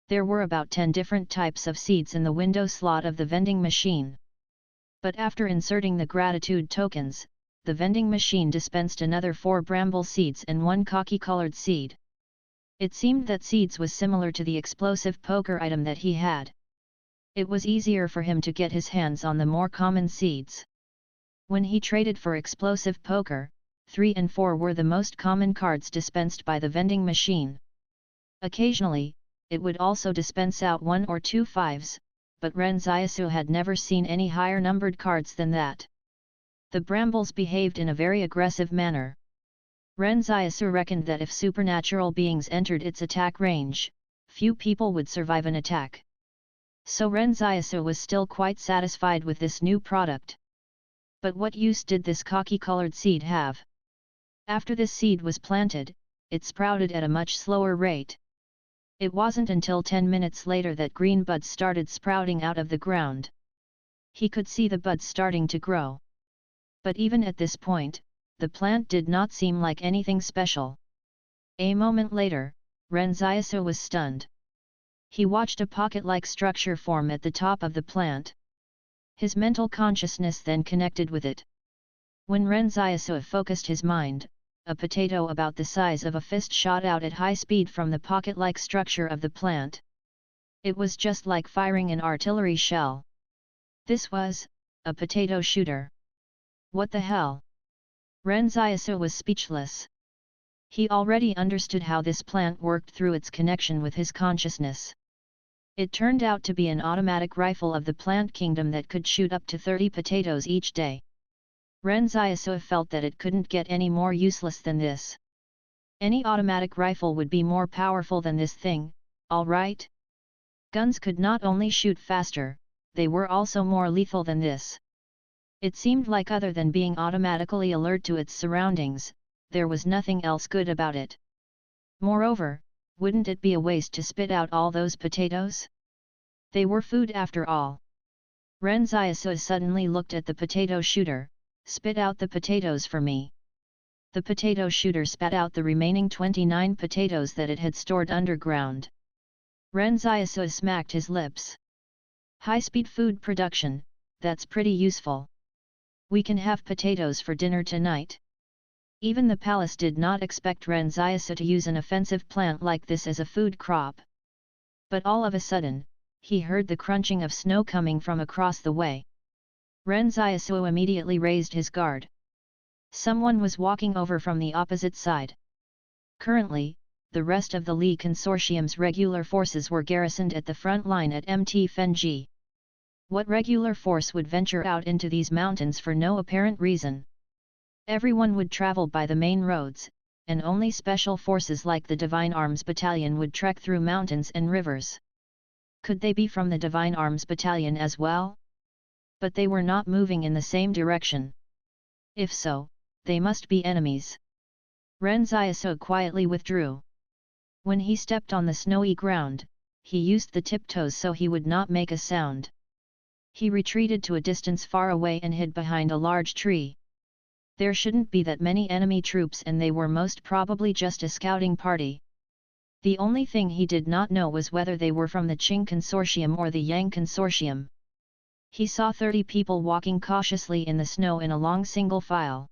There were about 10 different types of seeds in the window slot of the vending machine. But after inserting the gratitude tokens, the vending machine dispensed another 4 bramble seeds and 1 khaki-colored seed. It seemed that seeds was similar to the explosive poker item that he had. It was easier for him to get his hands on the more common seeds. When he traded for explosive poker, 3 and 4 were the most common cards dispensed by the vending machine. Occasionally, it would also dispense out 1 or 2 5s, but Ren Xiaosu had never seen any higher numbered cards than that. The brambles behaved in a very aggressive manner. Ren Xiaosu reckoned that if supernatural beings entered its attack range, few people would survive an attack. So Ren Xiaosu was still quite satisfied with this new product. But what use did this khaki-colored seed have? After this seed was planted, it sprouted at a much slower rate. It wasn't until 10 minutes later that green buds started sprouting out of the ground. He could see the buds starting to grow. But even at this point, the plant did not seem like anything special. A moment later, Ren Xiaosu was stunned. He watched a pocket-like structure form at the top of the plant. His mental consciousness then connected with it. When Ren Xiaosu focused his mind, a potato about the size of a fist shot out at high speed from the pocket-like structure of the plant. It was just like firing an artillery shell. This was a potato shooter. What the hell? Ren Xiaosu was speechless. He already understood how this plant worked through its connection with his consciousness. It turned out to be an automatic rifle of the plant kingdom that could shoot up to 30 potatoes each day. Ren Xiaosu felt that it couldn't get any more useless than this. Any automatic rifle would be more powerful than this thing, all right? Guns could not only shoot faster, they were also more lethal than this. It seemed like other than being automatically alert to its surroundings, there was nothing else good about it. Moreover, wouldn't it be a waste to spit out all those potatoes? They were food after all. Ren Xiaosu suddenly looked at the potato shooter. Spit out the potatoes for me. The potato shooter spat out the remaining 29 potatoes that it had stored underground. Ren Xiaosu smacked his lips. High-speed food production, that's pretty useful. We can have potatoes for dinner tonight. Even the palace did not expect Ren Xiaosu to use an offensive plant like this as a food crop. But all of a sudden, he heard the crunching of snow coming from across the way. Ren Xiaosu immediately raised his guard. Someone was walking over from the opposite side. Currently, the rest of the Li Consortium's regular forces were garrisoned at the front line at Mt Fenji. What regular force would venture out into these mountains for no apparent reason? Everyone would travel by the main roads, and only special forces like the Divine Arms Battalion would trek through mountains and rivers. Could they be from the Divine Arms Battalion as well? But they were not moving in the same direction. If so, they must be enemies. Ren Xiaosu quietly withdrew. When he stepped on the snowy ground, he used the tiptoes so he would not make a sound. He retreated to a distance far away and hid behind a large tree. There shouldn't be that many enemy troops and they were most probably just a scouting party. The only thing he did not know was whether they were from the Qing Consortium or the Yang Consortium. He saw 30 people walking cautiously in the snow in a long single file.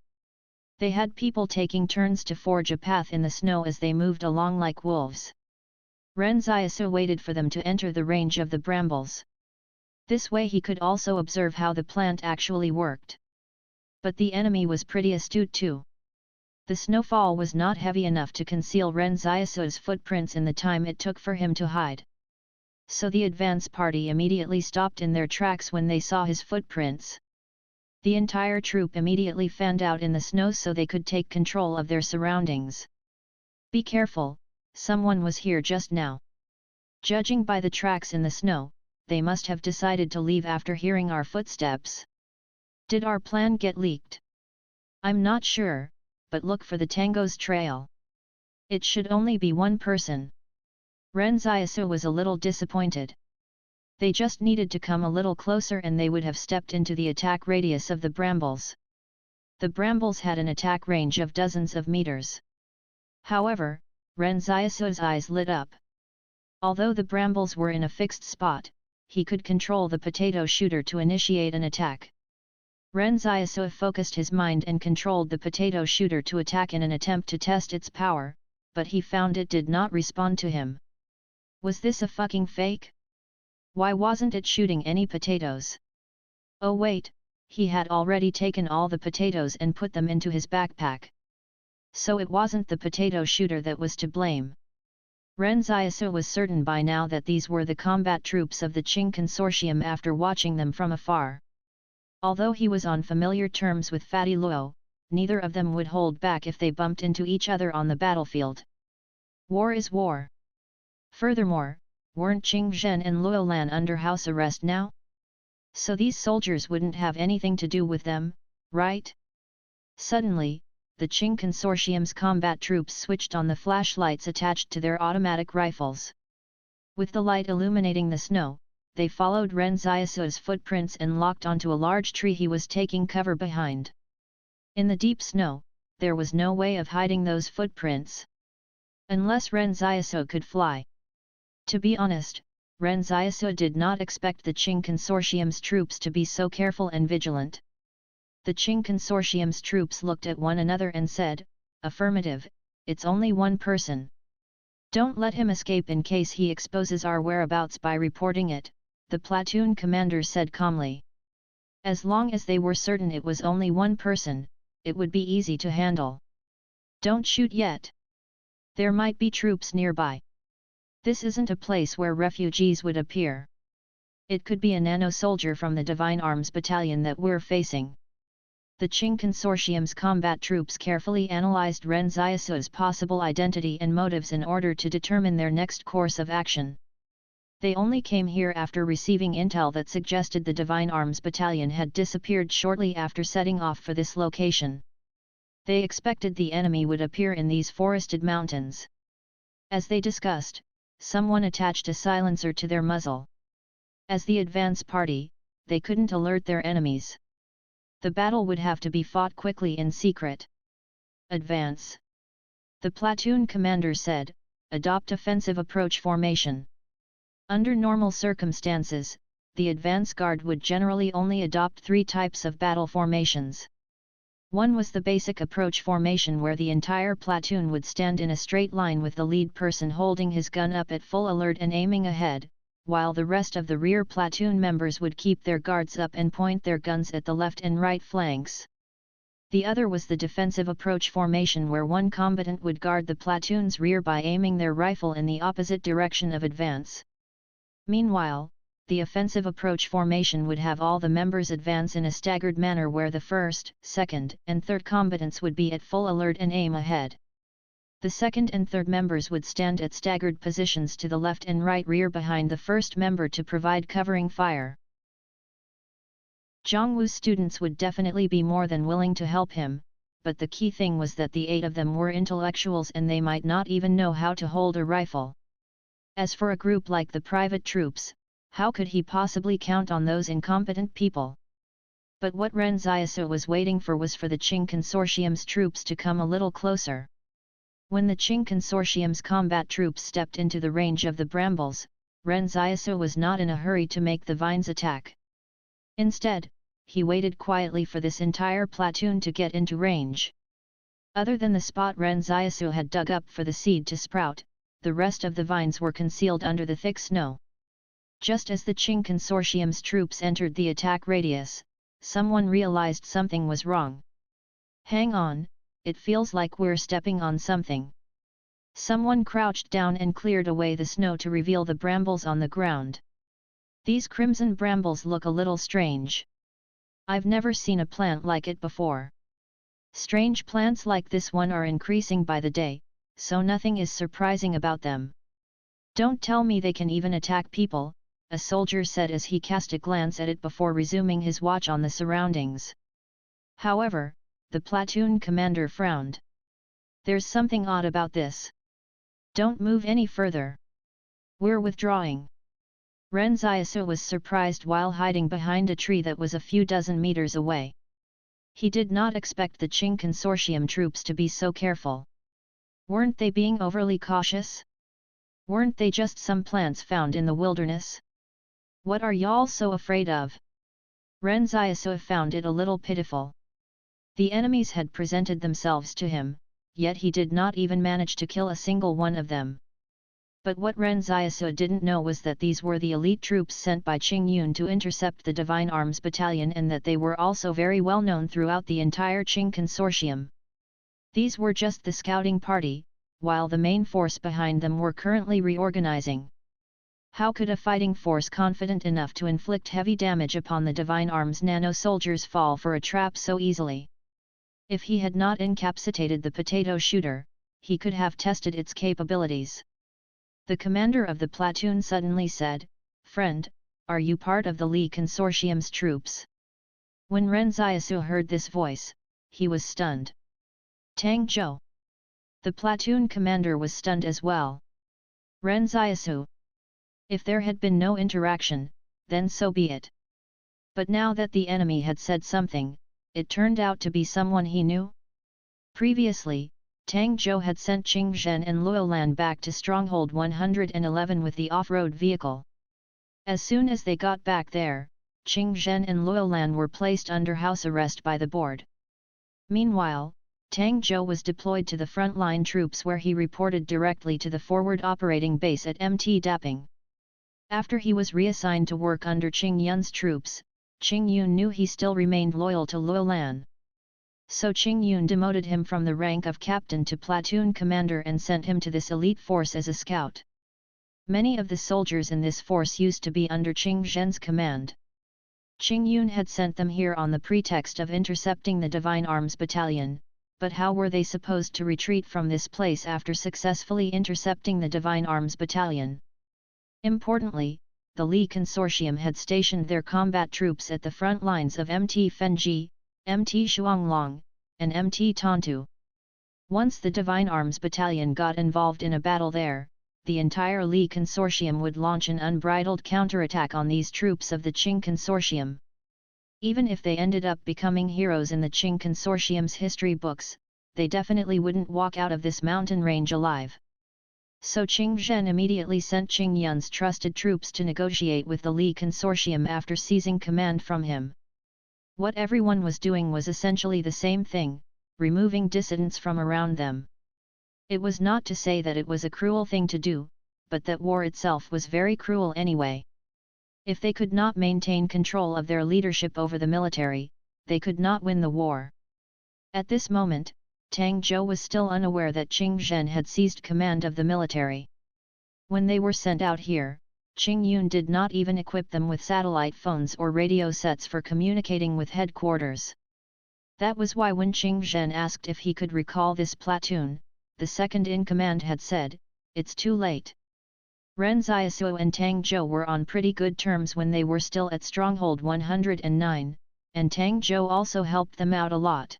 They had people taking turns to forge a path in the snow as they moved along like wolves. Ren Xiaosu waited for them to enter the range of the brambles. This way he could also observe how the plant actually worked. But the enemy was pretty astute too. The snowfall was not heavy enough to conceal Ren Xiaosu's footprints in the time it took for him to hide. So the advance party immediately stopped in their tracks when they saw his footprints. The entire troop immediately fanned out in the snow so they could take control of their surroundings. Be careful, someone was here just now. Judging by the tracks in the snow, they must have decided to leave after hearing our footsteps. Did our plan get leaked? I'm not sure, but look for the Tango's trail. It should only be one person. Ren Xiaosu was a little disappointed. They just needed to come a little closer and they would have stepped into the attack radius of the brambles. The brambles had an attack range of dozens of meters. However, Ren Xiaosu's eyes lit up. Although the brambles were in a fixed spot, he could control the potato shooter to initiate an attack. Ren Xiaosu focused his mind and controlled the potato shooter to attack in an attempt to test its power, but he found it did not respond to him. Was this a fucking fake? Why wasn't it shooting any potatoes? Oh wait, he had already taken all the potatoes and put them into his backpack. So it wasn't the potato shooter that was to blame. Ren Xiaosu was certain by now that these were the combat troops of the Qing Consortium after watching them from afar. Although he was on familiar terms with Fatty Luo, neither of them would hold back if they bumped into each other on the battlefield. War is war. Furthermore, weren't Qing Zhen and Luo Lan under house arrest now? So these soldiers wouldn't have anything to do with them, right? Suddenly, the Qing Consortium's combat troops switched on the flashlights attached to their automatic rifles. With the light illuminating the snow, they followed Ren Xiaosu's footprints and locked onto a large tree he was taking cover behind. In the deep snow, there was no way of hiding those footprints. Unless Ren Xiaosu could fly. To be honest, Ren Xiaosu did not expect the Qing Consortium's troops to be so careful and vigilant. The Qing Consortium's troops looked at one another and said, "Affirmative, it's only one person. Don't let him escape in case he exposes our whereabouts by reporting it," the platoon commander said calmly. As long as they were certain it was only one person, it would be easy to handle. Don't shoot yet. There might be troops nearby. This isn't a place where refugees would appear. It could be a nano-soldier from the Divine Arms Battalion that we're facing. The Qing Consortium's combat troops carefully analyzed Ren Xiaosu's possible identity and motives in order to determine their next course of action. They only came here after receiving intel that suggested the Divine Arms Battalion had disappeared shortly after setting off for this location. They expected the enemy would appear in these forested mountains. As they discussed, someone attached a silencer to their muzzle. As the advance party, they couldn't alert their enemies. The battle would have to be fought quickly in secret. Advance. The platoon commander said, "Adopt offensive approach formation." Under normal circumstances, the advance guard would generally only adopt 3 types of battle formations. One was the basic approach formation where the entire platoon would stand in a straight line with the lead person holding his gun up at full alert and aiming ahead, while the rest of the rear platoon members would keep their guards up and point their guns at the left and right flanks. The other was the defensive approach formation where one combatant would guard the platoon's rear by aiming their rifle in the opposite direction of advance. Meanwhile, the offensive approach formation would have all the members advance in a staggered manner where the first, second, and third combatants would be at full alert and aim ahead. The second and third members would stand at staggered positions to the left and right rear behind the first member to provide covering fire. Zhang Wu's students would definitely be more than willing to help him, but the key thing was that the 8 of them were intellectuals and they might not even know how to hold a rifle. As for a group like the private troops, how could he possibly count on those incompetent people? But what Ren Xiaosu was waiting for was for the Qing Consortium's troops to come a little closer. When the Qing Consortium's combat troops stepped into the range of the brambles, Ren Xiaosu was not in a hurry to make the vines attack. Instead, he waited quietly for this entire platoon to get into range. Other than the spot Ren Xiaosu had dug up for the seed to sprout, the rest of the vines were concealed under the thick snow. Just as the Qing Consortium's troops entered the attack radius, someone realized something was wrong. "Hang on, it feels like we're stepping on something." Someone crouched down and cleared away the snow to reveal the brambles on the ground. "These crimson brambles look a little strange. I've never seen a plant like it before. Strange plants like this one are increasing by the day, so nothing is surprising about them. Don't tell me they can even attack people," a soldier said as he cast a glance at it before resuming his watch on the surroundings. However, the platoon commander frowned. "There's something odd about this. Don't move any further. We're withdrawing." Ren Xiaosu was surprised while hiding behind a tree that was a few dozen meters away. He did not expect the Qing Consortium troops to be so careful. Weren't they being overly cautious? Weren't they just some plants found in the wilderness? What are y'all so afraid of? Ren Xiaosu found it a little pitiful. The enemies had presented themselves to him, yet he did not even manage to kill a single one of them. But what Ren Xiaosu didn't know was that these were the elite troops sent by Qing Yun to intercept the Divine Arms Battalion, and that they were also very well known throughout the entire Qing consortium. These were just the scouting party, while the main force behind them were currently reorganizing. How could a fighting force confident enough to inflict heavy damage upon the Divine Arms nano-soldiers fall for a trap so easily? If he had not incapacitated the potato shooter, he could have tested its capabilities. The commander of the platoon suddenly said, "Friend, are you part of the Li Consortium's troops?" When Ren Xiaosu heard this voice, he was stunned. Tang Zhou. The platoon commander was stunned as well. Ren Xiaosu. If there had been no interaction, then so be it. But now that the enemy had said something, it turned out to be someone he knew. Previously, Tang Zhou had sent Qing Zhen and Luolan back to Stronghold 111 with the off-road vehicle. As soon as they got back there, Qing Zhen and Luolan were placed under house arrest by the board. Meanwhile, Tang Zhou was deployed to the front-line troops, where he reported directly to the forward operating base at MT Dapping. After he was reassigned to work under Qing Yun's troops, Qing Yun knew he still remained loyal to Luolan. So Qing Yun demoted him from the rank of captain to platoon commander and sent him to this elite force as a scout. Many of the soldiers in this force used to be under Qing Zhen's command. Qing Yun had sent them here on the pretext of intercepting the Divine Arms Battalion, but how were they supposed to retreat from this place after successfully intercepting the Divine Arms Battalion? Importantly, the Li Consortium had stationed their combat troops at the front lines of MT Fenji, MT Shuanglong, and MT Tantu. Once the Divine Arms Battalion got involved in a battle there, the entire Li Consortium would launch an unbridled counterattack on these troops of the Qing Consortium. Even if they ended up becoming heroes in the Qing Consortium's history books, they definitely wouldn't walk out of this mountain range alive. So Qing Zhen immediately sent Qing Yun's trusted troops to negotiate with the Li Consortium after seizing command from him. What everyone was doing was essentially the same thing, removing dissidents from around them. It was not to say that it was a cruel thing to do, but that war itself was very cruel anyway. If they could not maintain control of their leadership over the military, they could not win the war. At this moment, Tang Zhou was still unaware that Qing Zhen had seized command of the military. When they were sent out here, Qing Yun did not even equip them with satellite phones or radio sets for communicating with headquarters. That was why when Qing Zhen asked if he could recall this platoon, the second-in-command had said, "It's too late." Ren Xiaosu and Tang Zhou were on pretty good terms when they were still at Stronghold 109, and Tang Zhou also helped them out a lot.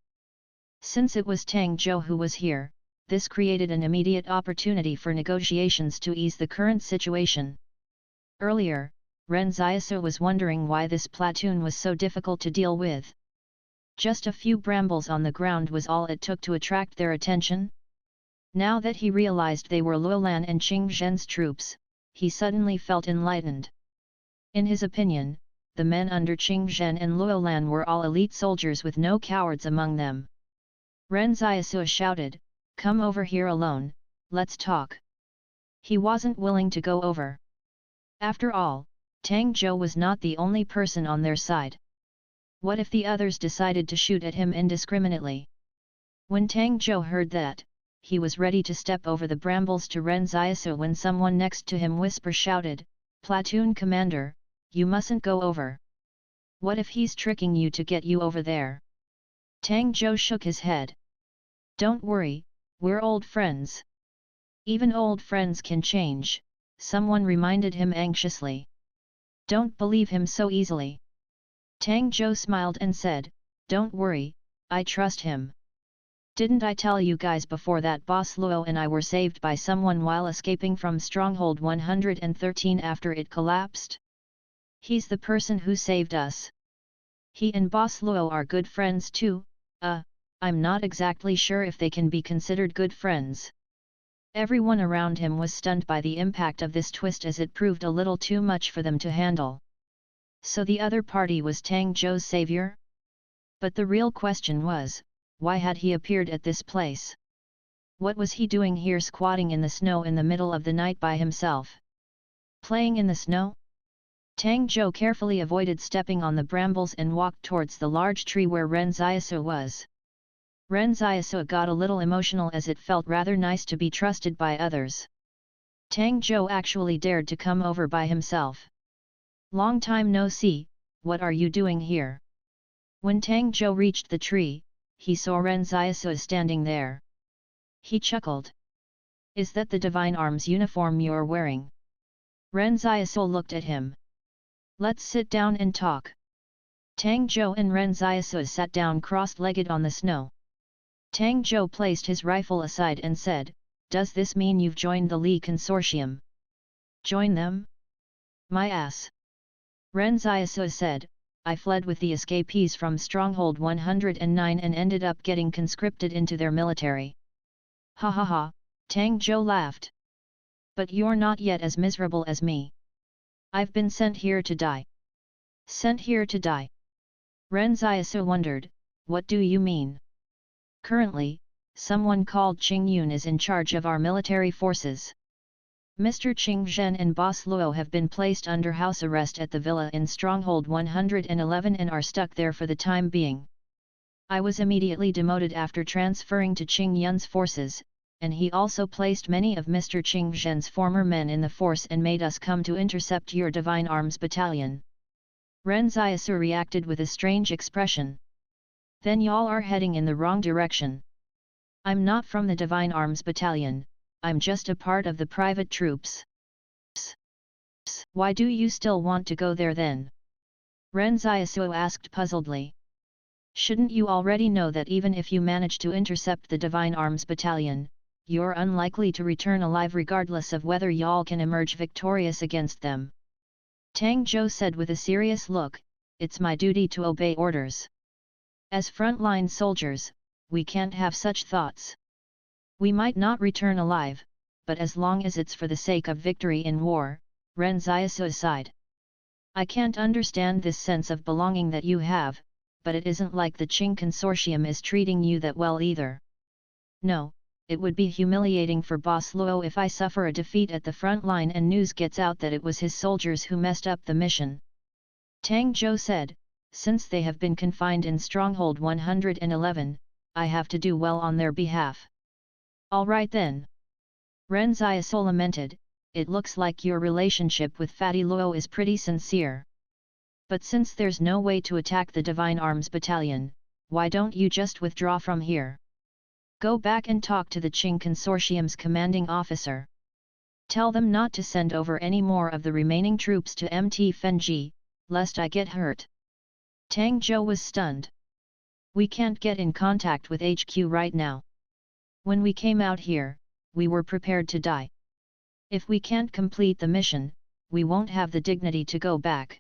Since it was Tang Zhou who was here, this created an immediate opportunity for negotiations to ease the current situation. Earlier, Ren Xiaosu was wondering why this platoon was so difficult to deal with. Just a few brambles on the ground was all it took to attract their attention. Now that he realized they were Luolan and Qing Zhen's troops, he suddenly felt enlightened. In his opinion, the men under Qing Zhen and Luolan were all elite soldiers with no cowards among them. Ren Xiaosu shouted, "Come over here alone, let's talk." He wasn't willing to go over. After all, Tang Zhou was not the only person on their side. What if the others decided to shoot at him indiscriminately? When Tang Zhou heard that, he was ready to step over the brambles to Ren Xiaosu when someone next to him shouted, "Platoon commander, you mustn't go over. What if he's tricking you to get you over there?" Tang Zhou shook his head. "Don't worry, we're old friends." "Even old friends can change," someone reminded him anxiously. "Don't believe him so easily." Tang Zhou smiled and said, "Don't worry, I trust him. Didn't I tell you guys before that Boss Luo and I were saved by someone while escaping from Stronghold 113 after it collapsed? He's the person who saved us. He and Boss Luo are good friends too. I'm not exactly sure if they can be considered good friends. Everyone around him was stunned by the impact of this twist, as it proved a little too much for them to handle. So the other party was Tang Zhou's savior? But the real question was, why had he appeared at this place? What was he doing here, squatting in the snow in the middle of the night by himself? Playing in the snow? Tang Zhou carefully avoided stepping on the brambles and walked towards the large tree where Ren Xiaosu was. Ren Xiaosu got a little emotional, as it felt rather nice to be trusted by others. Tang Zhou actually dared to come over by himself. Long time no see, what are you doing here? When Tang Zhou reached the tree, he saw Ren Xiaosu standing there. He chuckled. Is that the Divine Arms uniform you're wearing? Ren Xiaosu looked at him. Let's sit down and talk. Tang Zhou and Ren Xiaosu sat down cross-legged on the snow. Tang Zhou placed his rifle aside and said, does this mean you've joined the Li Consortium? Join them? My ass. Ren Xiaosu said, I fled with the escapees from Stronghold 109 and ended up getting conscripted into their military. Ha ha ha, Tang Zhou laughed. But you're not yet as miserable as me. I've been sent here to die. Sent here to die? Ren Xiaosu wondered, what do you mean? Currently, someone called Qing Yun is in charge of our military forces. Mr. Qing Zhen and Boss Luo have been placed under house arrest at the villa in Stronghold 111 and are stuck there for the time being. I was immediately demoted after transferring to Qing Yun's forces, and he also placed many of Mr. Qing Zhen's former men in the force and made us come to intercept your Divine Arms battalion. Ren Xiaosu reacted with a strange expression. Then y'all are heading in the wrong direction. I'm not from the Divine Arms battalion, I'm just a part of the private troops. Why do you still want to go there then? Ren Xiaosu asked puzzledly. Shouldn't you already know that even if you manage to intercept the Divine Arms battalion, you're unlikely to return alive regardless of whether y'all can emerge victorious against them? Tang Zhou said with a serious look, it's my duty to obey orders. As frontline soldiers, we can't have such thoughts. We might not return alive, but as long as it's for the sake of victory in war, Ren Xiaosu sighed. I can't understand this sense of belonging that you have, but it isn't like the Qing Consortium is treating you that well either. No, it would be humiliating for Boss Luo if I suffer a defeat at the front line and news gets out that it was his soldiers who messed up the mission. Tang Zhou said, since they have been confined in Stronghold 111, I have to do well on their behalf. Alright then. Ren Xiaosu lamented, it looks like your relationship with Fatty Luo is pretty sincere. But since there's no way to attack the Divine Arms battalion, why don't you just withdraw from here? Go back and talk to the Qing Consortium's commanding officer. Tell them not to send over any more of the remaining troops to Mt Fenji, lest I get hurt. Tang Zhou was stunned. We can't get in contact with HQ right now. When we came out here, we were prepared to die. If we can't complete the mission, we won't have the dignity to go back.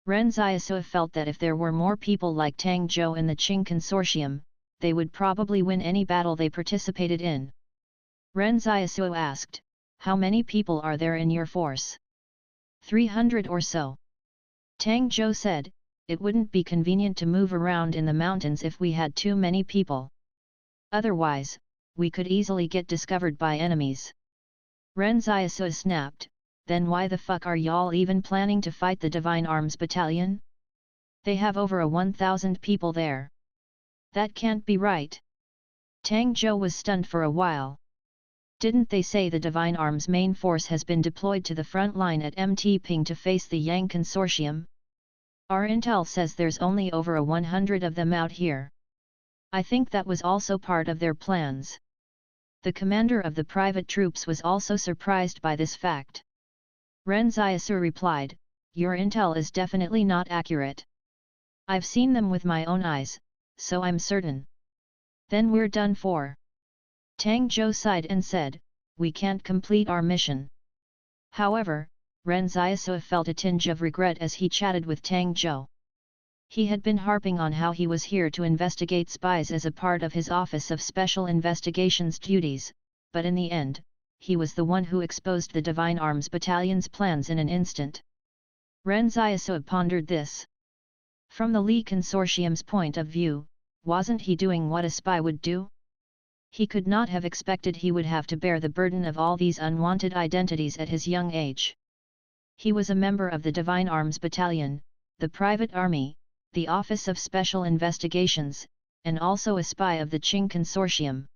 Ren Xiaosu felt that if there were more people like Tang Zhou in the Qing Consortium, they would probably win any battle they participated in. Ren Xiaosu asked, how many people are there in your force? 300 or so. Tang Zhou said, it wouldn't be convenient to move around in the mountains if we had too many people. Otherwise, we could easily get discovered by enemies. Ren Xiaosu snapped, then why the fuck are y'all even planning to fight the Divine Arms battalion? They have over 1,000 people there. That can't be right. Tang Zhou was stunned for a while. Didn't they say the Divine Arms main force has been deployed to the front line at Mt Ping to face the Yang Consortium? Our intel says there's only over 100 of them out here. I think that was also part of their plans. The commander of the private troops was also surprised by this fact. Ren Xiaosu replied, your intel is definitely not accurate. I've seen them with my own eyes, so I'm certain. Then we're done for. Tang Zhou sighed and said, we can't complete our mission. However, Ren Xiaosu felt a tinge of regret as he chatted with Tang Zhou. He had been harping on how he was here to investigate spies as a part of his Office of Special Investigations duties, but in the end, he was the one who exposed the Divine Arms Battalion's plans in an instant. Ren Xiaosu pondered this. From the Li Consortium's point of view, wasn't he doing what a spy would do? He could not have expected he would have to bear the burden of all these unwanted identities at his young age. He was a member of the Divine Arms Battalion, the private army, the Office of Special Investigations, and also a spy of the Qing Consortium.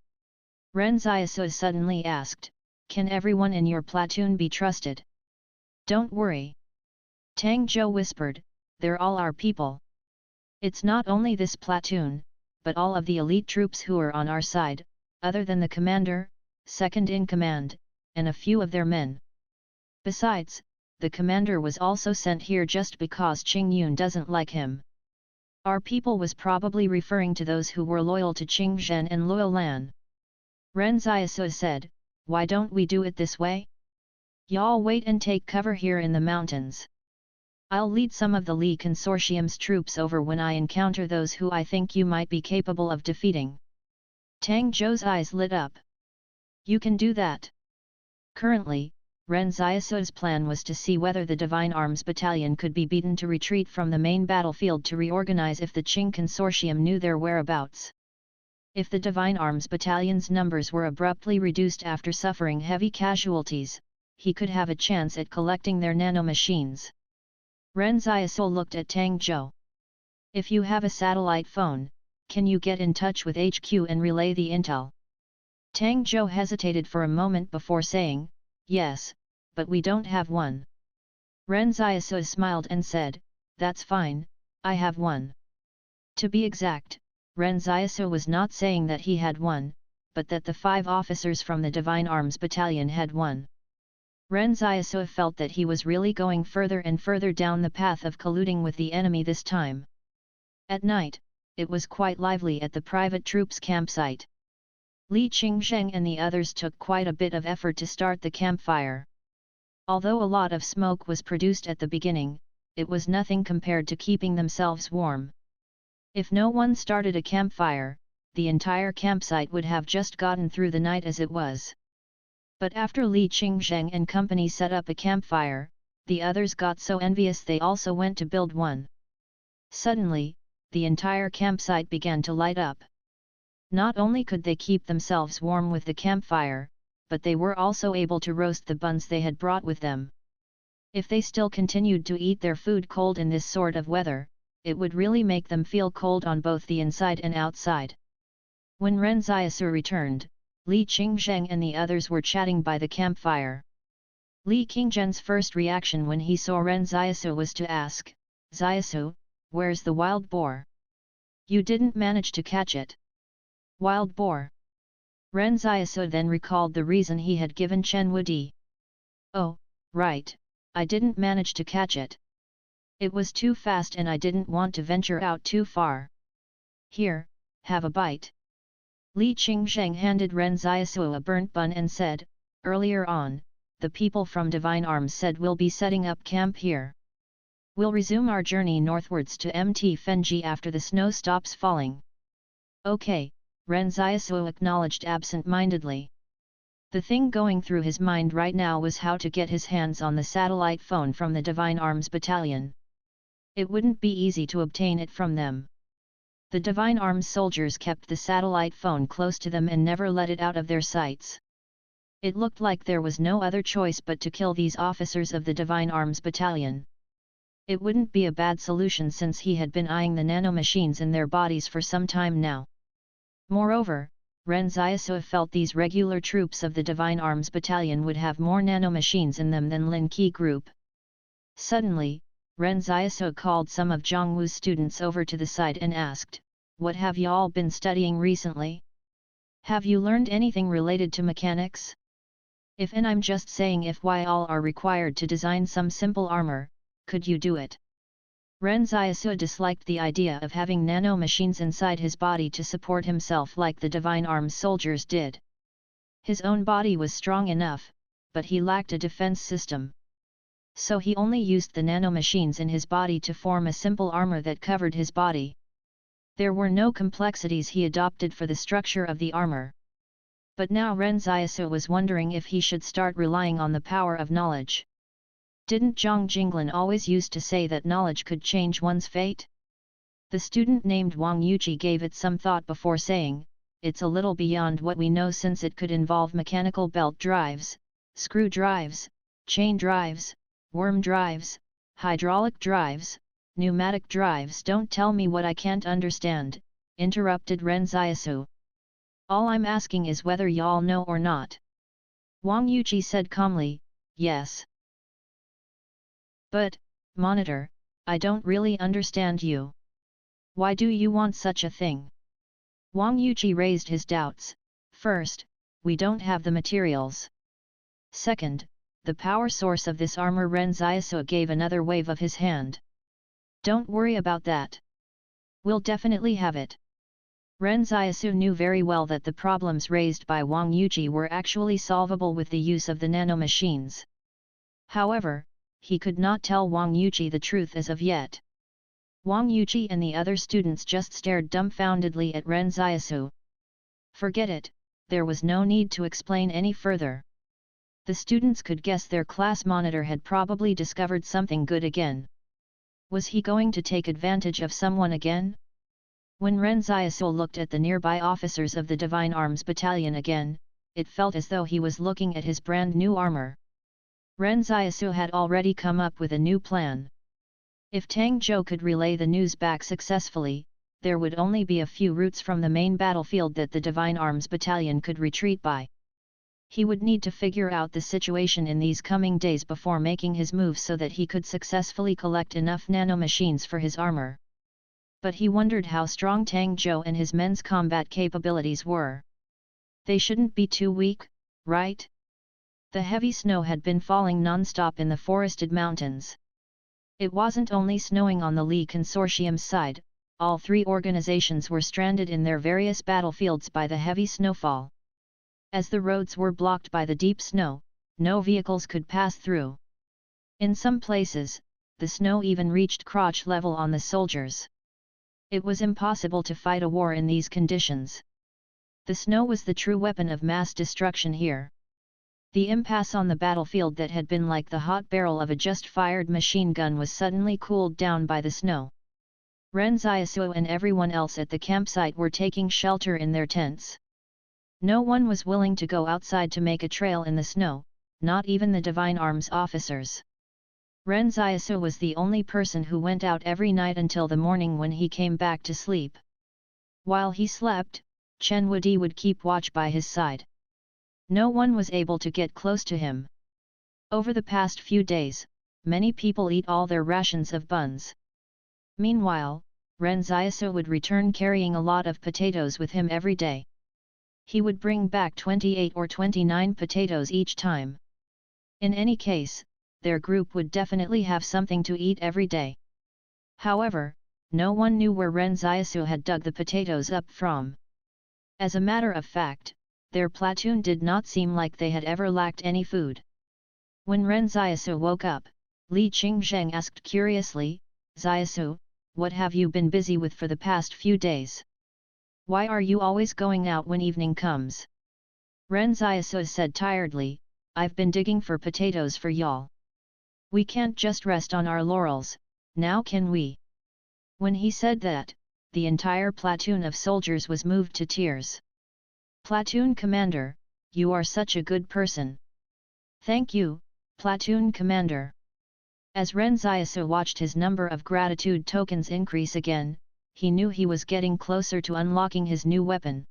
Ren Xiaosu suddenly asked, "Can everyone in your platoon be trusted?" "Don't worry," Tang Zhou whispered, "they're all our people. It's not only this platoon, but all of the elite troops who are on our side, other than the commander, second in command, and a few of their men. Besides, the commander was also sent here just because Qing Yun doesn't like him." Our people was probably referring to those who were loyal to Qing Zhen and Luo Lan. Ren Xiaosu said, "Why don't we do it this way? Y'all wait and take cover here in the mountains. I'll lead some of the Li Consortium's troops over when I encounter those who I think you might be capable of defeating." Tang Zhou's eyes lit up. "You can do that." Currently, Ren Xiaosu's plan was to see whether the Divine Arms Battalion could be beaten to retreat from the main battlefield to reorganize if the Qing Consortium knew their whereabouts. If the Divine Arms Battalion's numbers were abruptly reduced after suffering heavy casualties, he could have a chance at collecting their nanomachines. Ren Xiaosu looked at Tang Zhou. "If you have a satellite phone, can you get in touch with HQ and relay the intel?" Tang Zhou hesitated for a moment before saying, "Yes, but we don't have one." Ren Xiaosu smiled and said, "That's fine, I have one." To be exact, Ren Xiaosu was not saying that he had one, but that the 5 officers from the Divine Arms Battalion had one. Ren Xiaosu felt that he was really going further and further down the path of colluding with the enemy this time. At night, it was quite lively at the private troops' campsite. Li Qingzheng and the others took quite a bit of effort to start the campfire. Although a lot of smoke was produced at the beginning, it was nothing compared to keeping themselves warm. If no one started a campfire, the entire campsite would have just gotten through the night as it was. But after Li Qingzheng and company set up a campfire, the others got so envious they also went to build one. Suddenly, the entire campsite began to light up. Not only could they keep themselves warm with the campfire, but they were also able to roast the buns they had brought with them. If they still continued to eat their food cold in this sort of weather, it would really make them feel cold on both the inside and outside. When Ren Xiaosu returned, Li Qingzheng and the others were chatting by the campfire. Li Qingzhen's first reaction when he saw Ren Xiaosu was to ask, "Xiaosu, where's the wild boar? You didn't manage to catch it." Wild boar. Ren Xiaosu then recalled the reason he had given Chen Wudi. "Oh, right, I didn't manage to catch it. It was too fast and I didn't want to venture out too far. Here, have a bite." Li Qingzheng handed Ren Xiaosu a burnt bun and said, "Earlier on, the people from Divine Arms said we'll be setting up camp here. We'll resume our journey northwards to Mt Fenji after the snow stops falling." "Okay," Ren Xiaosu acknowledged absent-mindedly. The thing going through his mind right now was how to get his hands on the satellite phone from the Divine Arms Battalion. It wouldn't be easy to obtain it from them. The Divine Arms soldiers kept the satellite phone close to them and never let it out of their sights. It looked like there was no other choice but to kill these officers of the Divine Arms Battalion. It wouldn't be a bad solution since he had been eyeing the nanomachines in their bodies for some time now. Moreover, Ren Xiaosu felt these regular troops of the Divine Arms Battalion would have more nanomachines in them than Lin Qi Group. Suddenly, Ren Xiaosu called some of Zhang Wu's students over to the side and asked, "What have y'all been studying recently? Have you learned anything related to mechanics? If and I'm just saying if y'all are required to design some simple armor, could you do it?" Ren Xiaosu disliked the idea of having nanomachines inside his body to support himself like the Divine Arms soldiers did. His own body was strong enough, but he lacked a defense system. So he only used the nanomachines in his body to form a simple armor that covered his body. There were no complexities he adopted for the structure of the armor. But now Ren Xiaosu was wondering if he should start relying on the power of knowledge. Didn't Zhang Jinglin always used to say that knowledge could change one's fate? The student named Wang Yuji gave it some thought before saying, "It's a little beyond what we know since it could involve mechanical belt drives, screw drives, chain drives, worm drives, hydraulic drives, pneumatic drives." "Don't tell me what I can't understand," interrupted Ren Xiaosu. "All I'm asking is whether y'all know or not." Wang Yuji said calmly, "Yes. But, monitor, I don't really understand you. Why do you want such a thing?" Wang Yuji raised his doubts. "First, we don't have the materials. Second, the power source of this armor." Ren Xiaosu gave another wave of his hand. "Don't worry about that. We'll definitely have it." Ren Xiaosu knew very well that the problems raised by Wang Yuji were actually solvable with the use of the nanomachines. However, he could not tell Wang Yuji the truth as of yet. Wang Yuji and the other students just stared dumbfoundedly at Ren Xiaosu. Forget it, there was no need to explain any further. The students could guess their class monitor had probably discovered something good again. Was he going to take advantage of someone again? When Ren Xiaosu looked at the nearby officers of the Divine Arms Battalion again, it felt as though he was looking at his brand new armor. Ren Xiaosu had already come up with a new plan. If Tang Zhou could relay the news back successfully, there would only be a few routes from the main battlefield that the Divine Arms Battalion could retreat by. He would need to figure out the situation in these coming days before making his move so that he could successfully collect enough nanomachines for his armor. But he wondered how strong Tang Zhou and his men's combat capabilities were. They shouldn't be too weak, right? The heavy snow had been falling non-stop in the forested mountains. It wasn't only snowing on the Li Consortium's side, all three organizations were stranded in their various battlefields by the heavy snowfall. As the roads were blocked by the deep snow, no vehicles could pass through. In some places, the snow even reached crotch level on the soldiers. It was impossible to fight a war in these conditions. The snow was the true weapon of mass destruction here. The impasse on the battlefield that had been like the hot barrel of a just-fired machine gun was suddenly cooled down by the snow. Ren Xiaosu and everyone else at the campsite were taking shelter in their tents. No one was willing to go outside to make a trail in the snow, not even the Divine Arms officers. Ren Xiaosu was the only person who went out every night until the morning when he came back to sleep. While he slept, Chen Wudi would keep watch by his side. No one was able to get close to him. Over the past few days, many people eat all their rations of buns. Meanwhile, Ren Xiaosu would return carrying a lot of potatoes with him every day. He would bring back 28 or 29 potatoes each time. In any case, their group would definitely have something to eat every day. However, no one knew where Ren Xiaosu had dug the potatoes up from. As a matter of fact, their platoon did not seem like they had ever lacked any food. When Ren Xiaosu woke up, Li Qingzheng asked curiously, "Xiaosu, what have you been busy with for the past few days? Why are you always going out when evening comes?" Ren Xiaosu said tiredly, "I've been digging for potatoes for y'all. We can't just rest on our laurels, now can we?" When he said that, the entire platoon of soldiers was moved to tears. "Platoon commander, you are such a good person." "Thank you, platoon commander." As Ren Xiaosu watched his number of gratitude tokens increase again, he knew he was getting closer to unlocking his new weapon.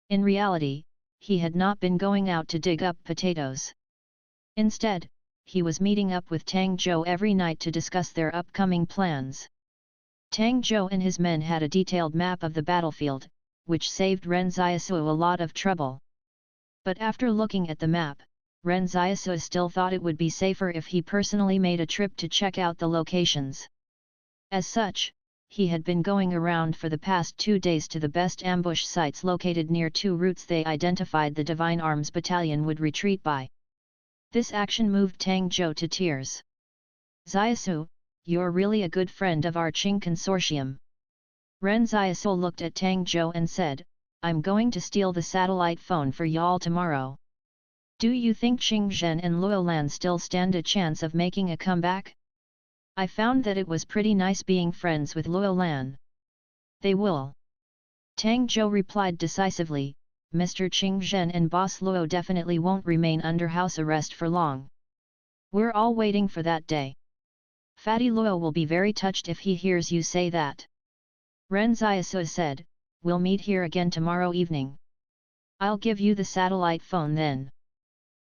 In reality, he had not been going out to dig up potatoes. Instead, he was meeting up with Tang Zhou every night to discuss their upcoming plans. Tang Zhou and his men had a detailed map of the battlefield, which saved Ren Xiaosu a lot of trouble. But after looking at the map, Ren Xiaosu still thought it would be safer if he personally made a trip to check out the locations. As such, he had been going around for the past 2 days to the best ambush sites located near 2 routes they identified the Divine Arms Battalion would retreat by. This action moved Tang Zhou to tears. "Xiaosu, you're really a good friend of our Qing Consortium." Ren Xiaosu looked at Tang Zhou and said, I'm going to steal the satellite phone for y'all tomorrow. Do you think Xing Zhen and Luolan still stand a chance of making a comeback? I found that it was pretty nice being friends with Luolan. They will. Tang Zhou replied decisively, Mr. Xing Zhen and Boss Luo definitely won't remain under house arrest for long. We're all waiting for that day. Fatty Luo will be very touched if he hears you say that. Ren Xiaosu said, we'll meet here again tomorrow evening. I'll give you the satellite phone then.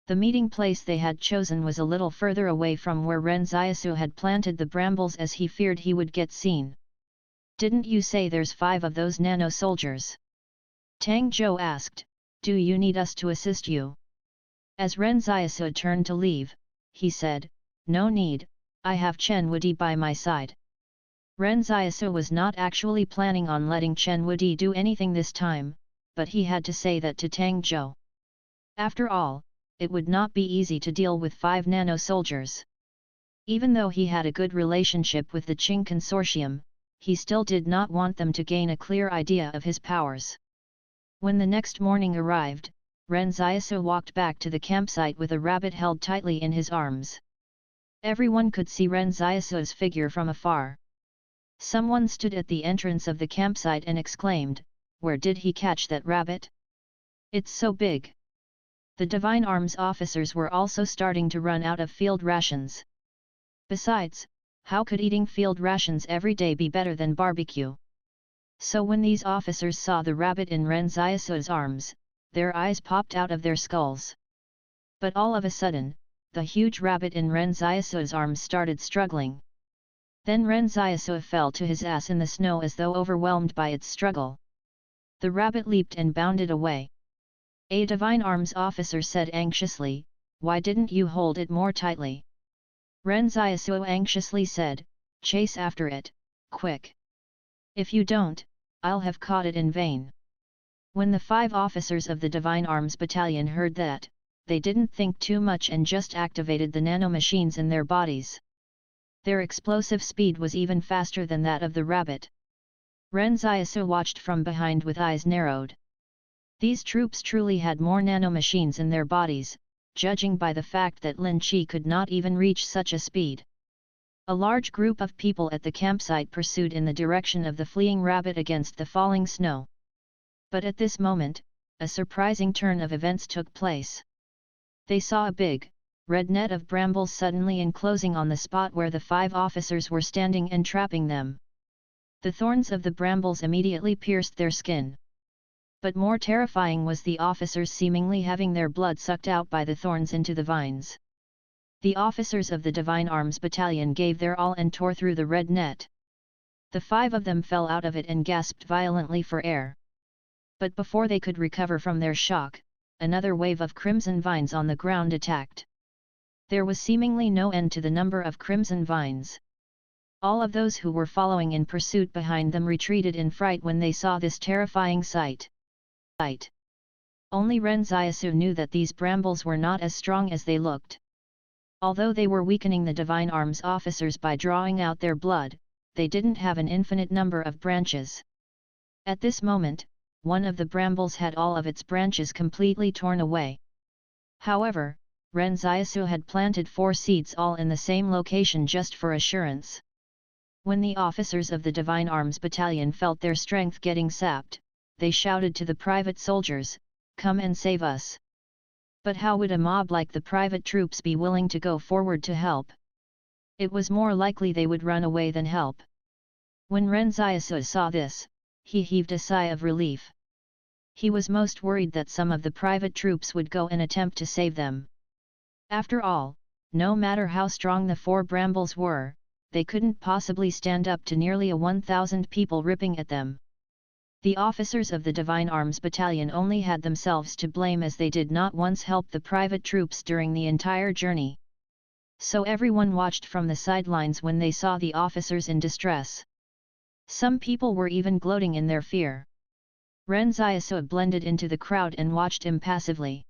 The meeting place they had chosen was a little further away from where Ren Xiaosu had planted the brambles as he feared he would get seen. Didn't you say there's 5 of those nano-soldiers? Tang Zhou asked, do you need us to assist you? As Ren Xiaosu turned to leave, he said, no need, I have Chen Wudi by my side. Ren Xiaosu was not actually planning on letting Chen Wudi do anything this time, but he had to say that to Tang Zhou. After all, it would not be easy to deal with 5 nano-soldiers. Even though he had a good relationship with the Qing Consortium, he still did not want them to gain a clear idea of his powers. When the next morning arrived, Ren Xiaosu walked back to the campsite with a rabbit held tightly in his arms. Everyone could see Ren Xiaosu's figure from afar. Someone stood at the entrance of the campsite and exclaimed, where did he catch that rabbit? It's so big. The Divine Arms officers were also starting to run out of field rations. Besides, how could eating field rations every day be better than barbecue? So when these officers saw the rabbit in Ren Xiaosu's arms, their eyes popped out of their skulls. But all of a sudden, the huge rabbit in Ren Xiaosu's arms started struggling. Then Ren Xiaosu fell to his ass in the snow as though overwhelmed by its struggle. The rabbit leaped and bounded away. A Divine Arms officer said anxiously, why didn't you hold it more tightly? Ren Xiaosu anxiously said, chase after it, quick. If you don't, I'll have caught it in vain. When the 5 officers of the Divine Arms Battalion heard that, they didn't think too much and just activated the nanomachines in their bodies. Their explosive speed was even faster than that of the rabbit. Ren Xiaosu watched from behind with eyes narrowed. These troops truly had more nanomachines in their bodies, judging by the fact that Lin Qi could not even reach such a speed. A large group of people at the campsite pursued in the direction of the fleeing rabbit against the falling snow. But at this moment, a surprising turn of events took place. They saw a big, red net of brambles suddenly enclosing on the spot where the 5 officers were standing and trapping them. The thorns of the brambles immediately pierced their skin. But more terrifying was the officers seemingly having their blood sucked out by the thorns into the vines. The officers of the Divine Arms Battalion gave their all and tore through the red net. The 5 of them fell out of it and gasped violently for air. But before they could recover from their shock, another wave of crimson vines on the ground attacked. There was seemingly no end to the number of crimson vines. All of those who were following in pursuit behind them retreated in fright when they saw this terrifying sight. Only Ren Xiaosu knew that these brambles were not as strong as they looked. Although they were weakening the Divine Arms officers by drawing out their blood, they didn't have an infinite number of branches. At this moment, one of the brambles had all of its branches completely torn away. However, Ren Xiaosu had planted 4 seeds all in the same location just for assurance. When the officers of the Divine Arms Battalion felt their strength getting sapped, they shouted to the private soldiers, "Come and save us!" But how would a mob like the private troops be willing to go forward to help? It was more likely they would run away than help. When Ren Xiaosu saw this, he heaved a sigh of relief. He was most worried that some of the private troops would go and attempt to save them. After all, no matter how strong the 4 brambles were, they couldn't possibly stand up to nearly 1,000 people ripping at them. The officers of the Divine Arms Battalion only had themselves to blame as they did not once help the private troops during the entire journey. So everyone watched from the sidelines when they saw the officers in distress. Some people were even gloating in their fear. Ren Xiaosu blended into the crowd and watched impassively.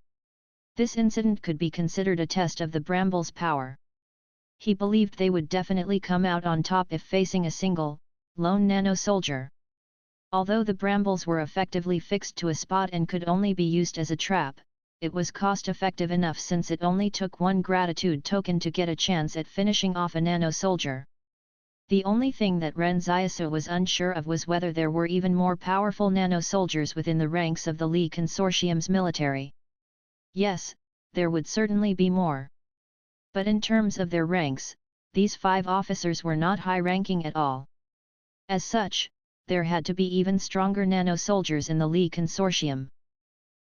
This incident could be considered a test of the brambles' power. He believed they would definitely come out on top if facing a single, lone nano-soldier. Although the brambles were effectively fixed to a spot and could only be used as a trap, it was cost-effective enough since it only took one gratitude token to get a chance at finishing off a nano-soldier. The only thing that Ren Xiaosu was unsure of was whether there were even more powerful nano-soldiers within the ranks of the Li Consortium's military. Yes, there would certainly be more. But in terms of their ranks, these 5 officers were not high-ranking at all. As such, there had to be even stronger nano-soldiers in the Li Consortium.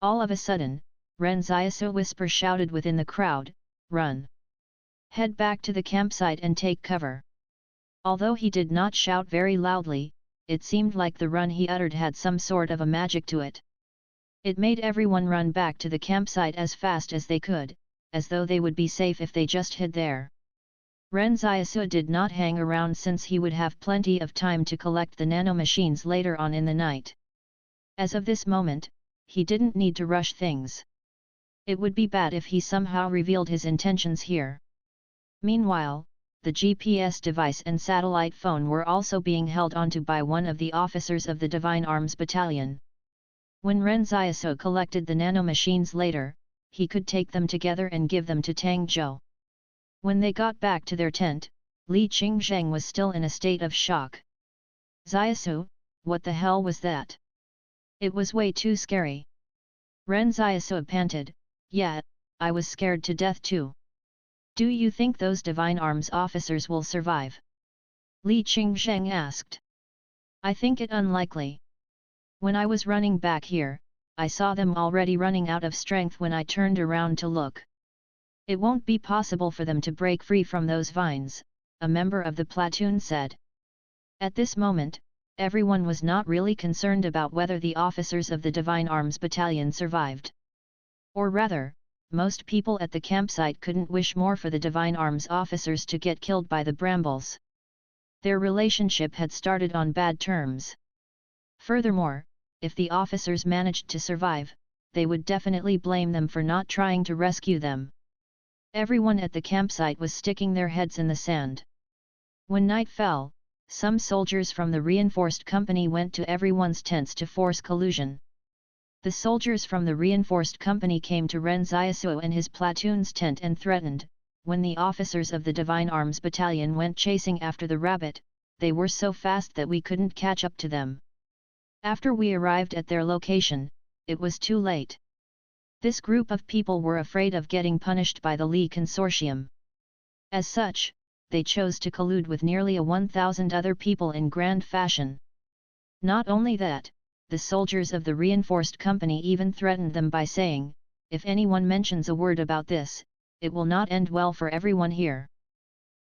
All of a sudden, Ren Xiaosu whisper shouted within the crowd, "Run! Head back to the campsite and take cover." Although he did not shout very loudly, it seemed like the run he uttered had some sort of a magic to it. It made everyone run back to the campsite as fast as they could, as though they would be safe if they just hid there. Ren Xiaosu did not hang around since he would have plenty of time to collect the nanomachines later on in the night. As of this moment, he didn't need to rush things. It would be bad if he somehow revealed his intentions here. Meanwhile, the GPS device and satellite phone were also being held onto by one of the officers of the Divine Arms Battalion. When Ren Xiaosu collected the nanomachines later, he could take them together and give them to Tang Zhou. When they got back to their tent, Li Qingzheng was still in a state of shock. "Xiaosu, what the hell was that? It was way too scary." Ren Xiaosu panted, "Yeah, I was scared to death too." "Do you think those Divine Arms officers will survive?" Li Qingzheng asked. "I think it unlikely. When I was running back here, I saw them already running out of strength when I turned around to look. It won't be possible for them to break free from those vines," a member of the platoon said. At this moment, everyone was not really concerned about whether the officers of the Divine Arms Battalion survived. Or rather, most people at the campsite couldn't wish more for the Divine Arms officers to get killed by the brambles. Their relationship had started on bad terms. Furthermore, if the officers managed to survive, they would definitely blame them for not trying to rescue them. Everyone at the campsite was sticking their heads in the sand. When night fell, some soldiers from the reinforced company went to everyone's tents to force collusion. The soldiers from the reinforced company came to Ren Xiaosu and his platoon's tent and threatened, when the officers of the Divine Arms Battalion went chasing after the rabbit, "They were so fast that we couldn't catch up to them. After we arrived at their location, it was too late." This group of people were afraid of getting punished by the Li Consortium. As such, they chose to collude with nearly 1,000 other people in grand fashion. Not only that, the soldiers of the reinforced company even threatened them by saying, "If anyone mentions a word about this, it will not end well for everyone here.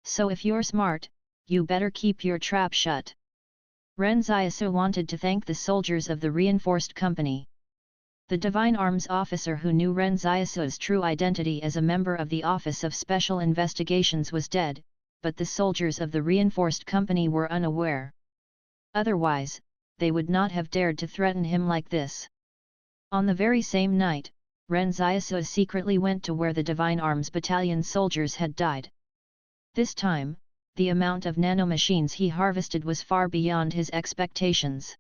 So if you're smart, you better keep your trap shut." Ren Xiaosu wanted to thank the soldiers of the reinforced company. The Divine Arms officer who knew Ren Xiaosu's true identity as a member of the Office of Special Investigations was dead, but the soldiers of the reinforced company were unaware. Otherwise, they would not have dared to threaten him like this. On the very same night, Ren Xiaosu secretly went to where the Divine Arms Battalion soldiers had died. This time, the amount of nanomachines he harvested was far beyond his expectations.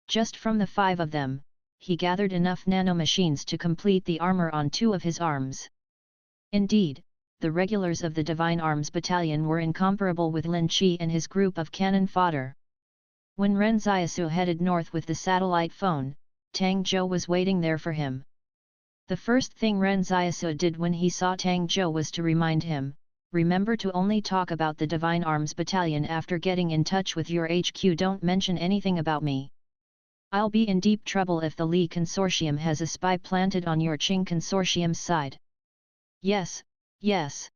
Just from the 5 of them, he gathered enough nanomachines to complete the armor on 2 of his arms. Indeed, the regulars of the Divine Arms Battalion were incomparable with Lin Qi and his group of cannon fodder. When Ren Xiaosu headed north with the satellite phone, Tang Zhou was waiting there for him. The first thing Ren Xiaosu did when he saw Tang Zhou was to remind him, "Remember to only talk about the Divine Arms Battalion after getting in touch with your HQ. Don't mention anything about me. I'll be in deep trouble if the Li Consortium has a spy planted on your Qing Consortium's side." "Yes, yes."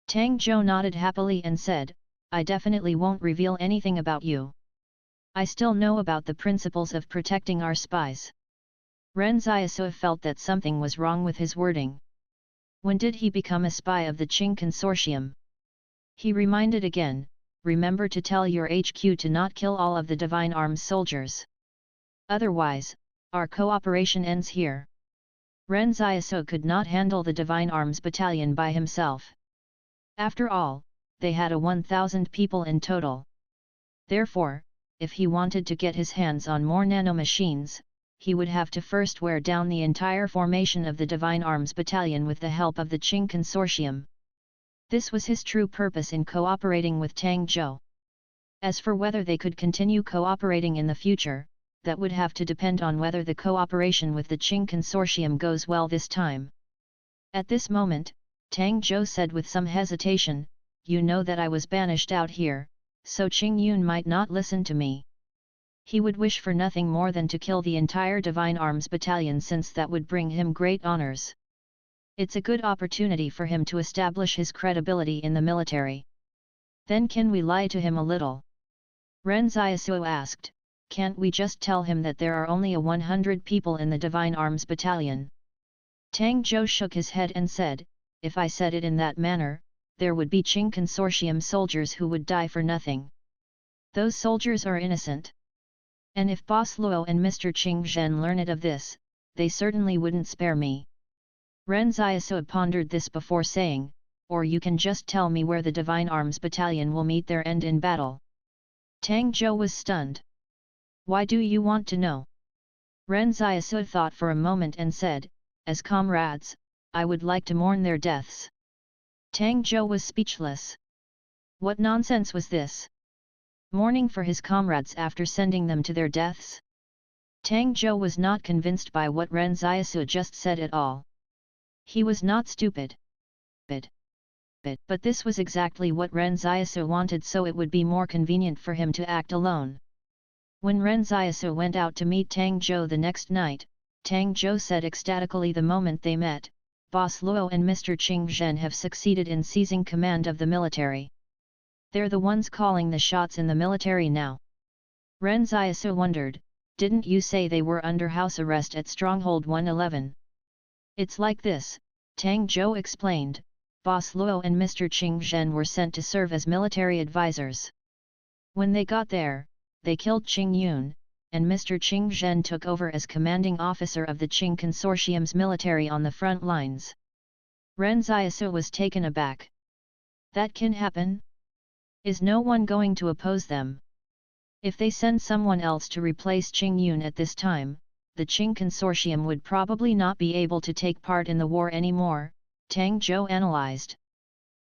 Tang Zhou nodded happily and said, "I definitely won't reveal anything about you. I still know about the principles of protecting our spies." Ren Xiaosu felt that something was wrong with his wording. When did he become a spy of the Qing Consortium? He reminded again, "Remember to tell your HQ to not kill all of the Divine Arms soldiers. Otherwise, our cooperation ends here." Ren Xiaosu could not handle the Divine Arms Battalion by himself. After all, they had 1,000 people in total. Therefore, if he wanted to get his hands on more nanomachines, he would have to first wear down the entire formation of the Divine Arms Battalion with the help of the Qing Consortium. This was his true purpose in cooperating with Tang Zhou. As for whether they could continue cooperating in the future, that would have to depend on whether the cooperation with the Qing Consortium goes well this time. At this moment, Tang Zhou said with some hesitation, "You know that I was banished out here, so Qing Yun might not listen to me. He would wish for nothing more than to kill the entire Divine Arms Battalion, since that would bring him great honors. It's a good opportunity for him to establish his credibility in the military. Then can we lie to him a little?" Ren Xiaosu asked, "Can't we just tell him that there are only 100 people in the Divine Arms Battalion?" Tang Zhou shook his head and said, "If I said it in that manner, there would be Qing Consortium soldiers who would die for nothing. Those soldiers are innocent. And if Boss Luo and Mr. Qing Zhen learn it of this, they certainly wouldn't spare me." Ren Xiaosu pondered this before saying, "Or you can just tell me where the Divine Arms Battalion will meet their end in battle." Tang Zhou was stunned. "Why do you want to know?" Ren Xiaosu thought for a moment and said, "As comrades, I would like to mourn their deaths." Tang Zhou was speechless. What nonsense was this? Mourning for his comrades after sending them to their deaths? Tang Zhou was not convinced by what Ren Xiaosu just said at all. He was not stupid. But this was exactly what Ren Xiaosu wanted, so it would be more convenient for him to act alone. When Ren Xiaosu went out to meet Tang Zhou the next night, Tang Zhou said ecstatically the moment they met, "Boss Luo and Mr. Qing Zhen have succeeded in seizing command of the military. They're the ones calling the shots in the military now." Ren Xiaosu wondered, "Didn't you say they were under house arrest at Stronghold 111? "It's like this," Tang Zhou explained, "Boss Luo and Mr. Qing Zhen were sent to serve as military advisors. When they got there, they killed Qing Yun, and Mr. Qing Zhen took over as commanding officer of the Qing Consortium's military on the front lines." Ren Xiaosu was taken aback. "That can happen? Is no one going to oppose them? If they send someone else to replace Qing Yun at this time, the Qing Consortium would probably not be able to take part in the war anymore," Tang Zhou analyzed.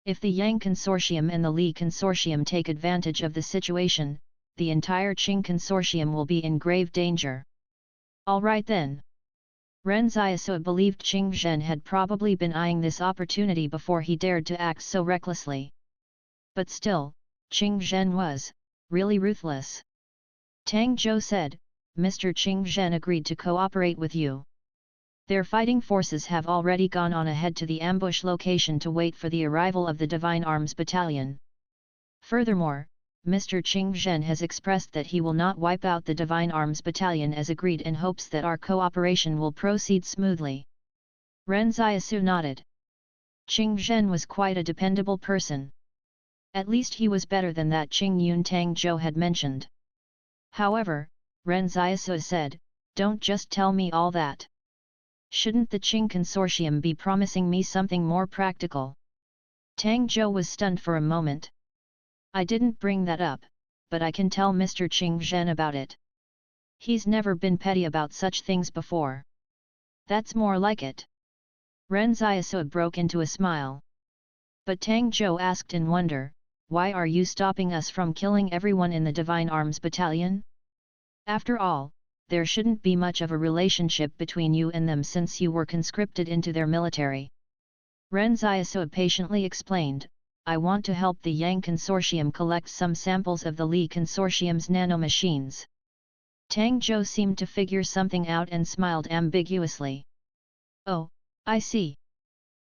"If the Yang Consortium and the Li Consortium take advantage of the situation, the entire Qing Consortium will be in grave danger." All right then. Ren Xiaosu believed Qing Zhen had probably been eyeing this opportunity before he dared to act so recklessly. But still, Qing Zhen was really ruthless. Tang Zhou said, "Mr. Qing Zhen agreed to cooperate with you. Their fighting forces have already gone on ahead to the ambush location to wait for the arrival of the Divine Arms Battalion. Furthermore, Mr. Qing Zhen has expressed that he will not wipe out the Divine Arms Battalion as agreed and hopes that our cooperation will proceed smoothly." Ren Xiaosu nodded. Qing Zhen was quite a dependable person. At least he was better than that Qing Yun Tang Zhou had mentioned. However, Ren Xiaosu said, "Don't just tell me all that. Shouldn't the Qing Consortium be promising me something more practical?" Tang Zhou was stunned for a moment. "I didn't bring that up, but I can tell Mr. Qing Zhen about it. He's never been petty about such things before." "That's more like it." Ren Xiaosu broke into a smile. But Tang Zhou asked in wonder, "Why are you stopping us from killing everyone in the Divine Arms Battalion? After all, there shouldn't be much of a relationship between you and them since you were conscripted into their military." Ren Xiaosu patiently explained, "I want to help the Yang Consortium collect some samples of the Li Consortium's nanomachines." Tang Zhou seemed to figure something out and smiled ambiguously. "Oh, I see.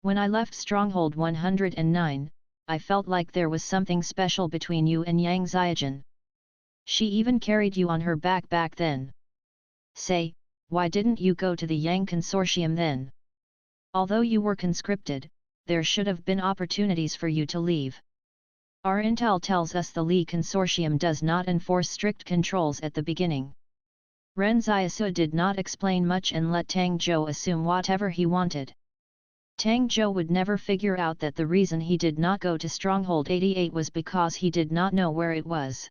When I left Stronghold 109, I felt like there was something special between you and Yang Xiaojun. She even carried you on her back then. Say, why didn't you go to the Yang Consortium then? Although you were conscripted, there should have been opportunities for you to leave. Our intel tells us the Li Consortium does not enforce strict controls at the beginning." Ren Xiaosu did not explain much and let Tang Zhou assume whatever he wanted. Tang Zhou would never figure out that the reason he did not go to Stronghold 88 was because he did not know where it was.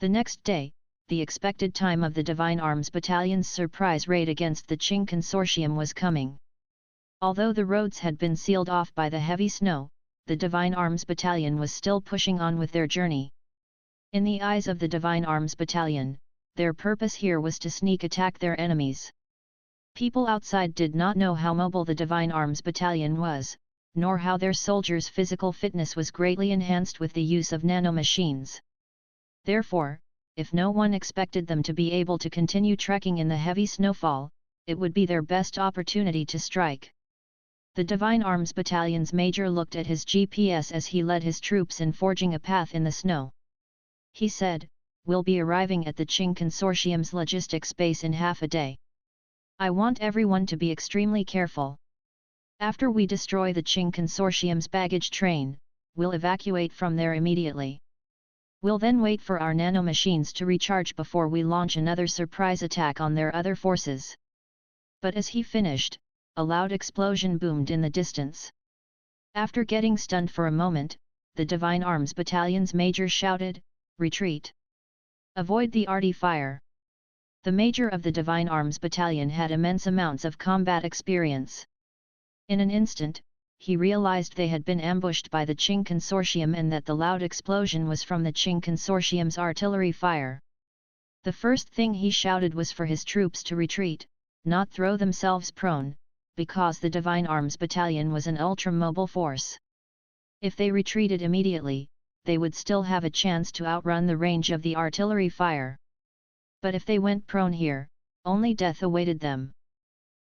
The next day, the expected time of the Divine Arms Battalion's surprise raid against the Qing Consortium was coming. Although the roads had been sealed off by the heavy snow, the Divine Arms Battalion was still pushing on with their journey. In the eyes of the Divine Arms Battalion, their purpose here was to sneak attack their enemies. People outside did not know how mobile the Divine Arms Battalion was, nor how their soldiers' physical fitness was greatly enhanced with the use of nanomachines. Therefore, if no one expected them to be able to continue trekking in the heavy snowfall, it would be their best opportunity to strike. The Divine Arms Battalion's major looked at his GPS as he led his troops in forging a path in the snow. He said, "We'll be arriving at the Qing Consortium's logistics base in half a day. I want everyone to be extremely careful. After we destroy the Qing Consortium's baggage train, we'll evacuate from there immediately. We'll then wait for our nanomachines to recharge before we launch another surprise attack on their other forces." But as he finished, a loud explosion boomed in the distance. After getting stunned for a moment, the Divine Arms Battalion's major shouted, "Retreat! Avoid the arty fire!" The major of the Divine Arms Battalion had immense amounts of combat experience. In an instant, he realized they had been ambushed by the Qing Consortium and that the loud explosion was from the Qing Consortium's artillery fire. The first thing he shouted was for his troops to retreat, not throw themselves prone, because the Divine Arms Battalion was an ultra-mobile force. If they retreated immediately, they would still have a chance to outrun the range of the artillery fire. But if they went prone here, only death awaited them.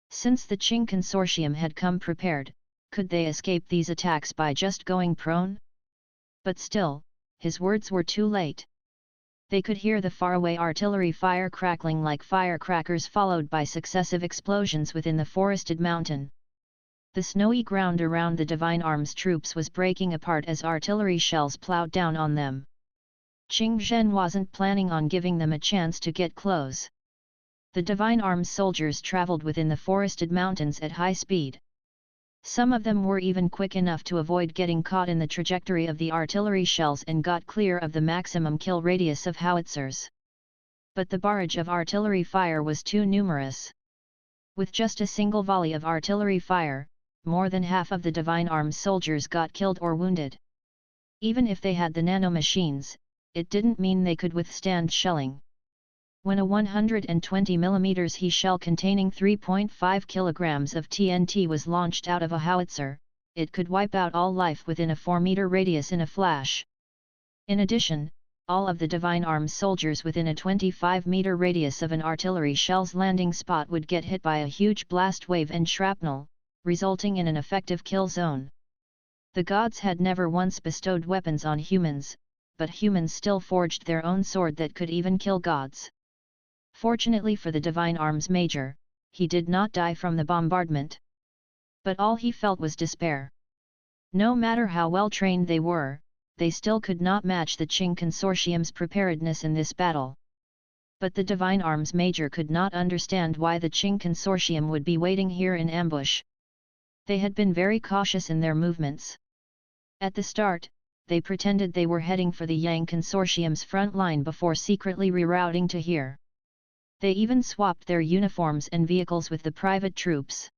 Since the Qing Consortium had come prepared, could they escape these attacks by just going prone? But still, his words were too late. They could hear the faraway artillery fire crackling like firecrackers followed by successive explosions within the forested mountain. The snowy ground around the Divine Arms troops was breaking apart as artillery shells plowed down on them. Qing Zhen wasn't planning on giving them a chance to get close. The Divine Arms soldiers traveled within the forested mountains at high speed. Some of them were even quick enough to avoid getting caught in the trajectory of the artillery shells and got clear of the maximum kill radius of howitzers. But the barrage of artillery fire was too numerous. With just a single volley of artillery fire, more than half of the Divine Arms soldiers got killed or wounded. Even if they had the nanomachines, it didn't mean they could withstand shelling. When a 120 mm He shell containing 3.5 kg of TNT was launched out of a howitzer, it could wipe out all life within a 4-meter radius in a flash. In addition, all of the Divine Arms soldiers within a 25-meter radius of an artillery shell's landing spot would get hit by a huge blast wave and shrapnel, resulting in an effective kill zone. The gods had never once bestowed weapons on humans, but humans still forged their own sword that could even kill gods. Fortunately for the Divine Arms Major, he did not die from the bombardment. But all he felt was despair. No matter how well trained they were, they still could not match the Qing Consortium's preparedness in this battle. But the Divine Arms Major could not understand why the Qing Consortium would be waiting here in ambush. They had been very cautious in their movements. At the start, they pretended they were heading for the Yang Consortium's front line before secretly rerouting to here. They even swapped their uniforms and vehicles with the private troops.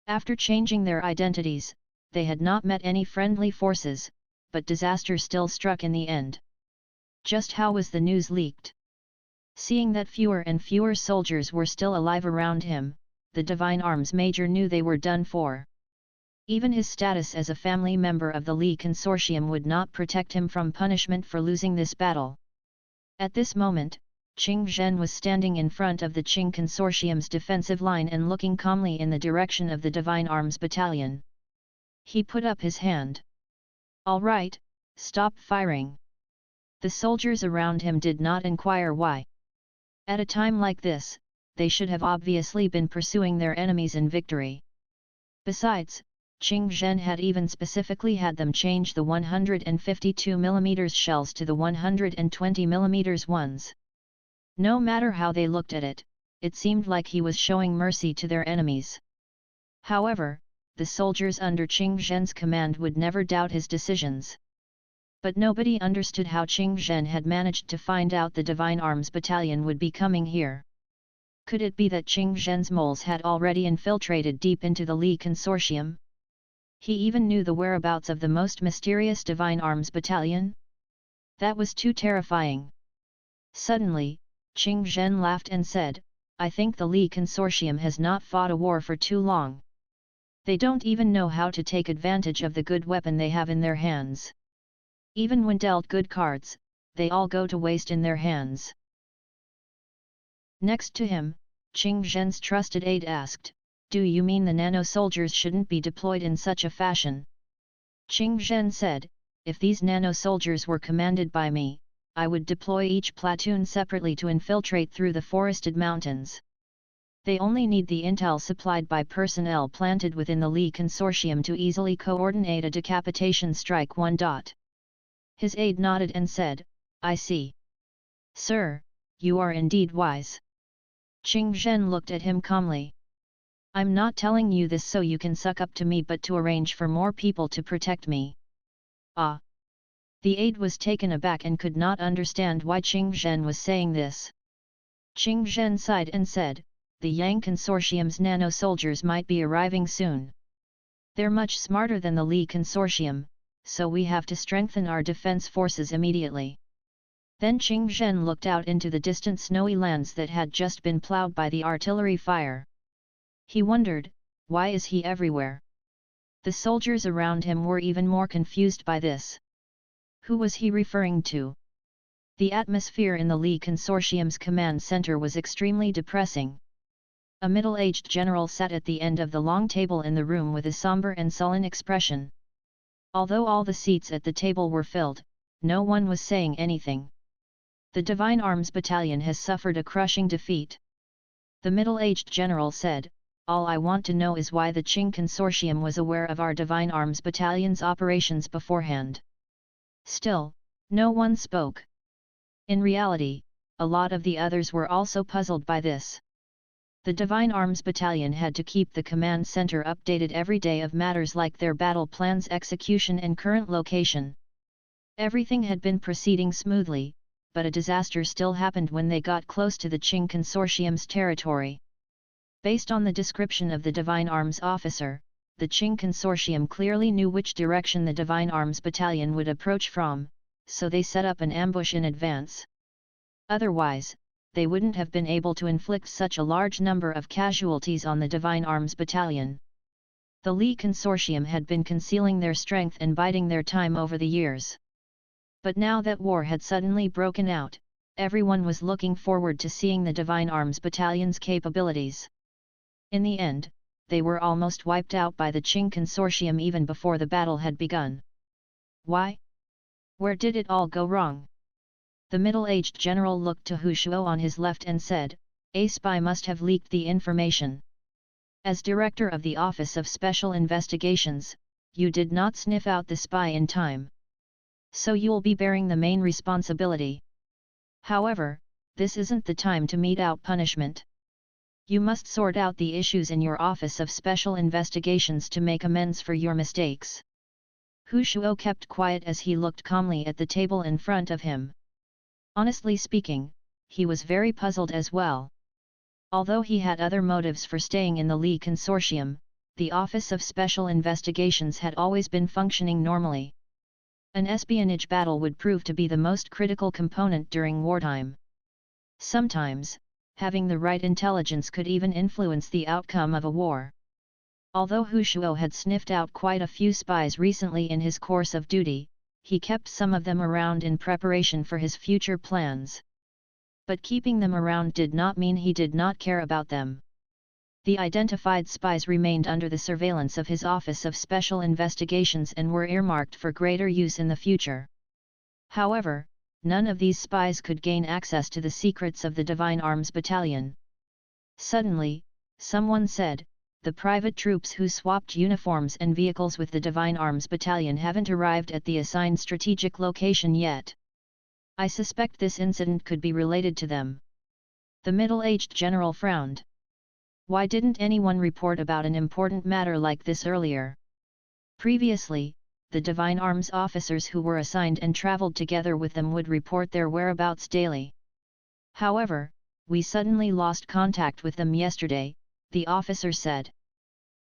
After changing their identities, they had not met any friendly forces, but disaster still struck in the end. Just how was the news leaked? Seeing that fewer and fewer soldiers were still alive around him, the Divine Arms Major knew they were done for. Even his status as a family member of the Li Consortium would not protect him from punishment for losing this battle. At this moment, Qing Zhen was standing in front of the Qing Consortium's defensive line and looking calmly in the direction of the Divine Arms Battalion. He put up his hand. "All right, stop firing." The soldiers around him did not inquire why. At a time like this, they should have obviously been pursuing their enemies in victory. Besides, Qing Zhen had even specifically had them change the 152 mm shells to the 120 mm ones. No matter how they looked at it, it seemed like he was showing mercy to their enemies. However, the soldiers under Qing Zhen's command would never doubt his decisions. But nobody understood how Qing Zhen had managed to find out the Divine Arms Battalion would be coming here. Could it be that Qing Zhen's moles had already infiltrated deep into the Li Consortium? He even knew the whereabouts of the most mysterious Divine Arms Battalion? That was too terrifying. Suddenly, Qing Zhen laughed and said, "I think the Li Consortium has not fought a war for too long. They don't even know how to take advantage of the good weapon they have in their hands. Even when dealt good cards, they all go to waste in their hands." Next to him, Qing Zhen's trusted aide asked, "Do you mean the nano-soldiers shouldn't be deployed in such a fashion?" Qing Zhen said, "If these nano-soldiers were commanded by me, I would deploy each platoon separately to infiltrate through the forested mountains. They only need the intel supplied by personnel planted within the Li Consortium to easily coordinate a decapitation strike." His aide nodded and said, "I see. Sir, you are indeed wise." Qing Zhen looked at him calmly. "I'm not telling you this so you can suck up to me but to arrange for more people to protect me." Ah! The aide was taken aback and could not understand why Qing Zhen was saying this. Qing Zhen sighed and said, "The Yang Consortium's nano-soldiers might be arriving soon. They're much smarter than the Li Consortium, so we have to strengthen our defense forces immediately." Then Qing Zhen looked out into the distant snowy lands that had just been plowed by the artillery fire. He wondered, why is he everywhere? The soldiers around him were even more confused by this. Who was he referring to? The atmosphere in the Li Consortium's command center was extremely depressing. A middle-aged general sat at the end of the long table in the room with a somber and sullen expression. Although all the seats at the table were filled, no one was saying anything. "The Divine Arms Battalion has suffered a crushing defeat." The middle-aged general said, "All I want to know is why the Qing Consortium was aware of our Divine Arms Battalion's operations beforehand." Still, no one spoke. In reality, a lot of the others were also puzzled by this. The Divine Arms Battalion had to keep the command center updated every day of matters like their battle plans, execution and current location. Everything had been proceeding smoothly, but a disaster still happened when they got close to the Qing Consortium's territory. Based on the description of the Divine Arms officer, the Qing Consortium clearly knew which direction the Divine Arms Battalion would approach from, so they set up an ambush in advance. Otherwise, they wouldn't have been able to inflict such a large number of casualties on the Divine Arms Battalion. The Li Consortium had been concealing their strength and biding their time over the years. But now that war had suddenly broken out, everyone was looking forward to seeing the Divine Arms Battalion's capabilities. In the end, they were almost wiped out by the Qing Consortium even before the battle had begun. Why? Where did it all go wrong? The middle-aged general looked to Hu Shuo on his left and said, "A spy must have leaked the information. As director of the Office of Special Investigations, you did not sniff out the spy in time. So you'll be bearing the main responsibility. However, this isn't the time to mete out punishment. You must sort out the issues in your Office of Special Investigations to make amends for your mistakes." Hu Shuo kept quiet as he looked calmly at the table in front of him. Honestly speaking, he was very puzzled as well. Although he had other motives for staying in the Li Consortium, the Office of Special Investigations had always been functioning normally. An espionage battle would prove to be the most critical component during wartime. Sometimes, having the right intelligence could even influence the outcome of a war. Although Hu Shuo had sniffed out quite a few spies recently in his course of duty, he kept some of them around in preparation for his future plans. But keeping them around did not mean he did not care about them. The identified spies remained under the surveillance of his Office of Special Investigations and were earmarked for greater use in the future. However, none of these spies could gain access to the secrets of the Divine Arms Battalion. Suddenly, someone said, "The private troops who swapped uniforms and vehicles with the Divine Arms Battalion haven't arrived at the assigned strategic location yet. I suspect this incident could be related to them." The middle-aged general frowned. Why didn't anyone report about an important matter like this earlier? Previously, the Divine Arms officers who were assigned and traveled together with them would report their whereabouts daily. However, we suddenly lost contact with them yesterday, the officer said.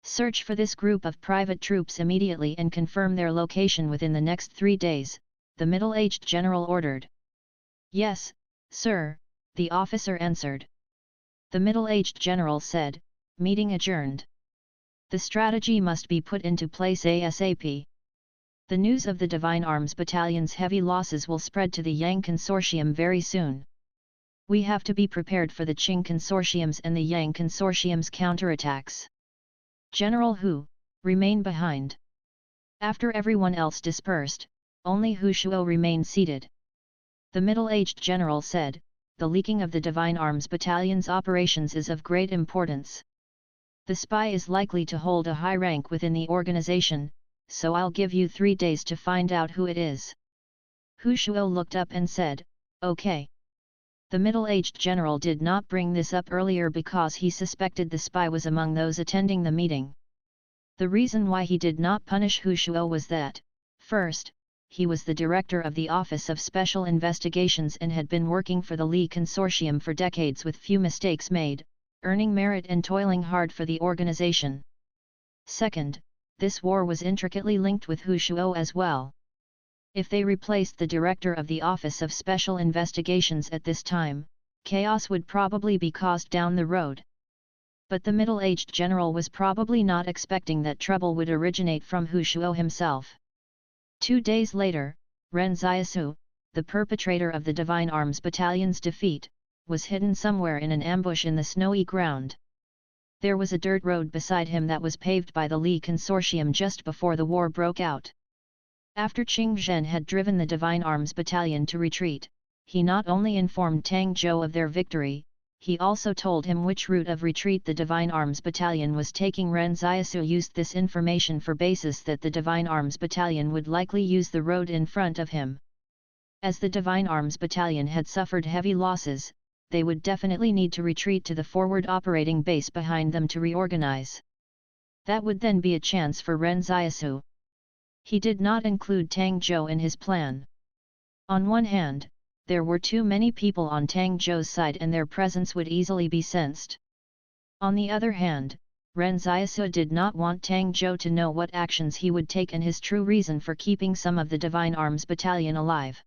Search for this group of private troops immediately and confirm their location within the next 3 days, the middle-aged general ordered. Yes, sir, the officer answered. The middle-aged general said, meeting adjourned. The strategy must be put into place ASAP. The news of the Divine Arms Battalion's heavy losses will spread to the Yang Consortium very soon. We have to be prepared for the Qing Consortium's and the Yang Consortium's counterattacks. General Hu, remain behind. After everyone else dispersed, only Hu Shuo remained seated. The middle-aged general said, the leaking of the Divine Arms Battalion's operations is of great importance. The spy is likely to hold a high rank within the organization, so I'll give you 3 days to find out who it is. Hu Shuo looked up and said, okay. The middle-aged general did not bring this up earlier because he suspected the spy was among those attending the meeting. The reason why he did not punish Hu Shuo was that, first, he was the director of the Office of Special Investigations and had been working for the Li Consortium for decades with few mistakes made, earning merit and toiling hard for the organization. Second, this war was intricately linked with Hu Shuo as well. If they replaced the director of the Office of Special Investigations at this time, chaos would probably be caused down the road. But the middle-aged general was probably not expecting that trouble would originate from Hu Shuo himself. 2 days later, Ren Xiaosu, the perpetrator of the Divine Arms Battalion's defeat, was hidden somewhere in an ambush in the snowy ground. There was a dirt road beside him that was paved by the Li Consortium just before the war broke out. After Qing Zhen had driven the Divine Arms Battalion to retreat, he not only informed Tang Zhou of their victory, he also told him which route of retreat the Divine Arms Battalion was taking. Ren Xiaosu used this information for basis that the Divine Arms Battalion would likely use the road in front of him. As the Divine Arms Battalion had suffered heavy losses, they would definitely need to retreat to the forward operating base behind them to reorganize. That would then be a chance for Ren Xiaosu. He did not include Tang Zhou in his plan. On one hand, there were too many people on Tang Zhou's side and their presence would easily be sensed. On the other hand, Ren Xiaosu did not want Tang Zhou to know what actions he would take and his true reason for keeping some of the Divine Arms Battalion alive.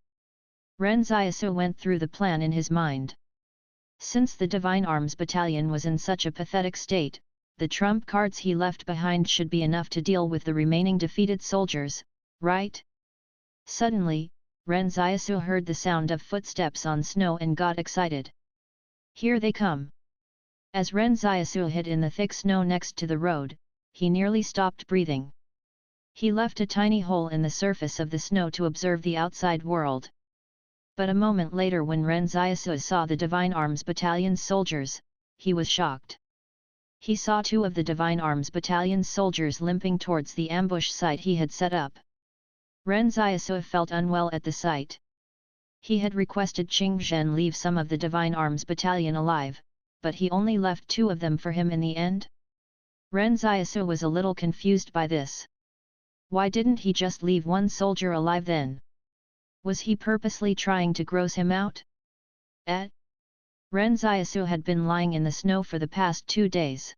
Ren Xiaosu went through the plan in his mind. Since the Divine Arms Battalion was in such a pathetic state, the trump cards he left behind should be enough to deal with the remaining defeated soldiers, right? Suddenly, Ren Xiaosu heard the sound of footsteps on snow and got excited. Here they come! As Ren Xiaosu hid in the thick snow next to the road, he nearly stopped breathing. He left a tiny hole in the surface of the snow to observe the outside world. But a moment later when Ren Xiaosu saw the Divine Arms Battalion's soldiers, he was shocked. He saw 2 of the Divine Arms Battalion's soldiers limping towards the ambush site he had set up. Ren Xiaosu felt unwell at the sight. He had requested Qing Zhen leave some of the Divine Arms Battalion alive, but he only left 2 of them for him in the end. Ren Xiaosu was a little confused by this. Why didn't he just leave 1 soldier alive then? Was he purposely trying to gross him out? Ren Xiaosu had been lying in the snow for the past 2 days.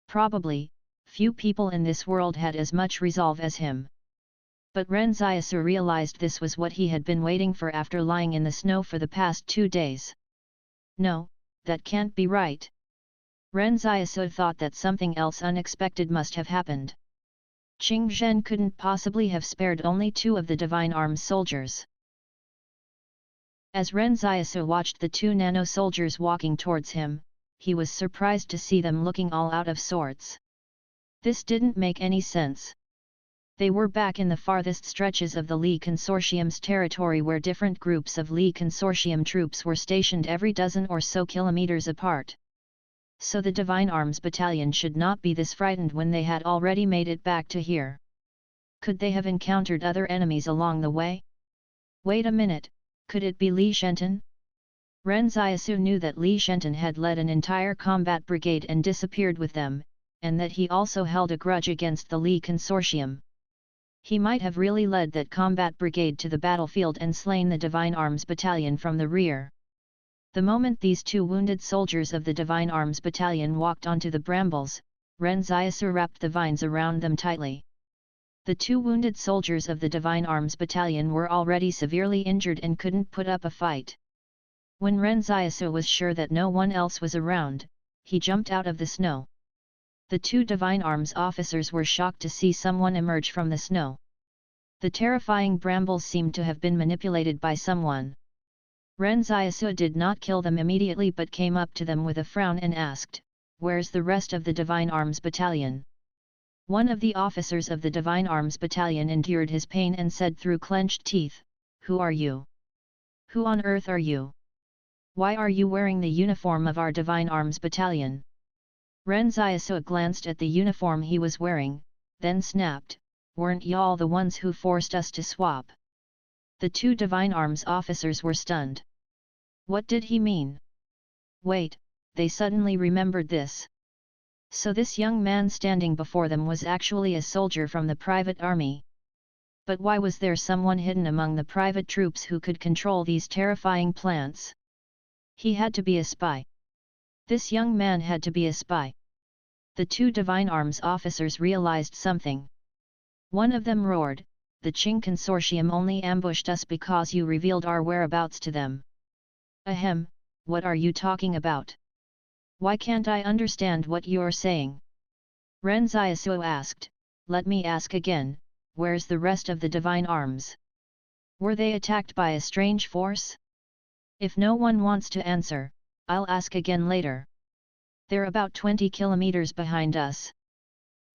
Probably, few people in this world had as much resolve as him. But Ren Xiaosu realized this was what he had been waiting for after lying in the snow for the past 2 days. No, that can't be right. Ren Xiaosu thought that something else unexpected must have happened. Qing Zhen couldn't possibly have spared only 2 of the Divine Arms soldiers. As Ren Xiaosu watched the 2 nano-soldiers walking towards him, he was surprised to see them looking all out of sorts. This didn't make any sense. They were back in the farthest stretches of the Li Consortium's territory where different groups of Li Consortium troops were stationed every dozen or so kilometers apart. So the Divine Arms Battalion should not be this frightened when they had already made it back to here. Could they have encountered other enemies along the way? Wait a minute, could it be Li Shenton? Ren Xiaosu knew that Li Shenton had led an entire combat brigade and disappeared with them, and that he also held a grudge against the Li Consortium. He might have really led that combat brigade to the battlefield and slain the Divine Arms Battalion from the rear. The moment these two wounded soldiers of the Divine Arms Battalion walked onto the brambles, Ren Xiaosu wrapped the vines around them tightly. The two wounded soldiers of the Divine Arms Battalion were already severely injured and couldn't put up a fight. When Ren Xiaosu was sure that no one else was around, he jumped out of the snow. The two Divine Arms officers were shocked to see someone emerge from the snow. The terrifying brambles seemed to have been manipulated by someone. Ren Xiaosu did not kill them immediately but came up to them with a frown and asked, "Where's the rest of the Divine Arms Battalion?" One of the officers of the Divine Arms Battalion endured his pain and said through clenched teeth, "Who are you? Who on earth are you? Why are you wearing the uniform of our Divine Arms Battalion?" Ren Xiaosu glanced at the uniform he was wearing, then snapped, "Weren't y'all the ones who forced us to swap?" The two Divine Arms officers were stunned. What did he mean? Wait, they suddenly remembered this. So this young man standing before them was actually a soldier from the private army. But why was there someone hidden among the private troops who could control these terrifying plants? He had to be a spy. This young man had to be a spy. The two Divine Arms officers realized something. One of them roared, "The Qing Consortium only ambushed us because you revealed our whereabouts to them." "Ahem, what are you talking about? Why can't I understand what you're saying?" Ren Xiaosu asked, "Let me ask again, where's the rest of the Divine Arms? Were they attacked by a strange force? If no one wants to answer, I'll ask again later. They're about 20 kilometers behind us.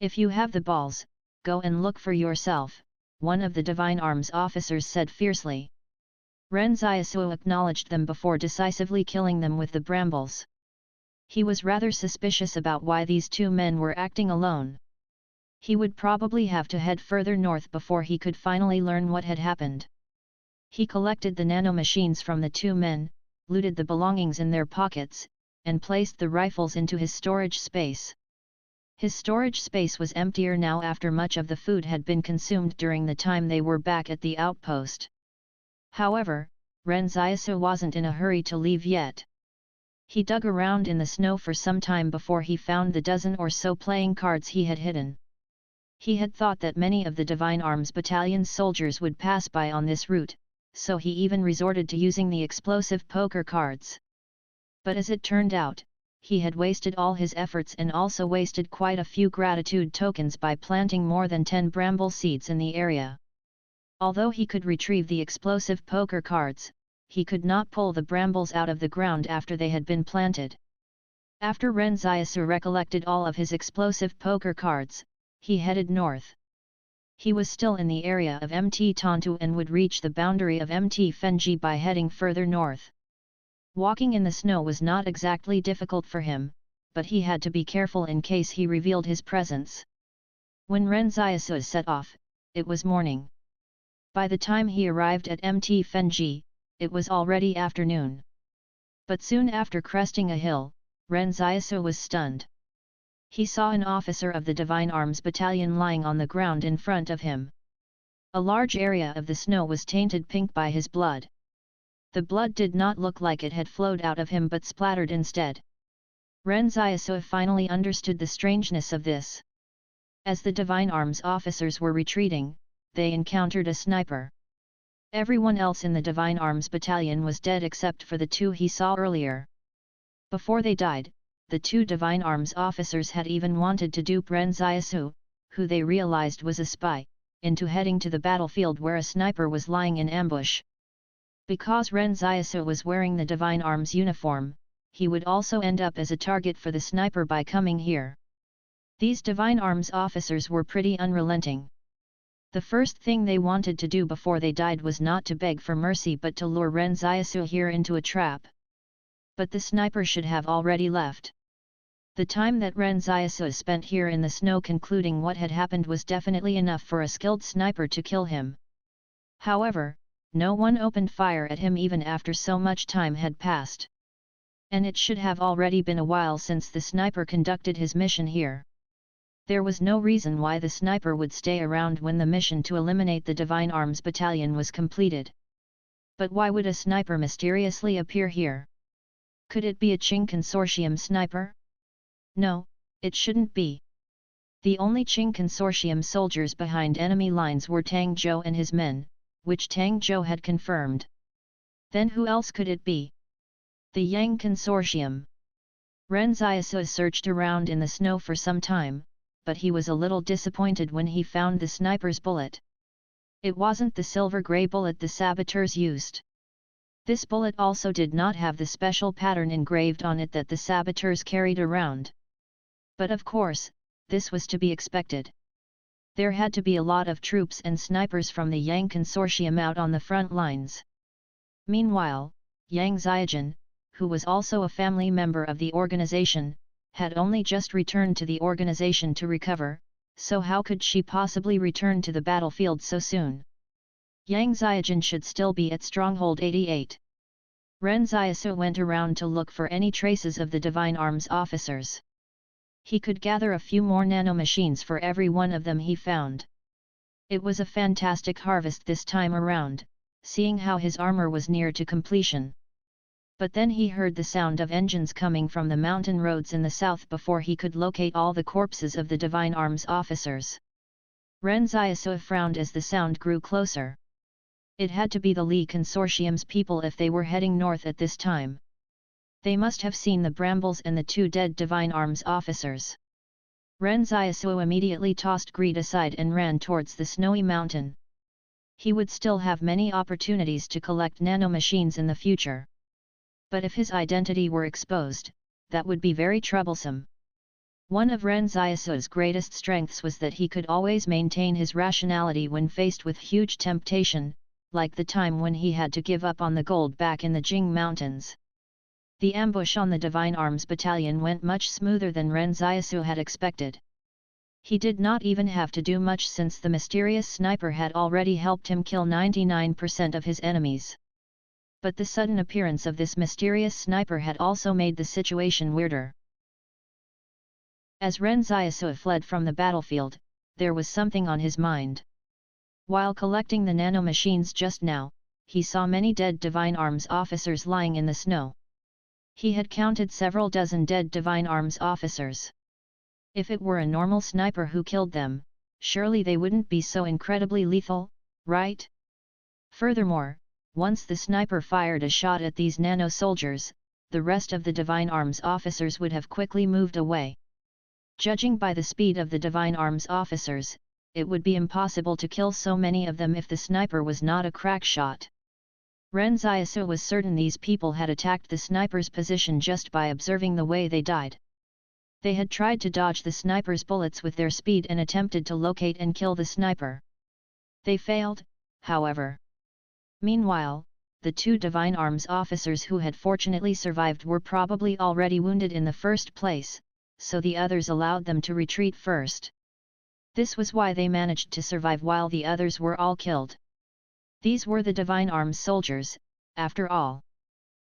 If you have the balls, go and look for yourself," one of the Divine Arms officers said fiercely. Ren Xiaosu acknowledged them before decisively killing them with the brambles. He was rather suspicious about why these two men were acting alone. He would probably have to head further north before he could finally learn what had happened. He collected the nanomachines from the two men, looted the belongings in their pockets, and placed the rifles into his storage space. His storage space was emptier now after much of the food had been consumed during the time they were back at the outpost. However, Ren Xiaosu wasn't in a hurry to leave yet. He dug around in the snow for some time before he found the dozen or so playing cards he had hidden. He had thought that many of the Divine Arms Battalion's soldiers would pass by on this route, so he even resorted to using the explosive poker cards. But as it turned out, he had wasted all his efforts and also wasted quite a few gratitude tokens by planting more than 10 bramble seeds in the area. Although he could retrieve the explosive poker cards, he could not pull the brambles out of the ground after they had been planted. After Ren Xiaosu recollected all of his explosive poker cards, he headed north. He was still in the area of Mt Tantu and would reach the boundary of Mt Fenji by heading further north. Walking in the snow was not exactly difficult for him, but he had to be careful in case he revealed his presence. When Ren Xiaosu set off, it was morning. By the time he arrived at Mt Fenji, it was already afternoon. But soon after cresting a hill, Ren Xiaosu was stunned. He saw an officer of the Divine Arms Battalion lying on the ground in front of him. A large area of the snow was tainted pink by his blood. The blood did not look like it had flowed out of him but splattered instead. Ren Xiaosu finally understood the strangeness of this. As the Divine Arms officers were retreating, they encountered a sniper. Everyone else in the Divine Arms Battalion was dead except for the two he saw earlier. Before they died, the two Divine Arms officers had even wanted to dupe Ren Xiaosu, who they realized was a spy, into heading to the battlefield where a sniper was lying in ambush. Because Ren Xiaosu was wearing the Divine Arms uniform, he would also end up as a target for the sniper by coming here. These Divine Arms officers were pretty unrelenting. The first thing they wanted to do before they died was not to beg for mercy but to lure Ren Xiaosu here into a trap. But the sniper should have already left. The time that Ren Xiaosu spent here in the snow concluding what had happened was definitely enough for a skilled sniper to kill him. However, no one opened fire at him even after so much time had passed. And it should have already been a while since the sniper conducted his mission here. There was no reason why the sniper would stay around when the mission to eliminate the Divine Arms Battalion was completed. But why would a sniper mysteriously appear here? Could it be a Qing Consortium sniper? No, it shouldn't be. The only Qing Consortium soldiers behind enemy lines were Tang Zhou and his men, which Tang Zhou had confirmed. Then who else could it be? The Yang Consortium. Ren Xiaosu searched around in the snow for some time, but he was a little disappointed when he found the sniper's bullet. It wasn't the silver-grey bullet the saboteurs used. This bullet also did not have the special pattern engraved on it that the saboteurs carried around. But of course, this was to be expected. There had to be a lot of troops and snipers from the Yang Consortium out on the front lines. Meanwhile, Yang Xiaojun, who was also a family member of the organization, had only just returned to the organization to recover, so how could she possibly return to the battlefield so soon? Yang Xiaojun should still be at Stronghold 88. Ren Xiaosu went around to look for any traces of the Divine Arms officers. He could gather a few more nanomachines for every one of them he found. It was a fantastic harvest this time around, seeing how his armor was near to completion. But then he heard the sound of engines coming from the mountain roads in the south before he could locate all the corpses of the Divine Arms officers. Ren Xiaosu frowned as the sound grew closer. It had to be the Li Consortium's people if they were heading north at this time. They must have seen the brambles and the two dead Divine Arms officers. Ren Xiaosu immediately tossed greed aside and ran towards the snowy mountain. He would still have many opportunities to collect nanomachines in the future. But if his identity were exposed, that would be very troublesome. One of Ren Xiaosu's greatest strengths was that he could always maintain his rationality when faced with huge temptation, like the time when he had to give up on the gold back in the Jing Mountains. The ambush on the Divine Arms Battalion went much smoother than Ren Xiaosu had expected. He did not even have to do much since the mysterious sniper had already helped him kill 99% of his enemies. But the sudden appearance of this mysterious sniper had also made the situation weirder. As Ren Xiaosu fled from the battlefield, there was something on his mind. While collecting the nanomachines just now, he saw many dead Divine Arms officers lying in the snow. He had counted several dozen dead Divine Arms officers. If it were a normal sniper who killed them, surely they wouldn't be so incredibly lethal, right? Furthermore, once the sniper fired a shot at these nano-soldiers, the rest of the Divine Arms officers would have quickly moved away. Judging by the speed of the Divine Arms officers, it would be impossible to kill so many of them if the sniper was not a crack shot. Ren Xiaosu was certain these people had attacked the sniper's position just by observing the way they died. They had tried to dodge the sniper's bullets with their speed and attempted to locate and kill the sniper. They failed, however. Meanwhile, the two Divine Arms officers who had fortunately survived were probably already wounded in the first place, so the others allowed them to retreat first. This was why they managed to survive while the others were all killed. These were the Divine Arms soldiers, after all.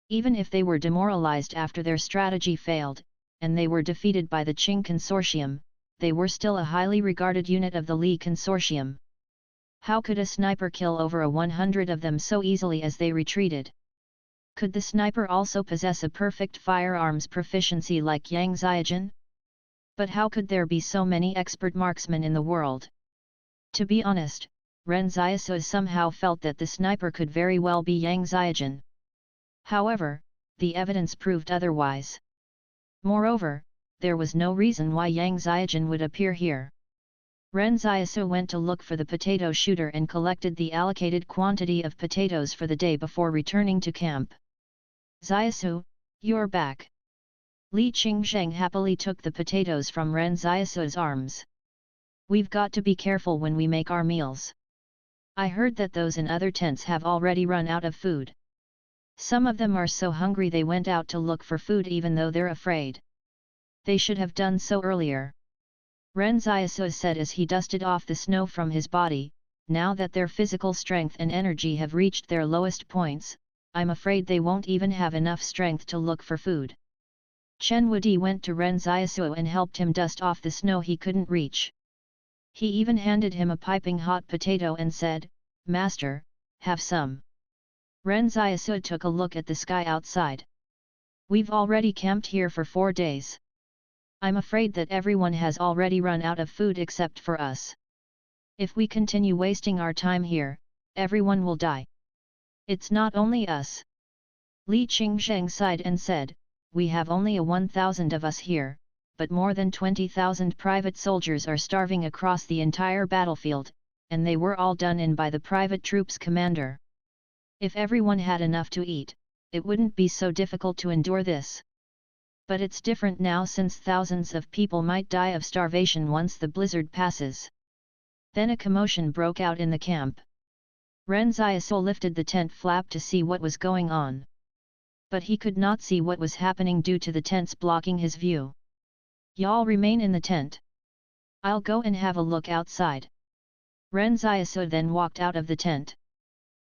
Even if they were demoralized after their strategy failed, and they were defeated by the Qing Consortium, they were still a highly regarded unit of the Li Consortium. How could a sniper kill over 100 of them so easily as they retreated? Could the sniper also possess a perfect firearms proficiency like Yang Xiaojun? But how could there be so many expert marksmen in the world? To be honest, Ren Xiaosu somehow felt that the sniper could very well be Yang Xiaojun. However, the evidence proved otherwise. Moreover, there was no reason why Yang Xiaojun would appear here. Ren Xiaosu went to look for the potato shooter and collected the allocated quantity of potatoes for the day before returning to camp. Xiaosu, you're back. Li Qingzheng happily took the potatoes from Ren Xiaosu's arms. We've got to be careful when we make our meals. I heard that those in other tents have already run out of food. Some of them are so hungry they went out to look for food even though they're afraid. They should have done so earlier. Ren Xiaosu said as he dusted off the snow from his body. Now that their physical strength and energy have reached their lowest points, I'm afraid they won't even have enough strength to look for food. Chen Wudi went to Ren Xiaosu and helped him dust off the snow he couldn't reach. He even handed him a piping hot potato and said, "Master, have some." Ren Xiaosu took a look at the sky outside. "We've already camped here for 4 days. I'm afraid that everyone has already run out of food except for us. If we continue wasting our time here, everyone will die. It's not only us." Li Qingzheng sighed and said, "We have only a 1,000 of us here, but more than 20,000 private soldiers are starving across the entire battlefield, and they were all done in by the private troops commander. If everyone had enough to eat, it wouldn't be so difficult to endure this. But it's different now since thousands of people might die of starvation once the blizzard passes." Then a commotion broke out in the camp. Ren Xiaosu lifted the tent flap to see what was going on. But he could not see what was happening due to the tents blocking his view. "Y'all remain in the tent. I'll go and have a look outside." Ren Xiaosu then walked out of the tent.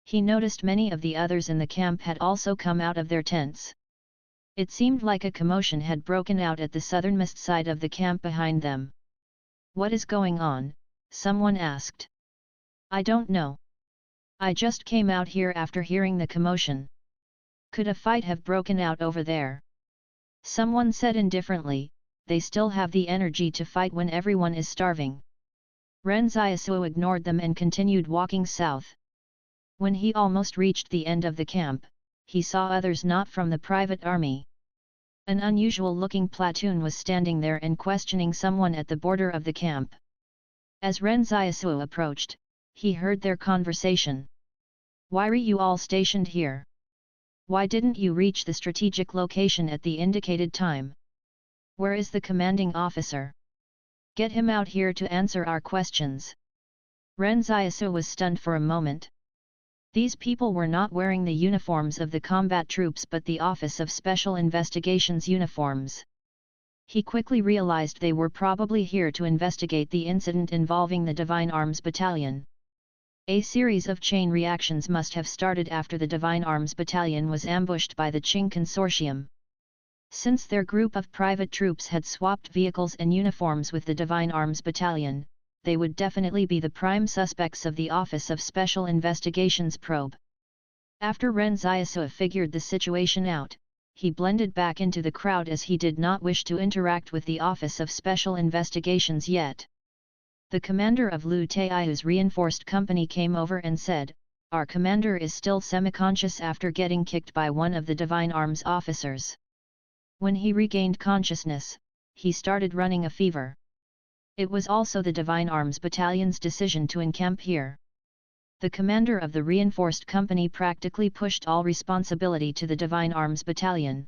He noticed many of the others in the camp had also come out of their tents. It seemed like a commotion had broken out at the southernmost side of the camp behind them. "What is going on?" someone asked. "I don't know. I just came out here after hearing the commotion. Could a fight have broken out over there?" Someone said indifferently, "They still have the energy to fight when everyone is starving." Ren Xiaosu ignored them and continued walking south. When he almost reached the end of the camp, he saw others not from the private army. An unusual-looking platoon was standing there and questioning someone at the border of the camp. As Ren Xiaosu approached, he heard their conversation. "Why are you all stationed here? Why didn't you reach the strategic location at the indicated time? Where is the commanding officer? Get him out here to answer our questions." Ren Xiaosu was stunned for a moment. These people were not wearing the uniforms of the combat troops but the Office of Special Investigations uniforms. He quickly realized they were probably here to investigate the incident involving the Divine Arms Battalion. A series of chain reactions must have started after the Divine Arms Battalion was ambushed by the Qing Consortium. Since their group of private troops had swapped vehicles and uniforms with the Divine Arms Battalion, they would definitely be the prime suspects of the Office of Special Investigations probe. After Ren Xiaosu figured the situation out, he blended back into the crowd as he did not wish to interact with the Office of Special Investigations yet. The commander of Lu Taiyu's reinforced company came over and said, "Our commander is still semi-conscious after getting kicked by one of the Divine Arms officers. When he regained consciousness, he started running a fever." It was also the Divine Arms Battalion's decision to encamp here. The commander of the reinforced company practically pushed all responsibility to the Divine Arms Battalion.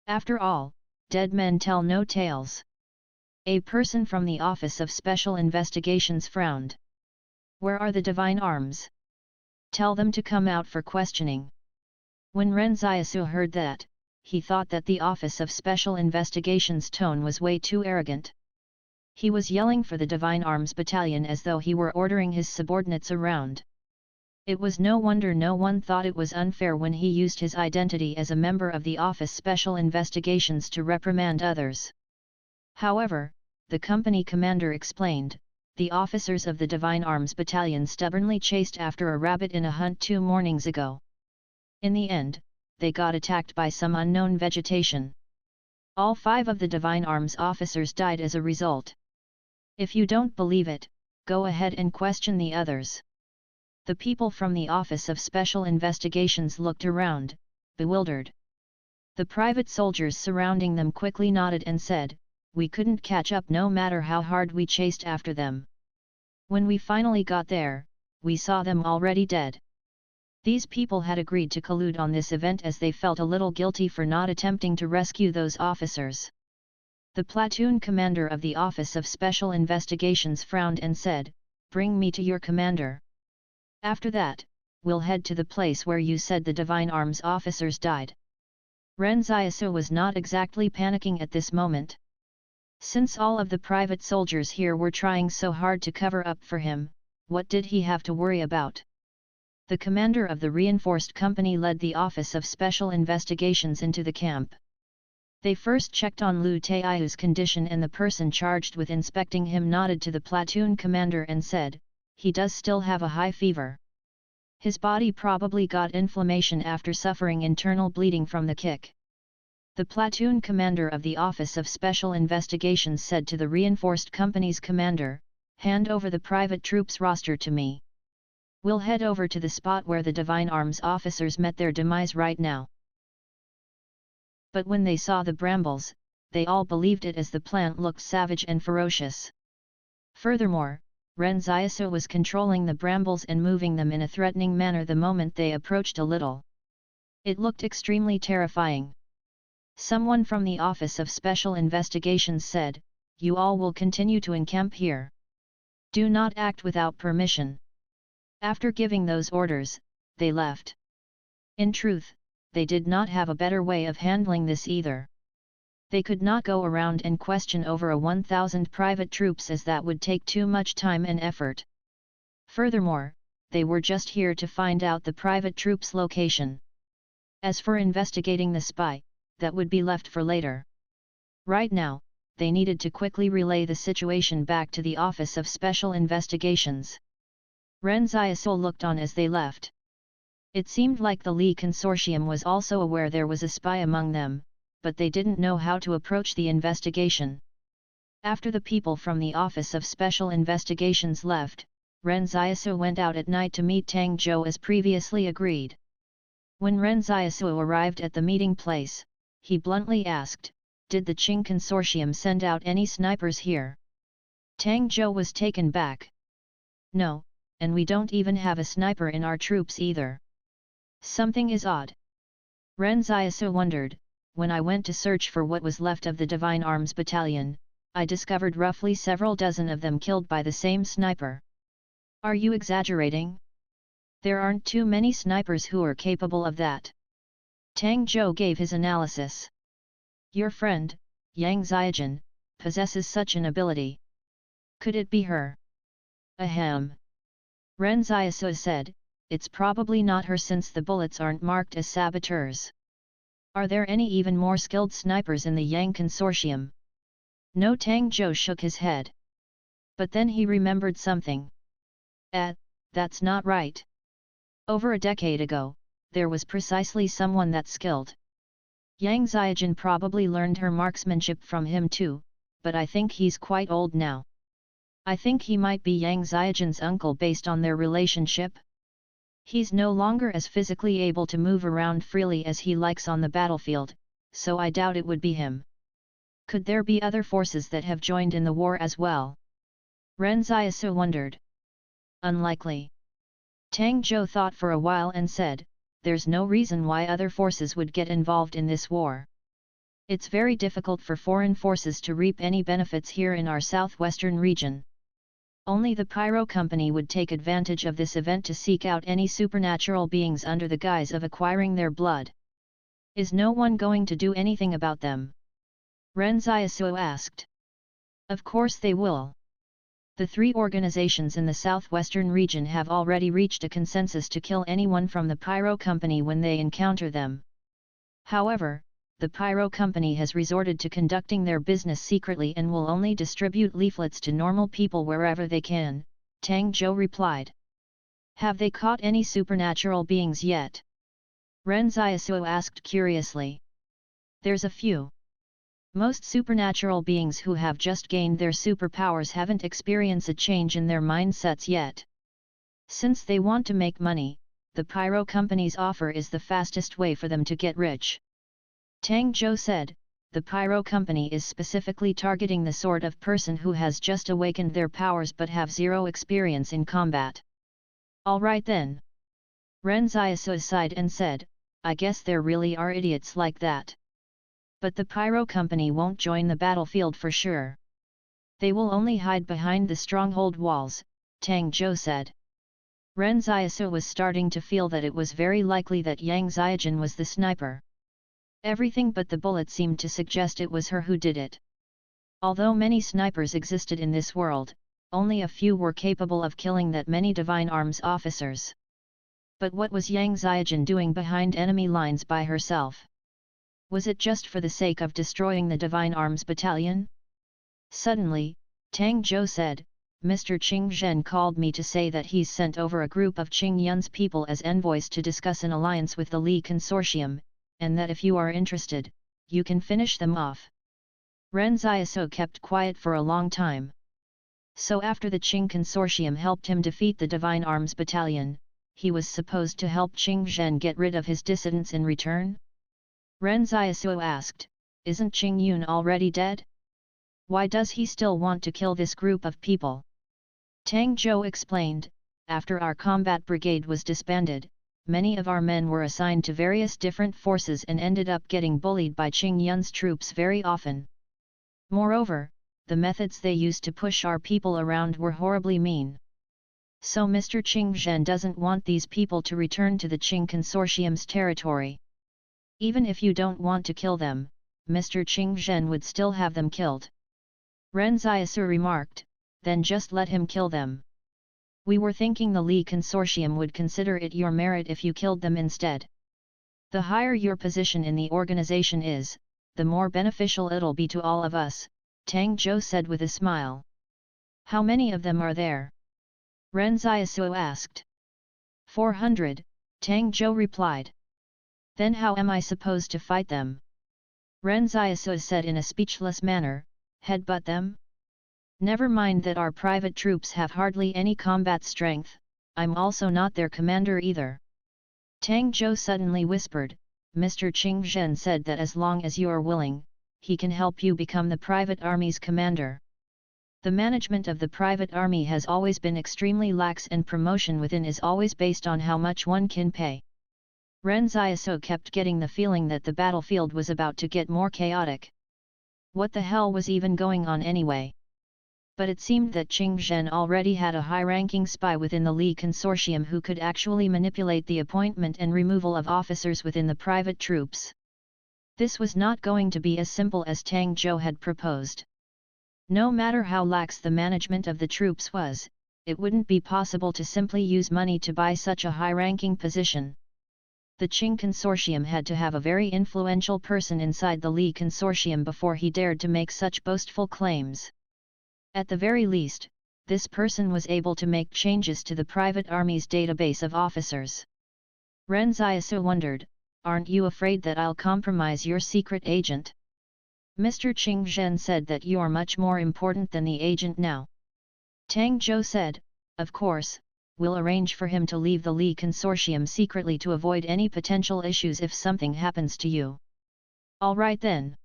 After all, dead men tell no tales. A person from the Office of Special Investigations frowned. "Where are the Divine Arms? Tell them to come out for questioning." When Ren Xiaosu heard that, he thought that the Office of Special Investigations tone was way too arrogant. He was yelling for the Divine Arms Battalion as though he were ordering his subordinates around. It was no wonder no one thought it was unfair when he used his identity as a member of the Office Special Investigations to reprimand others. However, the company commander explained, the officers of the Divine Arms Battalion stubbornly chased after a rabbit in a hunt 2 mornings ago. In the end, they got attacked by some unknown vegetation. All 5 of the Divine Arms officers died as a result. If you don't believe it, go ahead and question the others. The people from the Office of Special Investigations looked around, bewildered. The private soldiers surrounding them quickly nodded and said, "We couldn't catch up no matter how hard we chased after them. When we finally got there, we saw them already dead." These people had agreed to collude on this event as they felt a little guilty for not attempting to rescue those officers. The platoon commander of the Office of Special Investigations frowned and said, "Bring me to your commander. After that, we'll head to the place where you said the Divine Arms officers died." Ren Xiaosu was not exactly panicking at this moment. Since all of the private soldiers here were trying so hard to cover up for him, what did he have to worry about? The commander of the reinforced company led the Office of Special Investigations into the camp. They first checked on Lu Taiyu's condition, and the person charged with inspecting him nodded to the platoon commander and said, "He does still have a high fever. His body probably got inflammation after suffering internal bleeding from the kick." The platoon commander of the Office of Special Investigations said to the reinforced company's commander, "Hand over the private troops roster to me. We'll head over to the spot where the Divine Arms officers met their demise right now." But when they saw the brambles, they all believed it, as the plant looked savage and ferocious. Furthermore, Ren Xiaosu was controlling the brambles and moving them in a threatening manner the moment they approached a little. It looked extremely terrifying. Someone from the Office of Special Investigations said, "You all will continue to encamp here. Do not act without permission." After giving those orders, they left. In truth, they did not have a better way of handling this either. They could not go around and question over a 1,000 private troops, as that would take too much time and effort. Furthermore, they were just here to find out the private troops' location. As for investigating the spy, that would be left for later. Right now, they needed to quickly relay the situation back to the Office of Special Investigations. Ren Xiaosu looked on as they left. It seemed like the Li Consortium was also aware there was a spy among them, but they didn't know how to approach the investigation. After the people from the Office of Special Investigations left, Ren Xiaosu went out at night to meet Tang Zhou as previously agreed. When Ren Xiaosu arrived at the meeting place, he bluntly asked, "Did the Qing Consortium send out any snipers here?" Tang Zhou was taken back. "No, and we don't even have a sniper in our troops either. Something is odd." Ren Xiaosu wondered. "When I went to search for what was left of the Divine Arms Battalion, I discovered roughly several dozen of them killed by the same sniper." "Are you exaggerating? There aren't too many snipers who are capable of that." Tang Zhou gave his analysis. "Your friend, Yang Xiaojun, possesses such an ability. Could it be her?" "Ahem." Ren Xiaosu said, "It's probably not her, since the bullets aren't marked as saboteurs." "Are there any even more skilled snipers in the Yang Consortium?" "No." Tang Zhou shook his head. But then he remembered something. That's not right. Over a decade ago, there was precisely someone that skilled. Yang Xiaojun probably learned her marksmanship from him too, but I think he's quite old now. I think he might be Yang Xiaojun's uncle based on their relationship. He's no longer as physically able to move around freely as he likes on the battlefield, so I doubt it would be him. Could there be other forces that have joined in the war as well?" Ren Xiaosu wondered. "Unlikely." Tang Zhou thought for a while and said, "There's no reason why other forces would get involved in this war. It's very difficult for foreign forces to reap any benefits here in our southwestern region. Only the Pyro Company would take advantage of this event to seek out any supernatural beings under the guise of acquiring their blood. Is no one going to do anything about them?" Ren Xiaosu asked. "Of course they will. The three organizations in the southwestern region have already reached a consensus to kill anyone from the Pyro Company when they encounter them. However, the Pyro Company has resorted to conducting their business secretly and will only distribute leaflets to normal people wherever they can," Tang Zhou replied. "Have they caught any supernatural beings yet?" Ren Xiaosu asked curiously. "There's a few. Most supernatural beings who have just gained their superpowers haven't experienced a change in their mindsets yet. Since they want to make money, the Pyro Company's offer is the fastest way for them to get rich." Tang Zhou said, "The Pyro Company is specifically targeting the sort of person who has just awakened their powers but have zero experience in combat." "All right then." Ren Xiaosu sighed and said, "I guess there really are idiots like that. But the Pyro Company won't join the battlefield for sure. They will only hide behind the stronghold walls," Tang Zhou said. Ren Xiaosu was starting to feel that it was very likely that Yang Xiaojun was the sniper. Everything but the bullet seemed to suggest it was her who did it. Although many snipers existed in this world, only a few were capable of killing that many Divine Arms officers. But what was Yang Xiaojun doing behind enemy lines by herself? Was it just for the sake of destroying the Divine Arms Battalion? Suddenly, Tang Zhou said, Mr. Qing Zhen called me to say that he's sent over a group of Qing Yun's people as envoys to discuss an alliance with the Li Consortium, and that if you are interested, you can finish them off. Ren Xiaosu kept quiet for a long time. So after the Qing Consortium helped him defeat the Divine Arms Battalion, he was supposed to help Qing Zhen get rid of his dissidents in return? Ren Xiaosu asked, isn't Qing Yun already dead? Why does he still want to kill this group of people? Tang Zhou explained, after our combat brigade was disbanded, many of our men were assigned to various different forces and ended up getting bullied by Qing Yun's troops very often. Moreover, the methods they used to push our people around were horribly mean. So Mr. Qing Zhen doesn't want these people to return to the Qing Consortium's territory. Even if you don't want to kill them, Mr. Qing Zhen would still have them killed. Ren Xiaosu remarked, then just let him kill them. We were thinking the Li Consortium would consider it your merit if you killed them instead. The higher your position in the organization is, the more beneficial it'll be to all of us, Tang Zhou said with a smile. How many of them are there? Ren Xiaosu asked. 400, Tang Zhou replied. Then how am I supposed to fight them? Ren Xiaosu said in a speechless manner, headbutt them? Never mind that our private troops have hardly any combat strength, I'm also not their commander either. Tang Zhou suddenly whispered, Mr. Qing Zhen said that as long as you are willing, he can help you become the private army's commander. The management of the private army has always been extremely lax and promotion within is always based on how much one can pay. Ren Xiaosu kept getting the feeling that the battlefield was about to get more chaotic. What the hell was even going on anyway? But it seemed that Qing Zhen already had a high-ranking spy within the Li Consortium who could actually manipulate the appointment and removal of officers within the private troops. This was not going to be as simple as Tang Zhou had proposed. No matter how lax the management of the troops was, it wouldn't be possible to simply use money to buy such a high-ranking position. The Qing Consortium had to have a very influential person inside the Li Consortium before he dared to make such boastful claims. At the very least, this person was able to make changes to the private army's database of officers. Ren Xiaosu wondered, aren't you afraid that I'll compromise your secret agent? Mr. Qing Zhen said that you're much more important than the agent now. Tang Zhou said, of course, we'll arrange for him to leave the Li Consortium secretly to avoid any potential issues if something happens to you. All right then.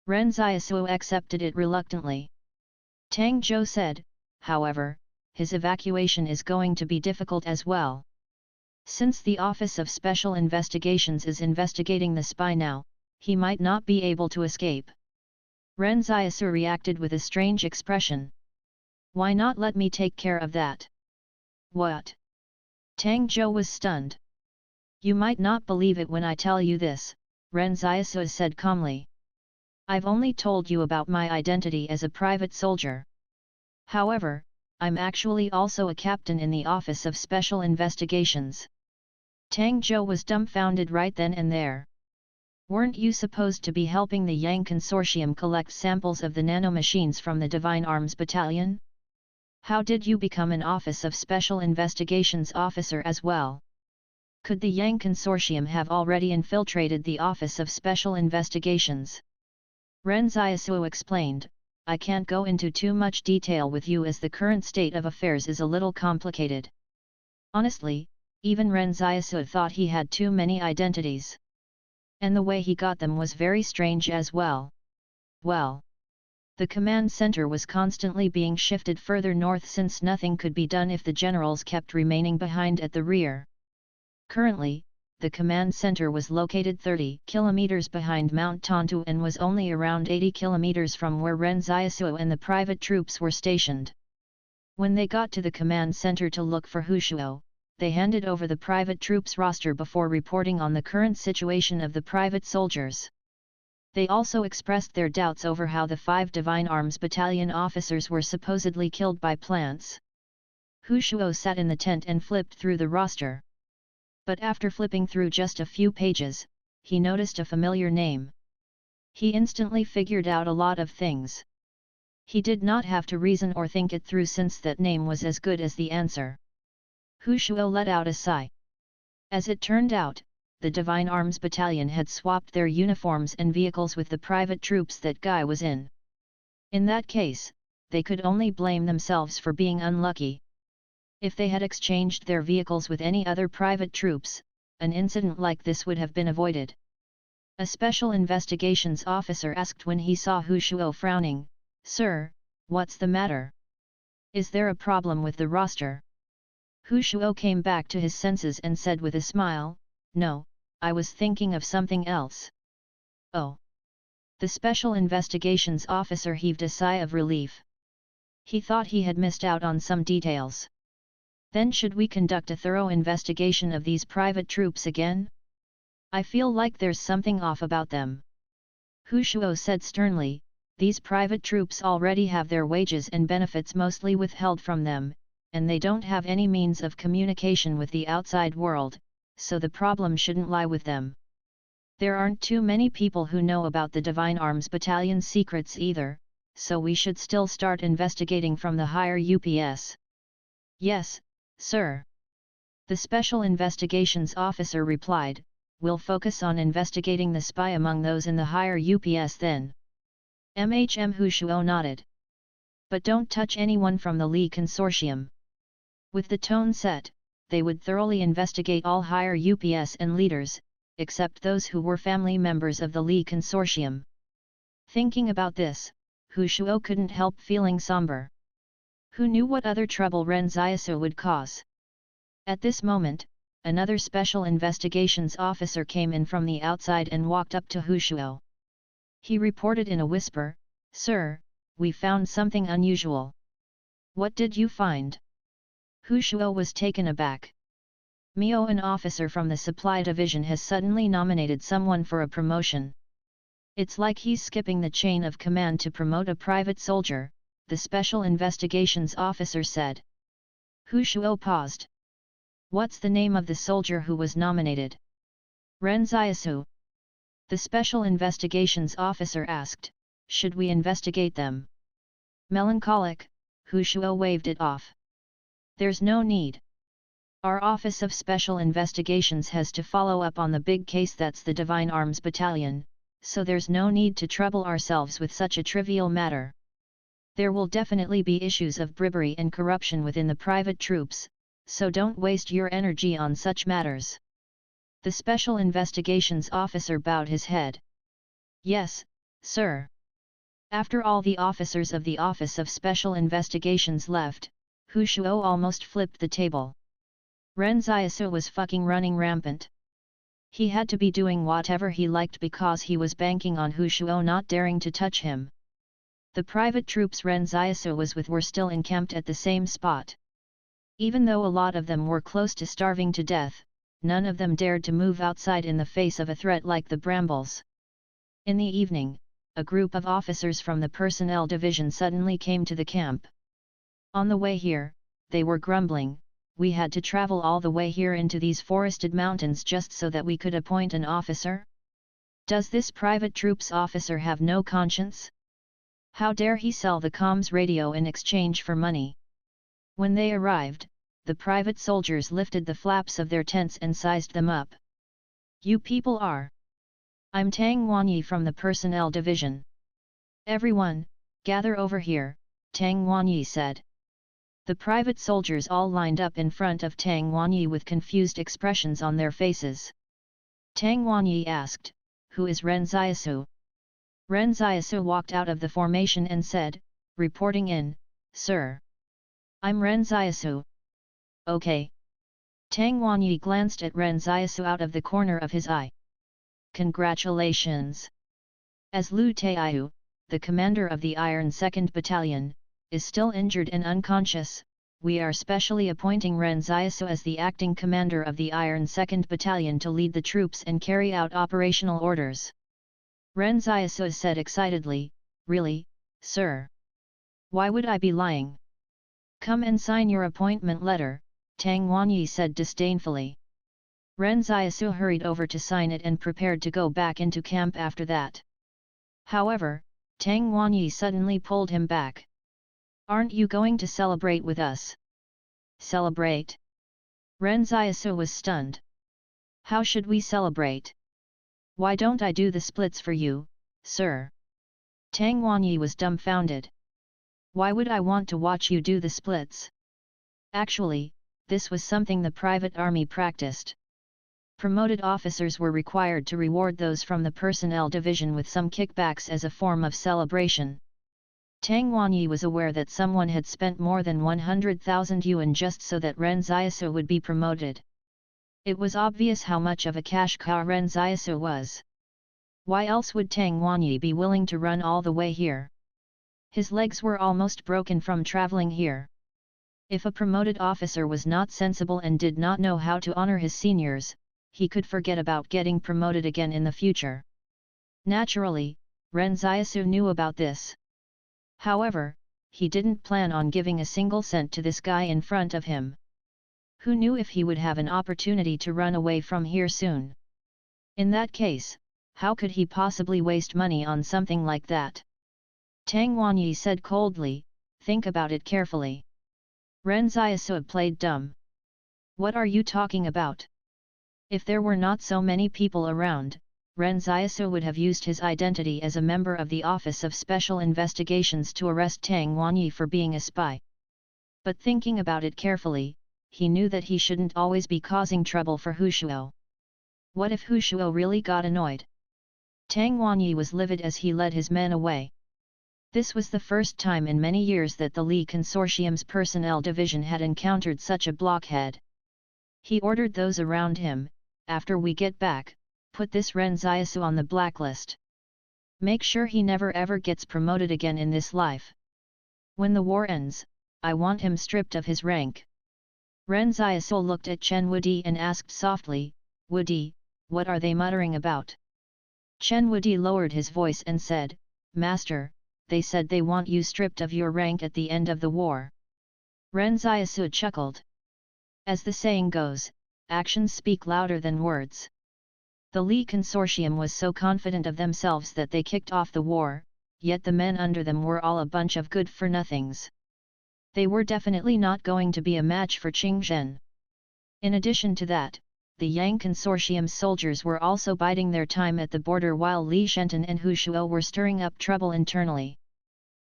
Ren Xiaosu accepted it reluctantly. Tang Zhou said, however, his evacuation is going to be difficult as well. Since the Office of Special Investigations is investigating the spy now, he might not be able to escape. Ren Xiaosu reacted with a strange expression. Why not let me take care of that? What? Tang Zhou was stunned. You might not believe it when I tell you this, Ren Xiaosu said calmly. I've only told you about my identity as a private soldier. However, I'm actually also a captain in the Office of Special Investigations. Tang Zhou was dumbfounded right then and there. Weren't you supposed to be helping the Yang Consortium collect samples of the nanomachines from the Divine Arms Battalion? How did you become an Office of Special Investigations officer as well? Could the Yang Consortium have already infiltrated the Office of Special Investigations? Ren Xiaosu explained, I can't go into too much detail with you as the current state of affairs is a little complicated. Honestly, even Ren Xiaosu thought he had too many identities. And the way he got them was very strange as well. Well, the command center was constantly being shifted further north since nothing could be done if the generals kept remaining behind at the rear. Currently, the command center was located 30 kilometers behind Mount Tontu and was only around 80 kilometers from where Ren Xiaosu and the private troops were stationed. When they got to the command center to look for Hu Shuo, they handed over the private troops roster before reporting on the current situation of the private soldiers. They also expressed their doubts over how the 5 Divine Arms Battalion officers were supposedly killed by plants. Hu Shuo sat in the tent and flipped through the roster. But after flipping through just a few pages, he noticed a familiar name. He instantly figured out a lot of things. He did not have to reason or think it through since that name was as good as the answer. Hu Shuo let out a sigh. As it turned out, the Divine Arms Battalion had swapped their uniforms and vehicles with the private troops that Guy was in. In that case, they could only blame themselves for being unlucky. If they had exchanged their vehicles with any other private troops, an incident like this would have been avoided. A special investigations officer asked when he saw Hu Shuo frowning, "Sir, what's the matter? Is there a problem with the roster?" Hu Shuo came back to his senses and said with a smile, "No, I was thinking of something else." "Oh." The special investigations officer heaved a sigh of relief. He thought he had missed out on some details. "Then should we conduct a thorough investigation of these private troops again? I feel like there's something off about them." Hu Shuo said sternly, "These private troops already have their wages and benefits mostly withheld from them, and they don't have any means of communication with the outside world, so the problem shouldn't lie with them. There aren't too many people who know about the Divine Arms Battalion's secrets either, so we should still start investigating from the higher UPS." "Yes, sir." The Special Investigations Officer replied, "We'll focus on investigating the spy among those in the higher UPS then." Hu Shuo nodded. "But don't touch anyone from the Li Consortium." With the tone set, they would thoroughly investigate all higher UPS and leaders, except those who were family members of the Li Consortium. Thinking about this, Hu Shuo couldn't help feeling somber. Who knew what other trouble Ren Xiaosu would cause? At this moment, another special investigations officer came in from the outside and walked up to Hu Shuo. He reported in a whisper, "Sir, we found something unusual." "What did you find?" Hu Shuo was taken aback. "Mio, an officer from the supply division, has suddenly nominated someone for a promotion. It's like he's skipping the chain of command to promote a private soldier," the special investigations officer said. Hu Shuo paused. "What's the name of the soldier who was nominated?" "Ren Xiaosu." The special investigations officer asked, "Should we investigate them?" Melancholic, Hu Shuo waved it off. "There's no need. Our Office of Special Investigations has to follow up on the big case that's the Divine Arms Battalion, so there's no need to trouble ourselves with such a trivial matter. There will definitely be issues of bribery and corruption within the private troops, so don't waste your energy on such matters." The Special Investigations Officer bowed his head. "Yes, sir." After all the officers of the Office of Special Investigations left, Hu Shuo almost flipped the table. Ren Xiaosu was fucking running rampant. He had to be doing whatever he liked because he was banking on Hu Shuo not daring to touch him. The private troops Ren Xiaosu was with were still encamped at the same spot. Even though a lot of them were close to starving to death, none of them dared to move outside in the face of a threat like the brambles. In the evening, a group of officers from the personnel division suddenly came to the camp. On the way here, they were grumbling, "We had to travel all the way here into these forested mountains just so that we could appoint an officer? Does this private troops officer have no conscience? How dare he sell the comms radio in exchange for money?" When they arrived, the private soldiers lifted the flaps of their tents and sized them up. "You people are..." "I'm Tang Wanyi from the personnel division." "Everyone, gather over here," Tang Wanyi said. The private soldiers all lined up in front of Tang Wanyi with confused expressions on their faces. Tang Wanyi asked, "Who is Ren Xiaosu?" Ren Xiaosu walked out of the formation and said, reporting in, "Sir. I'm Ren Xiaosu." "Okay." Tang Wanyi glanced at Ren Xiaosu out of the corner of his eye. "Congratulations. As Lu Taiyu, the commander of the Iron 2nd Battalion, is still injured and unconscious, we are specially appointing Ren Xiaosu as the acting commander of the Iron 2nd Battalion to lead the troops and carry out operational orders." Ren Xiaosu said excitedly, "Really, sir? Why would I be lying?" "Come and sign your appointment letter," Tang Wanyi said disdainfully. Ren Xiaosu hurried over to sign it and prepared to go back into camp after that. However, Tang Wanyi suddenly pulled him back. "Aren't you going to celebrate with us?" "Celebrate?" Ren Xiaosu was stunned. "How should we celebrate? Why don't I do the splits for you, sir?" Tang Wanyi was dumbfounded. "Why would I want to watch you do the splits?" Actually, this was something the private army practiced. Promoted officers were required to reward those from the personnel division with some kickbacks as a form of celebration. Tang Wanyi was aware that someone had spent more than 100,000 yuan just so that Ren Xiaosu would be promoted. It was obvious how much of a cash cow Ren Xiaosu was. Why else would Tang Wanyi be willing to run all the way here? His legs were almost broken from traveling here. If a promoted officer was not sensible and did not know how to honor his seniors, he could forget about getting promoted again in the future. Naturally, Ren Xiaosu knew about this. However, he didn't plan on giving a single cent to this guy in front of him. Who knew if he would have an opportunity to run away from here soon? In that case, how could he possibly waste money on something like that? Tang Wanyi said coldly, "Think about it carefully." Ren Xiaosu played dumb. "What are you talking about?" If there were not so many people around, Ren Xiaosu would have used his identity as a member of the Office of Special Investigations to arrest Tang Wanyi for being a spy. But thinking about it carefully, he knew that he shouldn't always be causing trouble for Hu Shuo. What if Hu Shuo really got annoyed? Tang Wanyi was livid as he led his men away. This was the first time in many years that the Li Consortium's personnel division had encountered such a blockhead. He ordered those around him, "After we get back, put this Ren Xiaosu on the blacklist. Make sure he never ever gets promoted again in this life. When the war ends, I want him stripped of his rank." Ren Xiaosu looked at Chen Wudi and asked softly, "Wudi, what are they muttering about?" Chen Wudi lowered his voice and said, "Master, they said they want you stripped of your rank at the end of the war." Ren Xiaosu chuckled. As the saying goes, actions speak louder than words. The Li Consortium was so confident of themselves that they kicked off the war, yet the men under them were all a bunch of good-for-nothings. They were definitely not going to be a match for Qing Zhen. In addition to that, the Yang Consortium's soldiers were also biding their time at the border while Li Shenton and Hu Shuo were stirring up trouble internally.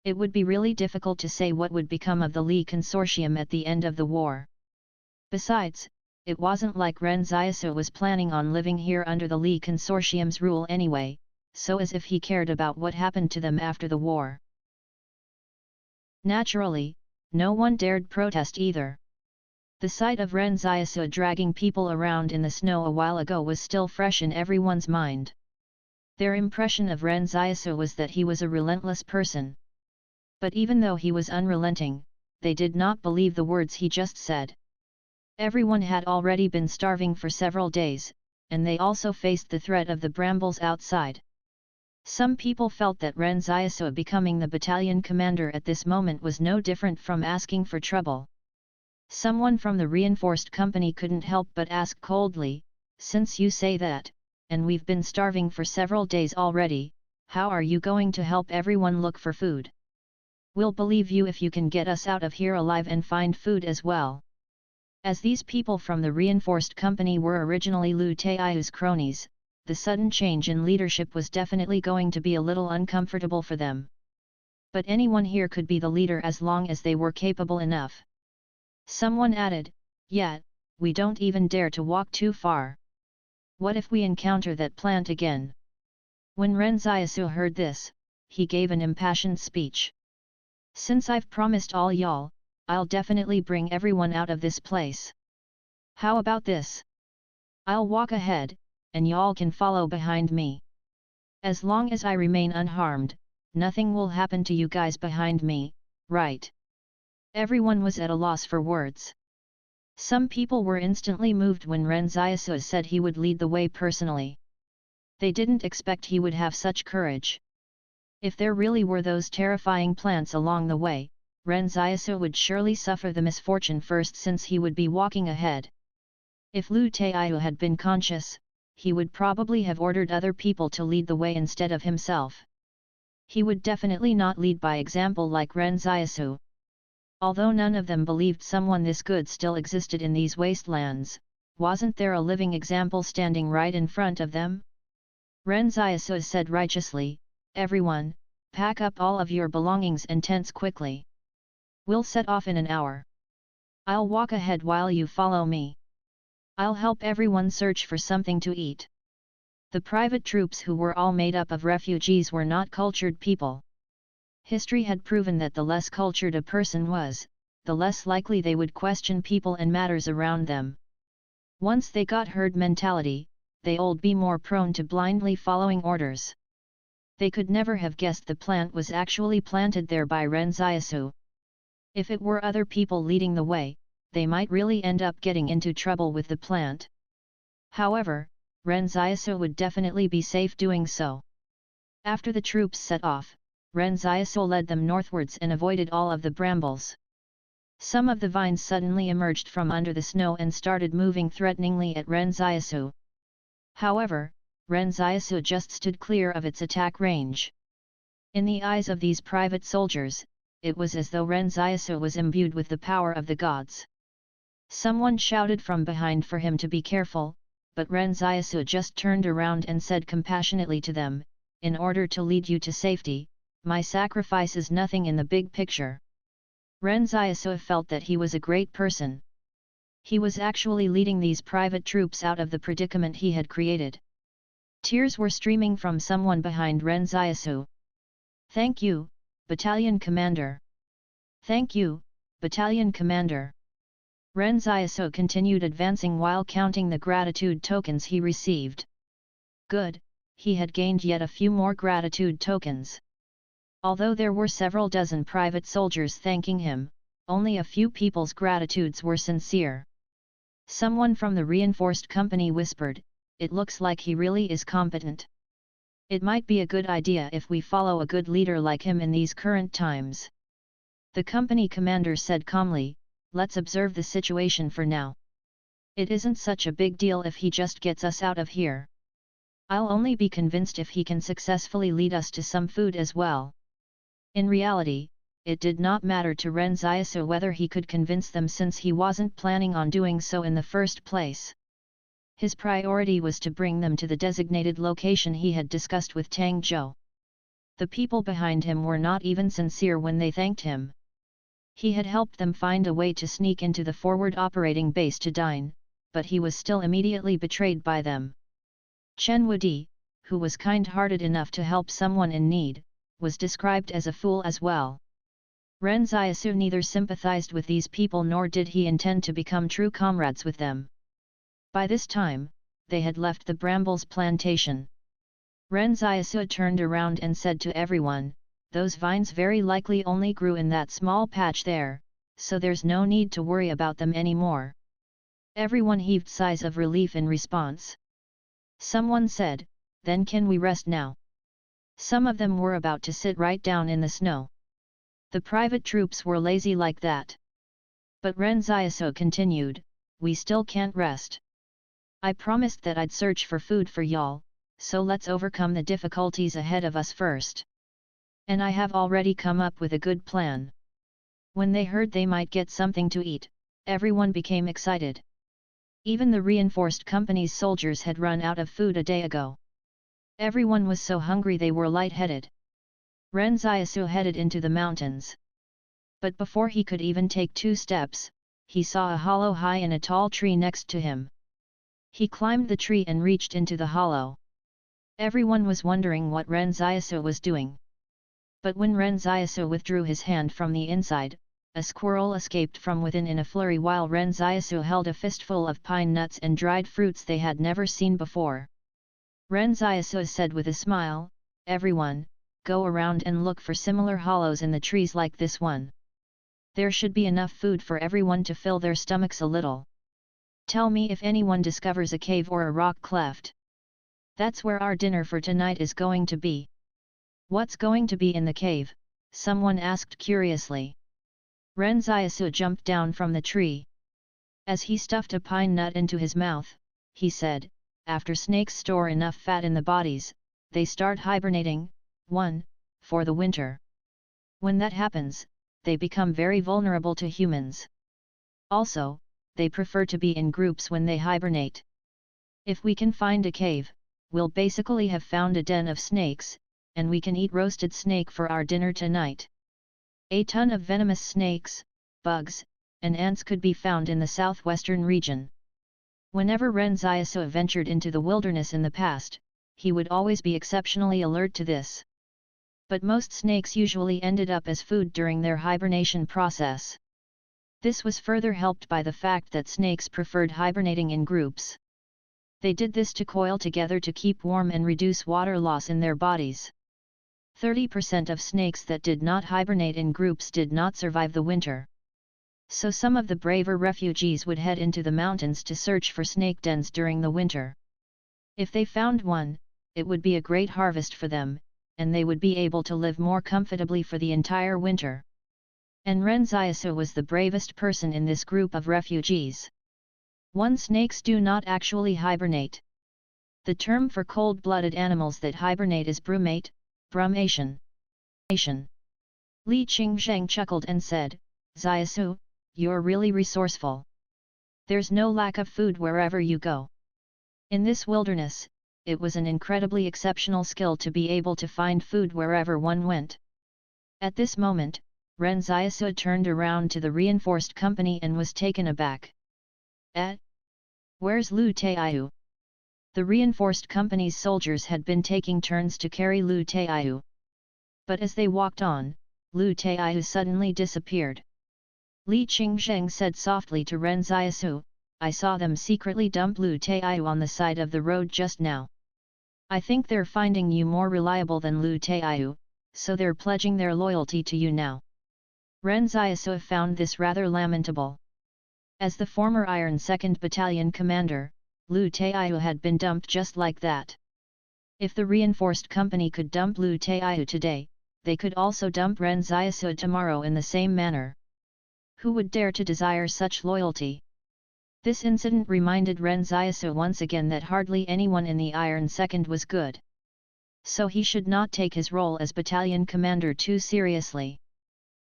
It would be really difficult to say what would become of the Li Consortium at the end of the war. Besides, it wasn't like Ren Xiaosu was planning on living here under the Li Consortium's rule anyway, so as if he cared about what happened to them after the war. Naturally, no one dared protest either. The sight of Ren Xiaosu dragging people around in the snow a while ago was still fresh in everyone's mind. Their impression of Ren Xiaosu was that he was a relentless person. But even though he was unrelenting, they did not believe the words he just said. Everyone had already been starving for several days, and they also faced the threat of the brambles outside. Some people felt that Ren Xiaosu becoming the battalion commander at this moment was no different from asking for trouble. Someone from the reinforced company couldn't help but ask coldly, "Since you say that, and we've been starving for several days already, how are you going to help everyone look for food? We'll believe you if you can get us out of here alive and find food as well." As these people from the reinforced company were originally Lu Taiyu's cronies, the sudden change in leadership was definitely going to be a little uncomfortable for them. But anyone here could be the leader as long as they were capable enough. Someone added, "Yeah, we don't even dare to walk too far. What if we encounter that plant again?" When Ren Xiaosu heard this, he gave an impassioned speech. "Since I've promised all y'all, I'll definitely bring everyone out of this place. How about this? I'll walk ahead, and y'all can follow behind me. As long as I remain unharmed, nothing will happen to you guys behind me, right?" Everyone was at a loss for words. Some people were instantly moved when Ren Xiaosu said he would lead the way personally. They didn't expect he would have such courage. If there really were those terrifying plants along the way, Ren Xiaosu would surely suffer the misfortune first since he would be walking ahead. If Lu Taiyu had been conscious, he would probably have ordered other people to lead the way instead of himself. He would definitely not lead by example like Ren Xiaosu. Although none of them believed someone this good still existed in these wastelands, wasn't there a living example standing right in front of them? Ren Xiaosu said righteously, "Everyone, pack up all of your belongings and tents quickly. We'll set off in an hour. I'll walk ahead while you follow me. I'll help everyone search for something to eat." The private troops, who were all made up of refugees, were not cultured people. History had proven that the less cultured a person was, the less likely they would question people and matters around them. Once they got herd mentality, they would be more prone to blindly following orders. They could never have guessed the plant was actually planted there by Ren Xiaosu. If it were other people leading the way, they might really end up getting into trouble with the plant. However, Ren Xiaosu would definitely be safe doing so. After the troops set off, Ren Xiaosu led them northwards and avoided all of the brambles. Some of the vines suddenly emerged from under the snow and started moving threateningly at Ren Xiaosu. However, Ren Xiaosu just stood clear of its attack range. In the eyes of these private soldiers, it was as though Ren Xiaosu was imbued with the power of the gods. Someone shouted from behind for him to be careful, but Ren Xiaosu just turned around and said compassionately to them, "In order to lead you to safety, my sacrifice is nothing in the big picture." Ren Xiaosu felt that he was a great person. He was actually leading these private troops out of the predicament he had created. Tears were streaming from someone behind Ren Xiaosu. "Thank you, Battalion Commander. Thank you, Battalion Commander." Ren Xiaosu continued advancing while counting the gratitude tokens he received. Good, he had gained yet a few more gratitude tokens. Although there were several dozen private soldiers thanking him, only a few people's gratitudes were sincere. Someone from the reinforced company whispered, "It looks like he really is competent. It might be a good idea if we follow a good leader like him in these current times." The company commander said calmly, "Let's observe the situation for now. It isn't such a big deal if he just gets us out of here. I'll only be convinced if he can successfully lead us to some food as well." In reality, it did not matter to Ren Xiaosu whether he could convince them, since he wasn't planning on doing so in the first place. His priority was to bring them to the designated location he had discussed with Tang Zhou. The people behind him were not even sincere when they thanked him. He had helped them find a way to sneak into the forward operating base to dine, but he was still immediately betrayed by them. Chen Wudi, who was kind-hearted enough to help someone in need, was described as a fool as well. Ren Xiaosu neither sympathized with these people nor did he intend to become true comrades with them. By this time, they had left the Brambles plantation. Ren Xiaosu turned around and said to everyone, "Those vines very likely only grew in that small patch there, so there's no need to worry about them anymore." Everyone heaved sighs of relief in response. Someone said, "Then can we rest now?" Some of them were about to sit right down in the snow. The private troops were lazy like that. But Ren Xiaosu continued, "We still can't rest. I promised that I'd search for food for y'all, so let's overcome the difficulties ahead of us first. And I have already come up with a good plan." When they heard they might get something to eat, everyone became excited. Even the reinforced company's soldiers had run out of food a day ago. Everyone was so hungry they were lightheaded. Ren Xiaosu headed into the mountains. But before he could even take 2 steps, he saw a hollow high in a tall tree next to him. He climbed the tree and reached into the hollow. Everyone was wondering what Ren Xiaosu was doing. But when Ren Xiaosu withdrew his hand from the inside, a squirrel escaped from within in a flurry while Ren Xiaosu held a fistful of pine nuts and dried fruits they had never seen before. Ren Xiaosu said with a smile, "Everyone, go around and look for similar hollows in the trees like this one. There should be enough food for everyone to fill their stomachs a little. Tell me if anyone discovers a cave or a rock cleft. That's where our dinner for tonight is going to be." "What's going to be in the cave?" someone asked curiously. Ren Xiaosu jumped down from the tree. As he stuffed a pine nut into his mouth, he said, after snakes store enough fat in the bodies, they start hibernating, 1. For the winter. When that happens, they become very vulnerable to humans. Also, they prefer to be in groups when they hibernate. If we can find a cave, we'll basically have found a den of snakes, and we can eat roasted snake for our dinner tonight. A ton of venomous snakes, bugs, and ants could be found in the southwestern region. Whenever Ren Xiaosu ventured into the wilderness in the past, he would always be exceptionally alert to this. But most snakes usually ended up as food during their hibernation process. This was further helped by the fact that snakes preferred hibernating in groups. They did this to coil together to keep warm and reduce water loss in their bodies. 30% of snakes that did not hibernate in groups did not survive the winter. So some of the braver refugees would head into the mountains to search for snake dens during the winter. If they found one, it would be a great harvest for them, and they would be able to live more comfortably for the entire winter. And Ren Xiaosu was the bravest person in this group of refugees. Snakes do not actually hibernate. The term for cold-blooded animals that hibernate is brumation. Li Qingzheng chuckled and said, Xiaosu, you're really resourceful. There's no lack of food wherever you go. In this wilderness, it was an incredibly exceptional skill to be able to find food wherever one went. At this moment, Ren Xiaosu turned around to the reinforced company and was taken aback. Where's Lu Taiyu? The reinforced company's soldiers had been taking turns to carry Lu Taiyu. But as they walked on, Lu Taiyu suddenly disappeared. Li Qingzheng said softly to Ren Xiaosu, I saw them secretly dump Lu Taiyu on the side of the road just now. I think they're finding you more reliable than Lu Taiyu, so they're pledging their loyalty to you now. Ren Xiaosu found this rather lamentable. As the former Iron 2nd Battalion commander, Lu Taiyu had been dumped just like that. If the reinforced company could dump Lu Taiyu today, they could also dump Ren Xiaosu tomorrow in the same manner. Who would dare to desire such loyalty? This incident reminded Ren Xiaosu once again that hardly anyone in the Iron 2nd was good. So he should not take his role as battalion commander too seriously.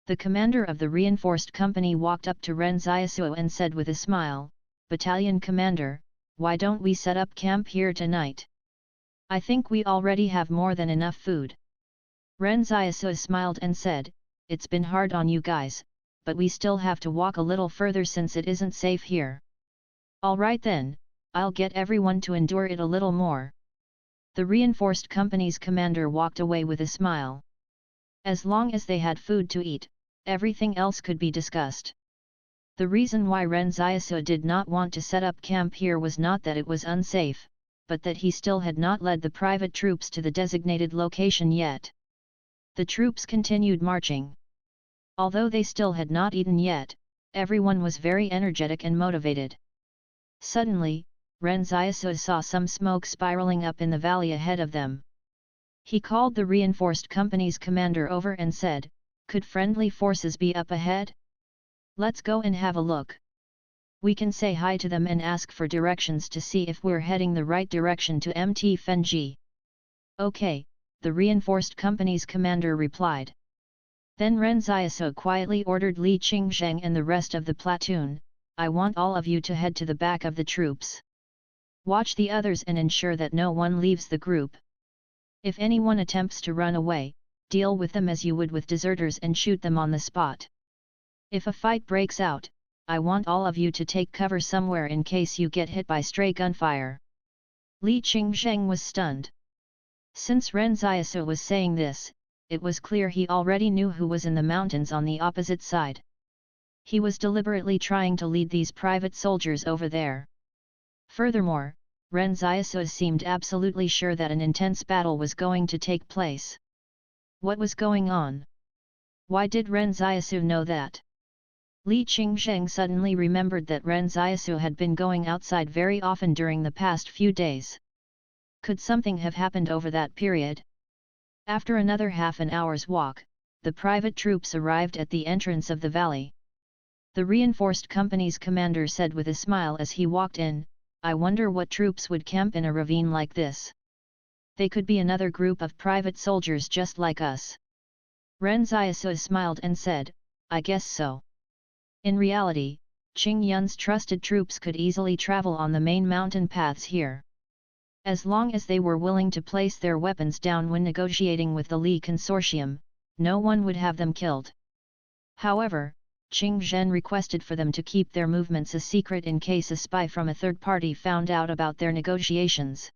The commander of the reinforced company walked up to Ren Xiaosu and said with a smile, Battalion commander, why don't we set up camp here tonight? I think we already have more than enough food. Ren Xiaosu smiled and said, it's been hard on you guys, but we still have to walk a little further since it isn't safe here. Alright then, I'll get everyone to endure it a little more. The reinforced company's commander walked away with a smile. As long as they had food to eat, everything else could be discussed. The reason why Ren Xiaosu did not want to set up camp here was not that it was unsafe, but that he still had not led the private troops to the designated location yet. The troops continued marching. Although they still had not eaten yet, everyone was very energetic and motivated. Suddenly, Ren Xiaosu saw some smoke spiraling up in the valley ahead of them. He called the reinforced company's commander over and said, could friendly forces be up ahead? Let's go and have a look. We can say hi to them and ask for directions to see if we're heading the right direction to MT Fenji. Okay, the reinforced company's commander replied. Then Ren Xiaosu quietly ordered Li Qingzheng and the rest of the platoon, I want all of you to head to the back of the troops. Watch the others and ensure that no one leaves the group. If anyone attempts to run away, deal with them as you would with deserters and shoot them on the spot. If a fight breaks out, I want all of you to take cover somewhere in case you get hit by stray gunfire. Li Qingzheng was stunned. Since Ren Xiaosu was saying this, it was clear he already knew who was in the mountains on the opposite side. He was deliberately trying to lead these private soldiers over there. Furthermore, Ren Xiaosu seemed absolutely sure that an intense battle was going to take place. What was going on? Why did Ren Xiaosu know that? Li Qingzheng suddenly remembered that Ren Xiaosu had been going outside very often during the past few days. Could something have happened over that period? After another half an hour's walk, the private troops arrived at the entrance of the valley. The reinforced company's commander said with a smile as he walked in, "I wonder what troops would camp in a ravine like this. They could be another group of private soldiers just like us." Ren Xiaosu smiled and said, "I guess so." In reality, Qing Yun's trusted troops could easily travel on the main mountain paths here. As long as they were willing to place their weapons down when negotiating with the Li Consortium, no one would have them killed. However, Qing Zhen requested for them to keep their movements a secret in case a spy from a third party found out about their negotiations.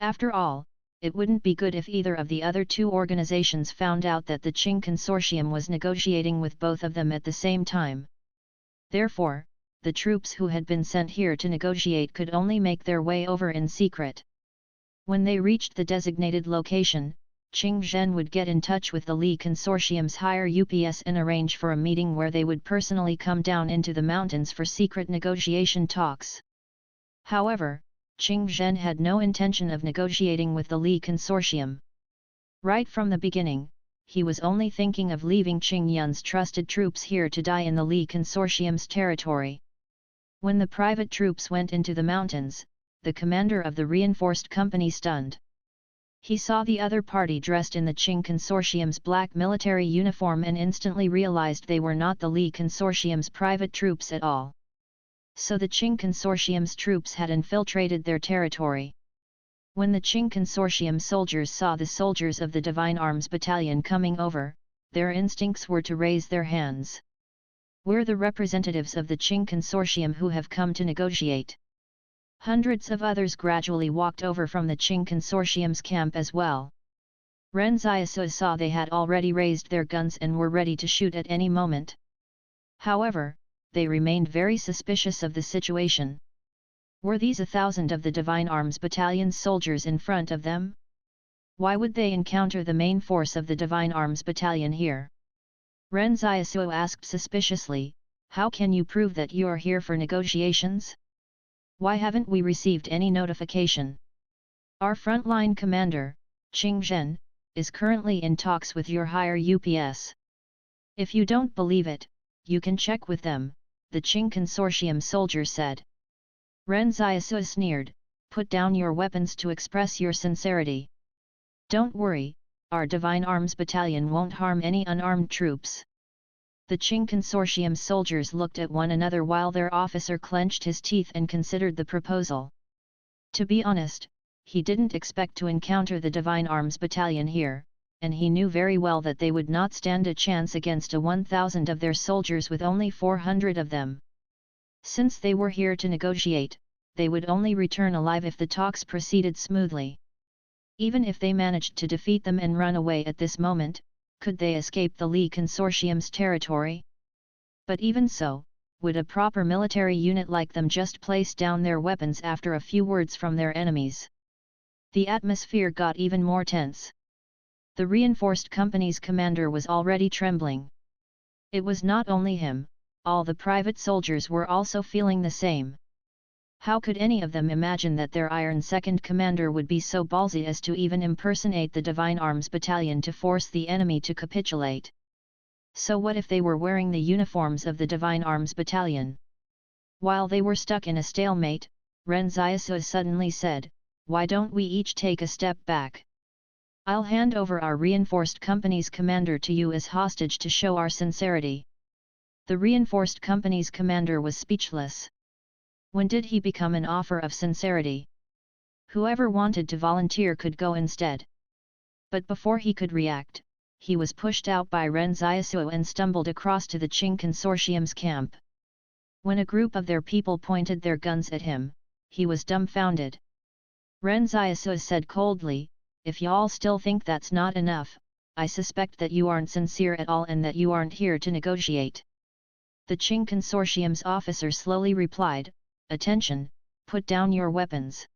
After all, it wouldn't be good if either of the other two organizations found out that the Qing Consortium was negotiating with both of them at the same time. Therefore, the troops who had been sent here to negotiate could only make their way over in secret. When they reached the designated location, Qing Zhen would get in touch with the Li Consortium's higher UPS and arrange for a meeting where they would personally come down into the mountains for secret negotiation talks. However, Qing Zhen had no intention of negotiating with the Li Consortium. Right from the beginning, he was only thinking of leaving Qing Yun's trusted troops here to die in the Li Consortium's territory. When the private troops went into the mountains, the commander of the reinforced company stunned. He saw the other party dressed in the Qing Consortium's black military uniform and instantly realized they were not the Li Consortium's private troops at all. So the Qing Consortium's troops had infiltrated their territory. When the Qing Consortium soldiers saw the soldiers of the Divine Arms Battalion coming over, their instincts were to raise their hands. "We're the representatives of the Qing Consortium who have come to negotiate." Hundreds of others gradually walked over from the Qing Consortium's camp as well. Ren Xiaosu saw they had already raised their guns and were ready to shoot at any moment. However, they remained very suspicious of the situation. Were these 1,000 of the Divine Arms Battalion's soldiers in front of them? Why would they encounter the main force of the Divine Arms Battalion here? Ren Xiaosu asked suspiciously, "How can you prove that you are here for negotiations? Why haven't we received any notification? Our frontline commander, Qing Zhen, is currently in talks with your higher UPS. If you don't believe it, you can check with them," the Qing Consortium soldier said. Ren Xiaosu sneered, "Put down your weapons to express your sincerity. Don't worry, our Divine Arms Battalion won't harm any unarmed troops." The Qing Consortium soldiers looked at one another while their officer clenched his teeth and considered the proposal. To be honest, he didn't expect to encounter the Divine Arms Battalion here, and he knew very well that they would not stand a chance against 1,000 of their soldiers with only 400 of them. Since they were here to negotiate, they would only return alive if the talks proceeded smoothly. Even if they managed to defeat them and run away at this moment, could they escape the Li Consortium's territory? But even so, would a proper military unit like them just place down their weapons after a few words from their enemies? The atmosphere got even more tense. The reinforced company's commander was already trembling. It was not only him, all the private soldiers were also feeling the same. How could any of them imagine that their Iron Second Commander would be so ballsy as to even impersonate the Divine Arms Battalion to force the enemy to capitulate? So what if they were wearing the uniforms of the Divine Arms Battalion? While they were stuck in a stalemate, Ren Xiaosu suddenly said, "Why don't we each take a step back? I'll hand over our reinforced company's commander to you as hostage to show our sincerity." The reinforced company's commander was speechless. When did he become an offer of sincerity? Whoever wanted to volunteer could go instead. But before he could react, he was pushed out by Ren Xiaosu and stumbled across to the Qing Consortium's camp. When a group of their people pointed their guns at him, he was dumbfounded. Ren Xiaosu said coldly, "If y'all still think that's not enough, I suspect that you aren't sincere at all and that you aren't here to negotiate." The Qing Consortium's officer slowly replied, "Attention, put down your weapons."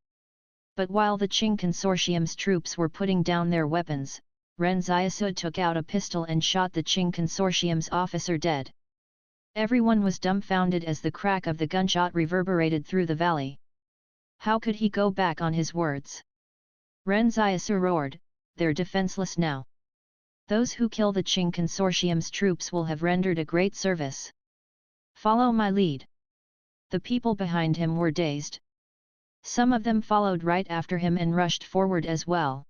But while the Qing Consortium's troops were putting down their weapons, Ren Xiaosu took out a pistol and shot the Qing Consortium's officer dead. Everyone was dumbfounded as the crack of the gunshot reverberated through the valley. How could he go back on his words? Ren Xiaosu roared, "They're defenseless now. Those who kill the Qing Consortium's troops will have rendered a great service." Follow my lead. The people behind him were dazed. Some of them followed right after him and rushed forward as well.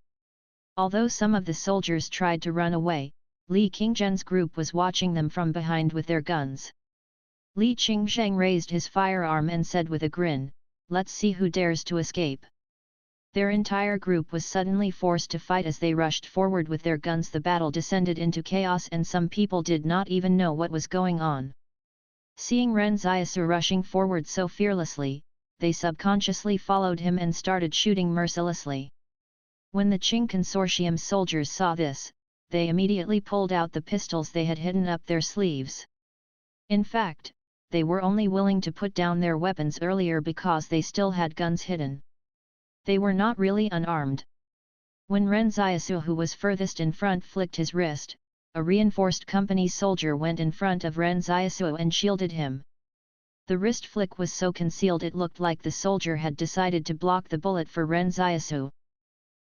Although some of the soldiers tried to run away, Li Qingzhen's group was watching them from behind with their guns. Li Qingzheng raised his firearm and said with a grin, "Let's see who dares to escape." Their entire group was suddenly forced to fight as they rushed forward with their guns. The battle descended into chaos and some people did not even know what was going on. Seeing Ren Xiaosu rushing forward so fearlessly, they subconsciously followed him and started shooting mercilessly. When the Qing Consortium soldiers saw this, they immediately pulled out the pistols they had hidden up their sleeves. In fact, they were only willing to put down their weapons earlier because they still had guns hidden. They were not really unarmed. When Ren Xiaosu, who was furthest in front, flicked his wrist, a reinforced company soldier went in front of Ren Xiaosu and shielded him. The wrist flick was so concealed it looked like the soldier had decided to block the bullet for Ren Xiaosu.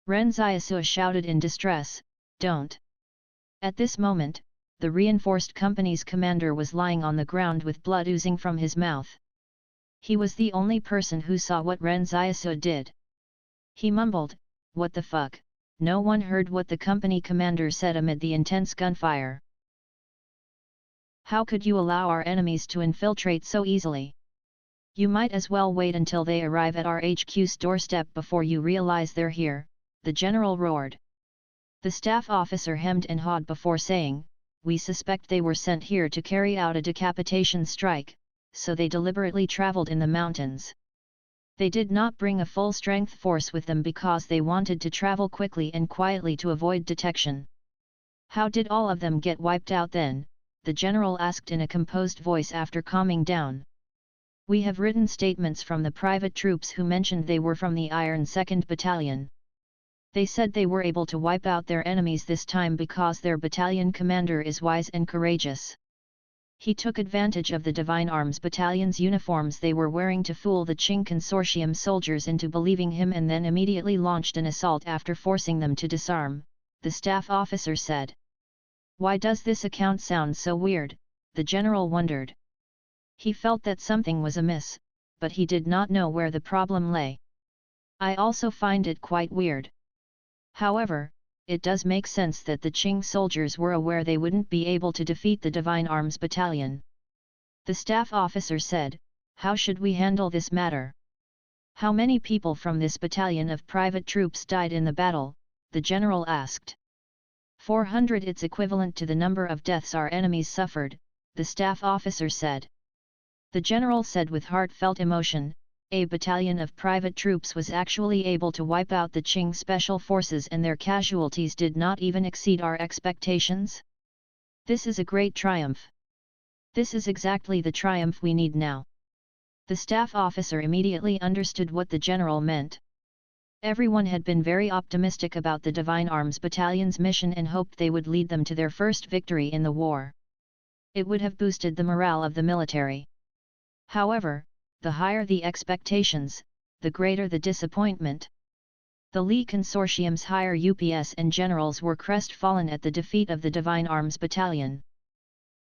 Ren Xiaosu shouted in distress, "Don't!" At this moment, the reinforced company's commander was lying on the ground with blood oozing from his mouth. He was the only person who saw what Ren Xiaosu did. He mumbled, "What the fuck?" No one heard what the company commander said amid the intense gunfire. "How could you allow our enemies to infiltrate so easily? You might as well wait until they arrive at our HQ's doorstep before you realize they're here," the general roared. The staff officer hemmed and hawed before saying, "We suspect they were sent here to carry out a decapitation strike, so they deliberately traveled in the mountains. They did not bring a full-strength force with them because they wanted to travel quickly and quietly to avoid detection." "How did all of them get wiped out then?" the general asked in a composed voice after calming down. "We have written statements from the private troops who mentioned they were from the Iron 2nd Battalion. They said they were able to wipe out their enemies this time because their battalion commander is wise and courageous. He took advantage of the Divine Arms Battalion's uniforms they were wearing to fool the Qing Consortium soldiers into believing him and then immediately launched an assault after forcing them to disarm," the staff officer said. "Why does this account sound so weird?" the general wondered. He felt that something was amiss, but he did not know where the problem lay. "I also find it quite weird. However, it does make sense that the Qing soldiers were aware they wouldn't be able to defeat the Divine Arms Battalion." The staff officer said, "How should we handle this matter? How many people from this battalion of private troops died in the battle?" the general asked. 400. It's equivalent to the number of deaths our enemies suffered, the staff officer said. The general said with heartfelt emotion, "A battalion of private troops was actually able to wipe out the Qing special forces and their casualties did not even exceed our expectations? This is a great triumph. This is exactly the triumph we need now." The staff officer immediately understood what the general meant. Everyone had been very optimistic about the Divine Arms Battalion's mission and hoped they would lead them to their first victory in the war. It would have boosted the morale of the military. However, the higher the expectations, the greater the disappointment. The Li Consortium's higher UPS and generals were crestfallen at the defeat of the Divine Arms Battalion.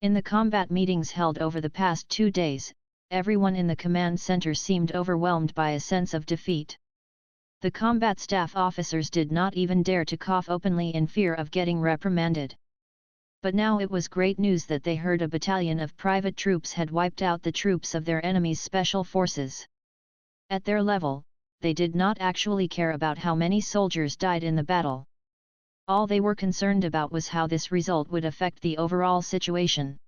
In the combat meetings held over the past 2 days, everyone in the command center seemed overwhelmed by a sense of defeat. The combat staff officers did not even dare to cough openly in fear of getting reprimanded. But now it was great news that they heard a battalion of private troops had wiped out the troops of their enemy's special forces. At their level, they did not actually care about how many soldiers died in the battle. All they were concerned about was how this result would affect the overall situation.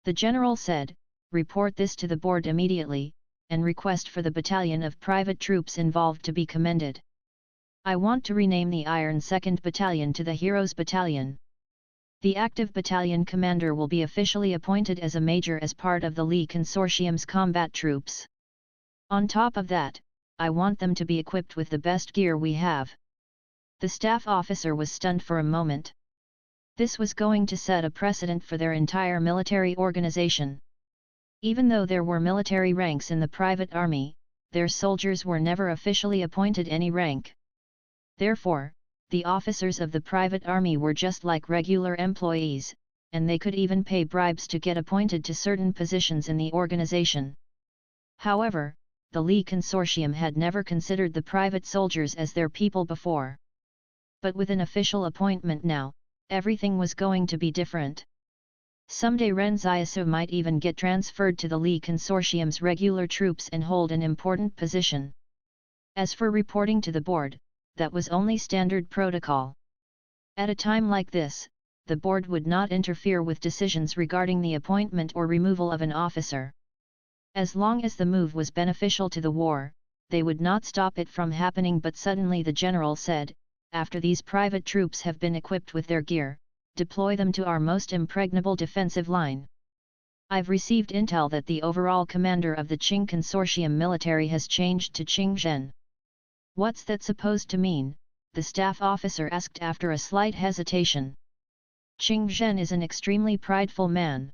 The general said, "Report this to the board immediately, and request for the battalion of private troops involved to be commended. I want to rename the Iron 2nd Battalion to the Heroes Battalion. The active battalion commander will be officially appointed as a major as part of the Li Consortium's combat troops. On top of that, I want them to be equipped with the best gear we have." The staff officer was stunned for a moment. This was going to set a precedent for their entire military organization. Even though there were military ranks in the private army, their soldiers were never officially appointed any rank. Therefore, the officers of the private army were just like regular employees, and they could even pay bribes to get appointed to certain positions in the organization. However, the Li Consortium had never considered the private soldiers as their people before. But with an official appointment now, everything was going to be different. Someday Ren Xiaosu might even get transferred to the Li Consortium's regular troops and hold an important position. As for reporting to the board, that was only standard protocol. At a time like this, the board would not interfere with decisions regarding the appointment or removal of an officer. As long as the move was beneficial to the war, they would not stop it from happening. But suddenly the general said, after these private troops have been equipped with their gear, deploy them to our most impregnable defensive line. I've received intel that the overall commander of the Qing Consortium military has changed to Qing Zhen. What's that supposed to mean? The staff officer asked after a slight hesitation. Qing Zhen is an extremely prideful man.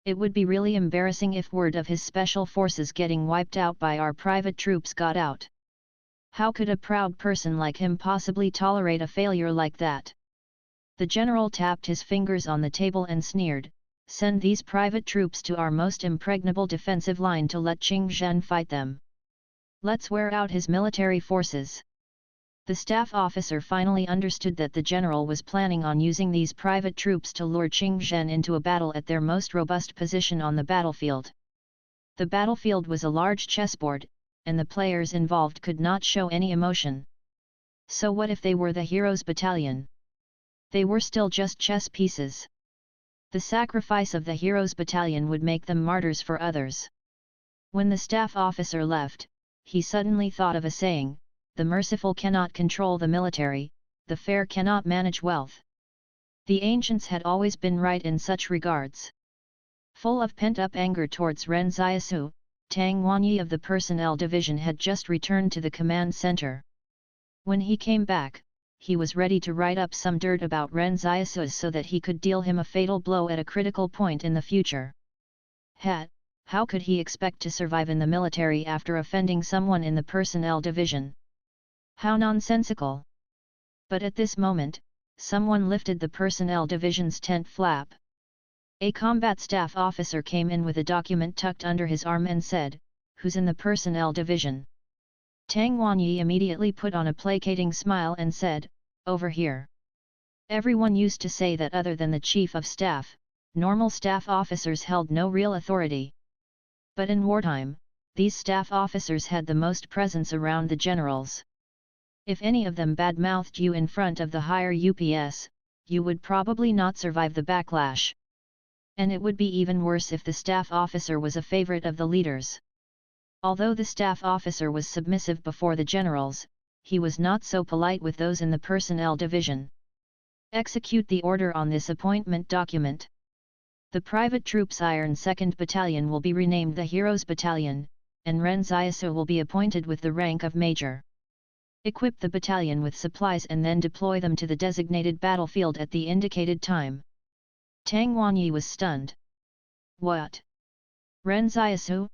It would be really embarrassing if word of his special forces getting wiped out by our private troops got out. How could a proud person like him possibly tolerate a failure like that? The general tapped his fingers on the table and sneered, "Send these private troops to our most impregnable defensive line to let Qing Zhen fight them. Let's wear out his military forces." The staff officer finally understood that the general was planning on using these private troops to lure Qing Zhen into a battle at their most robust position on the battlefield. The battlefield was a large chessboard, and the players involved could not show any emotion. So what if they were the heroes' battalion? They were still just chess pieces. The sacrifice of the heroes' battalion would make them martyrs for others. When the staff officer left, he suddenly thought of a saying, "The merciful cannot control the military, the fair cannot manage wealth." The ancients had always been right in such regards. Full of pent-up anger towards Ren Xiaosu, Tang Wanyi of the personnel division had just returned to the command center. When he came back, he was ready to write up some dirt about Ren Xiaosu so that he could deal him a fatal blow at a critical point in the future. How could he expect to survive in the military after offending someone in the personnel division? How nonsensical! But at this moment, someone lifted the personnel division's tent flap. A combat staff officer came in with a document tucked under his arm and said, "Who's in the personnel division?" Tang Wanyi immediately put on a placating smile and said, "Over here." Everyone used to say that other than the chief of staff, normal staff officers held no real authority. But in wartime, these staff officers had the most presence around the generals. If any of them bad-mouthed you in front of the higher UPS, you would probably not survive the backlash. And it would be even worse if the staff officer was a favorite of the leaders. Although the staff officer was submissive before the generals, he was not so polite with those in the personnel division. Execute the order on this appointment document. The private troops Iron 2nd Battalion will be renamed the Heroes Battalion, and Ren Xiaosu will be appointed with the rank of Major. Equip the battalion with supplies and then deploy them to the designated battlefield at the indicated time. Tang Wanyi was stunned. What? Ren Xiaosu?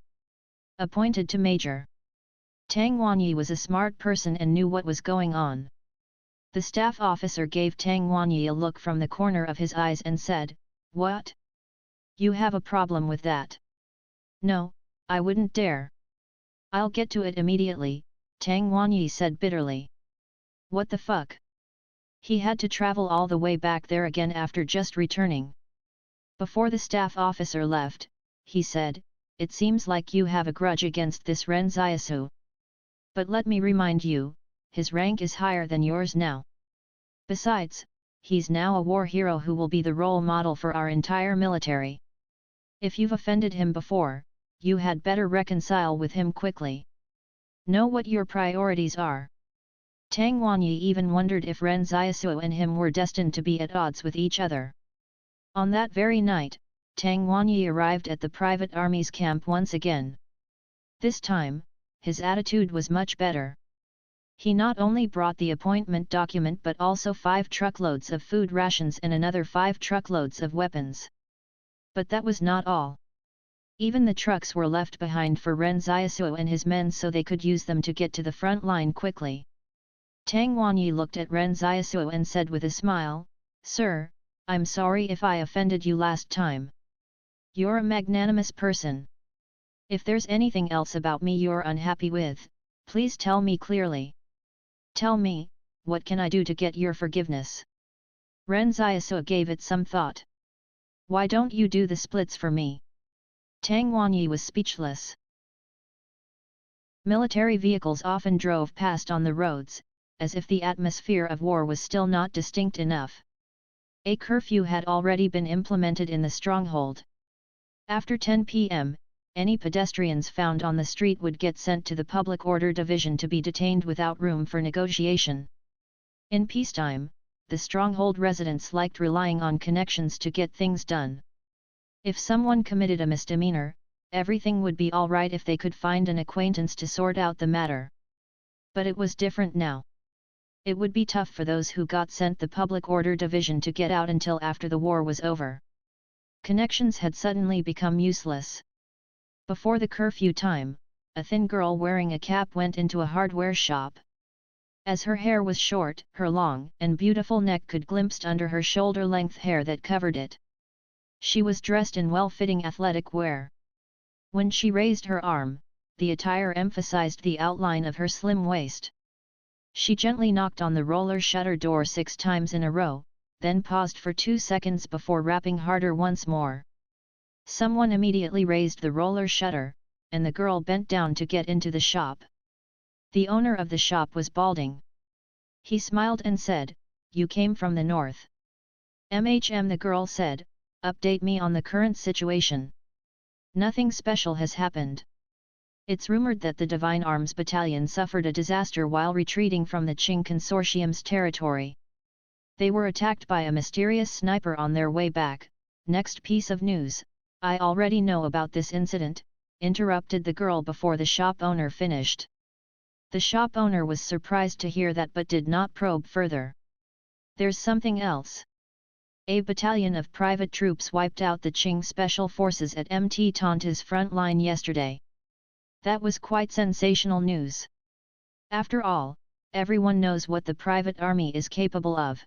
Appointed to Major. Tang Wanyi was a smart person and knew what was going on. The staff officer gave Tang Wanyi a look from the corner of his eyes and said, "What? You have a problem with that?" "No, I wouldn't dare." "I'll get to it immediately," Tang Wanyi said bitterly. "What the fuck?" He had to travel all the way back there again after just returning. Before the staff officer left, he said, "It seems like you have a grudge against this Ren Xiaosu. But let me remind you, his rank is higher than yours now. Besides, he's now a war hero who will be the role model for our entire military. If you've offended him before, you had better reconcile with him quickly. Know what your priorities are." Tang Wanyi even wondered if Ren Xiaosu and him were destined to be at odds with each other. On that very night, Tang Wanyi arrived at the private army's camp once again. This time, his attitude was much better. He not only brought the appointment document but also 5 truckloads of food rations and another 5 truckloads of weapons. But that was not all. Even the trucks were left behind for Ren Xiaosu and his men so they could use them to get to the front line quickly. Tang Wanyi looked at Ren Xiaosu and said with a smile, "Sir, I'm sorry if I offended you last time. You're a magnanimous person. If there's anything else about me you're unhappy with, please tell me clearly. Tell me, what can I do to get your forgiveness? Ren Xiaosu gave it some thought. Why don't you do the splits for me? Tang Wanyi was speechless. Military vehicles often drove past on the roads, as if the atmosphere of war was still not distinct enough. A curfew had already been implemented in the stronghold. After 10 p.m., any pedestrians found on the street would get sent to the Public Order Division to be detained without room for negotiation. In peacetime, the stronghold residents liked relying on connections to get things done. If someone committed a misdemeanor, everything would be all right if they could find an acquaintance to sort out the matter. But it was different now. It would be tough for those who got sent the Public Order Division to get out until after the war was over. Connections had suddenly become useless. Before the curfew time, a thin girl wearing a cap went into a hardware shop. As her hair was short, her long and beautiful neck could glimpsed under her shoulder-length hair that covered it. She was dressed in well-fitting athletic wear. When she raised her arm, the attire emphasized the outline of her slim waist. She gently knocked on the roller shutter door 6 times in a row, then paused for 2 seconds before rapping harder once more. Someone immediately raised the roller shutter, and the girl bent down to get into the shop. The owner of the shop was balding. He smiled and said, "You came from the north." The girl said, "Update me on the current situation." "Nothing special has happened. It's rumored that the Divine Arms Battalion suffered a disaster while retreating from the Qing Consortium's territory. They were attacked by a mysterious sniper on their way back." "Next piece of news, I already know about this incident," interrupted the girl before the shop owner finished. The shop owner was surprised to hear that but did not probe further. "There's something else. A battalion of private troops wiped out the Qing Special Forces at Mt. Tanta's front line yesterday. That was quite sensational news. After all, everyone knows what the private army is capable of.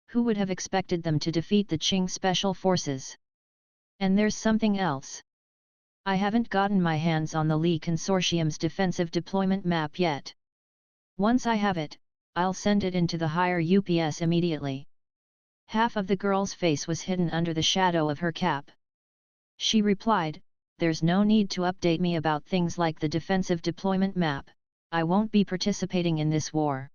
Who would have expected them to defeat the Qing Special Forces? And there's something else. I haven't gotten my hands on the Li Consortium's defensive deployment map yet. Once I have it, I'll send it into the higher UPS immediately." Half of the girl's face was hidden under the shadow of her cap. She replied, "There's no need to update me about things like the defensive deployment map. I won't be participating in this war.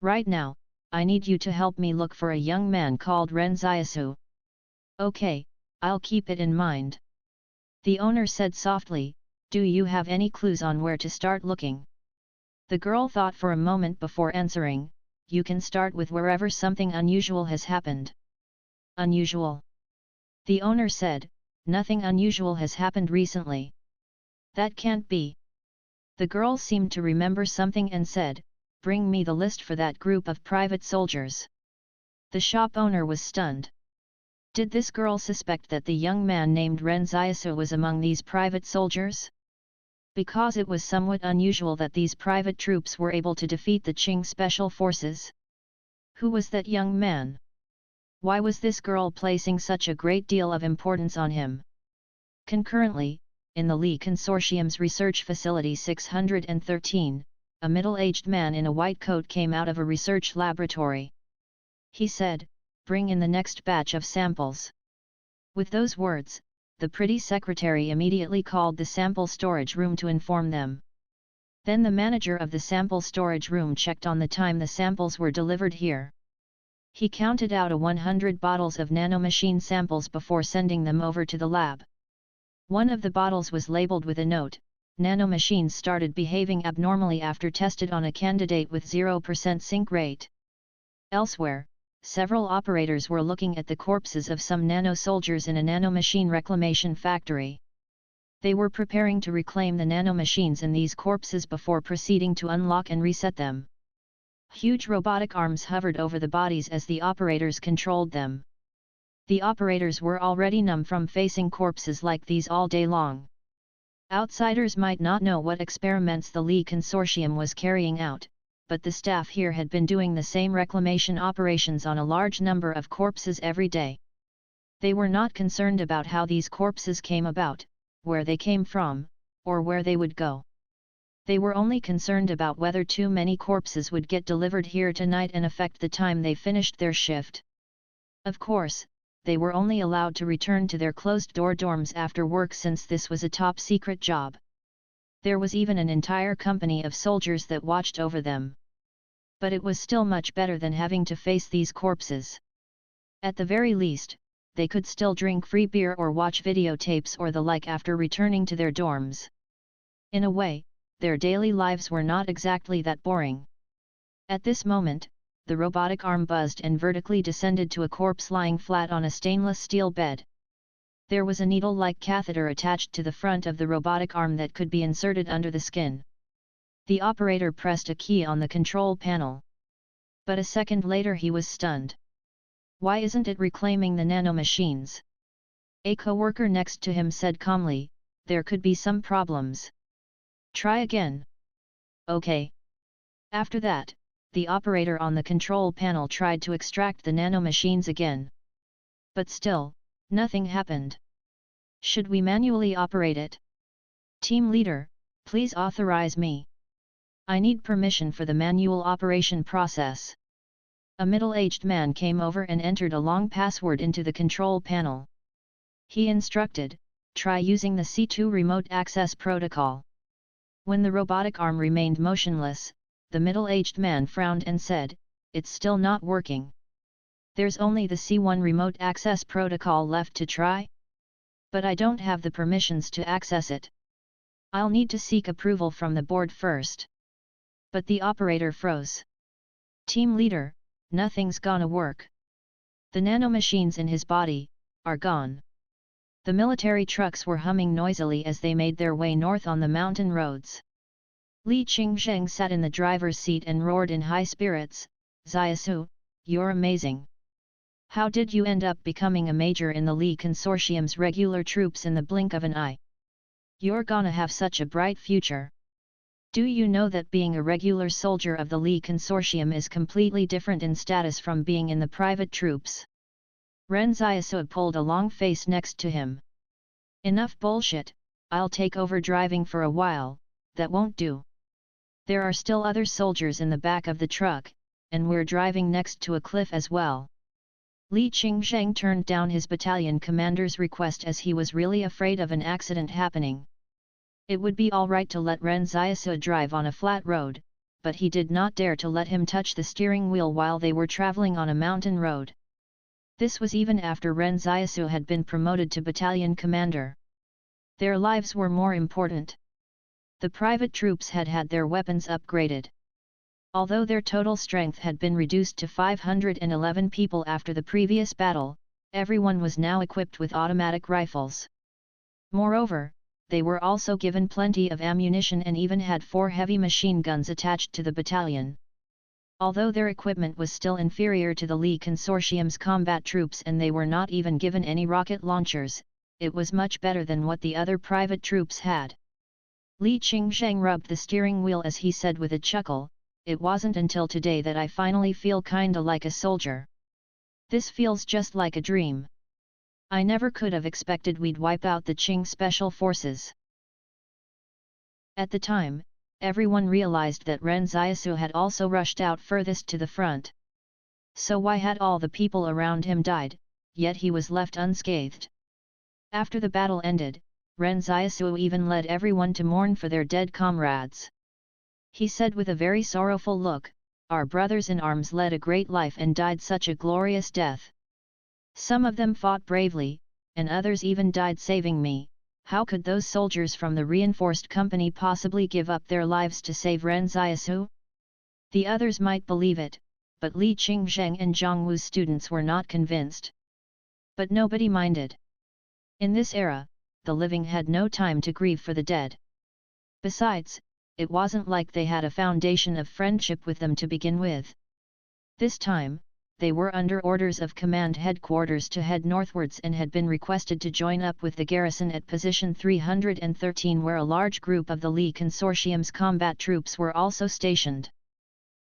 Right now, I need you to help me look for a young man called Ren Xiaosu." "Okay, I'll keep it in mind." The owner said softly, "Do you have any clues on where to start looking?" The girl thought for a moment before answering, "You can start with wherever something unusual has happened." "Unusual?" The owner said, "Nothing unusual has happened recently." "That can't be." The girl seemed to remember something and said, "Bring me the list for that group of private soldiers." The shop owner was stunned. Did this girl suspect that the young man named Ren Xiaosu was among these private soldiers? Because it was somewhat unusual that these private troops were able to defeat the Qing Special Forces. Who was that young man? Why was this girl placing such a great deal of importance on him? Concurrently, in the Li Consortium's research facility 613, a middle-aged man in a white coat came out of a research laboratory. He said, "Bring in the next batch of samples." With those words, the pretty secretary immediately called the sample storage room to inform them. Then the manager of the sample storage room checked on the time the samples were delivered here. He counted out 100 bottles of nanomachine samples before sending them over to the lab. One of the bottles was labeled with a note, "Nanomachines started behaving abnormally after tested on a candidate with 0% sync rate." Elsewhere, several operators were looking at the corpses of some nano-soldiers in a nanomachine reclamation factory. They were preparing to reclaim the nanomachines in these corpses before proceeding to unlock and reset them. Huge robotic arms hovered over the bodies as the operators controlled them. The operators were already numb from facing corpses like these all day long. Outsiders might not know what experiments the Li Consortium was carrying out, but the staff here had been doing the same reclamation operations on a large number of corpses every day. They were not concerned about how these corpses came about, where they came from, or where they would go. They were only concerned about whether too many corpses would get delivered here tonight and affect the time they finished their shift. Of course, they were only allowed to return to their closed-door dorms after work since this was a top-secret job. There was even an entire company of soldiers that watched over them. But it was still much better than having to face these corpses. At the very least, they could still drink free beer or watch videotapes or the like after returning to their dorms. In a way, their daily lives were not exactly that boring. At this moment, the robotic arm buzzed and vertically descended to a corpse lying flat on a stainless steel bed. There was a needle-like catheter attached to the front of the robotic arm that could be inserted under the skin. The operator pressed a key on the control panel. But a second later he was stunned. Why isn't it reclaiming the nanomachines? A co-worker next to him said calmly, there could be some problems. Try again. Okay. After that, the operator on the control panel tried to extract the nanomachines again. But still, nothing happened. Should we manually operate it? Team leader, please authorize me. I need permission for the manual operation process. A middle-aged man came over and entered a long password into the control panel. He instructed, try using the C2 remote access protocol. When the robotic arm remained motionless, the middle-aged man frowned and said, it's still not working. There's only the C1 remote access protocol left to try? But I don't have the permissions to access it. I'll need to seek approval from the board first. But the operator froze. Team leader, nothing's gonna work. The nanomachines in his body are gone. The military trucks were humming noisily as they made their way north on the mountain roads. Li Qingzheng sat in the driver's seat and roared in high spirits, Xiaosu, you're amazing. How did you end up becoming a major in the Li Consortium's regular troops in the blink of an eye? You're gonna have such a bright future. Do you know that being a regular soldier of the Li Consortium is completely different in status from being in the private troops? Ren Xiaosu pulled a long face next to him. Enough bullshit, I'll take over driving for a while, that won't do. There are still other soldiers in the back of the truck, and we're driving next to a cliff as well. Li Qingzheng turned down his battalion commander's request as he was really afraid of an accident happening. It would be all right to let Ren Xiaosu drive on a flat road, but he did not dare to let him touch the steering wheel while they were traveling on a mountain road. This was even after Ren Xiaosu had been promoted to battalion commander. Their lives were more important. The private troops had had their weapons upgraded. Although their total strength had been reduced to 511 people after the previous battle, everyone was now equipped with automatic rifles. Moreover, they were also given plenty of ammunition and even had 4 heavy machine guns attached to the battalion. Although their equipment was still inferior to the Li Consortium's combat troops and they were not even given any rocket launchers, it was much better than what the other private troops had. Li Qingzheng rubbed the steering wheel as he said with a chuckle, it wasn't until today that I finally feel kinda like a soldier. This feels just like a dream. I never could have expected we'd wipe out the Qing Special Forces. At the time, everyone realized that Ren Xiaosu had also rushed out furthest to the front. So why had all the people around him died, yet he was left unscathed? After the battle ended, Ren Xiaosu even led everyone to mourn for their dead comrades. He said with a very sorrowful look, our brothers in arms led a great life and died such a glorious death. Some of them fought bravely, and others even died saving me. How could those soldiers from the reinforced company possibly give up their lives to save Ren Xiaosu? The others might believe it, but Li Qingzheng and Zhang Wu's students were not convinced. But nobody minded. In this era, the living had no time to grieve for the dead. Besides, it wasn't like they had a foundation of friendship with them to begin with. This time, they were under orders of command headquarters to head northwards and had been requested to join up with the garrison at position 313 where a large group of the Li Consortium's combat troops were also stationed.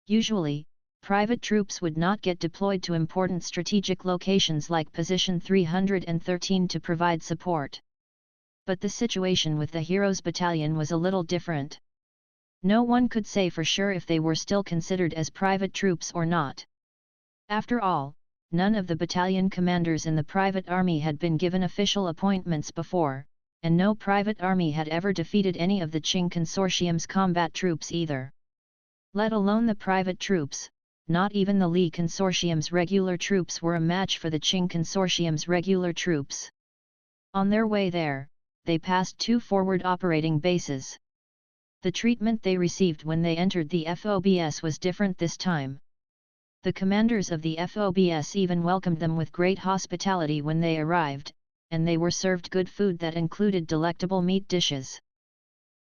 Usually, private troops would not get deployed to important strategic locations like Position 313 to provide support. But the situation with the Heroes Battalion was a little different. No one could say for sure if they were still considered as private troops or not. After all, none of the battalion commanders in the private army had been given official appointments before, and no private army had ever defeated any of the Qing Consortium's combat troops either. Let alone the private troops, not even the Li Consortium's regular troops were a match for the Qing Consortium's regular troops. On their way there, they passed 2 forward operating bases. The treatment they received when they entered the FOBS was different this time. The commanders of the FOBS even welcomed them with great hospitality when they arrived, and they were served good food that included delectable meat dishes.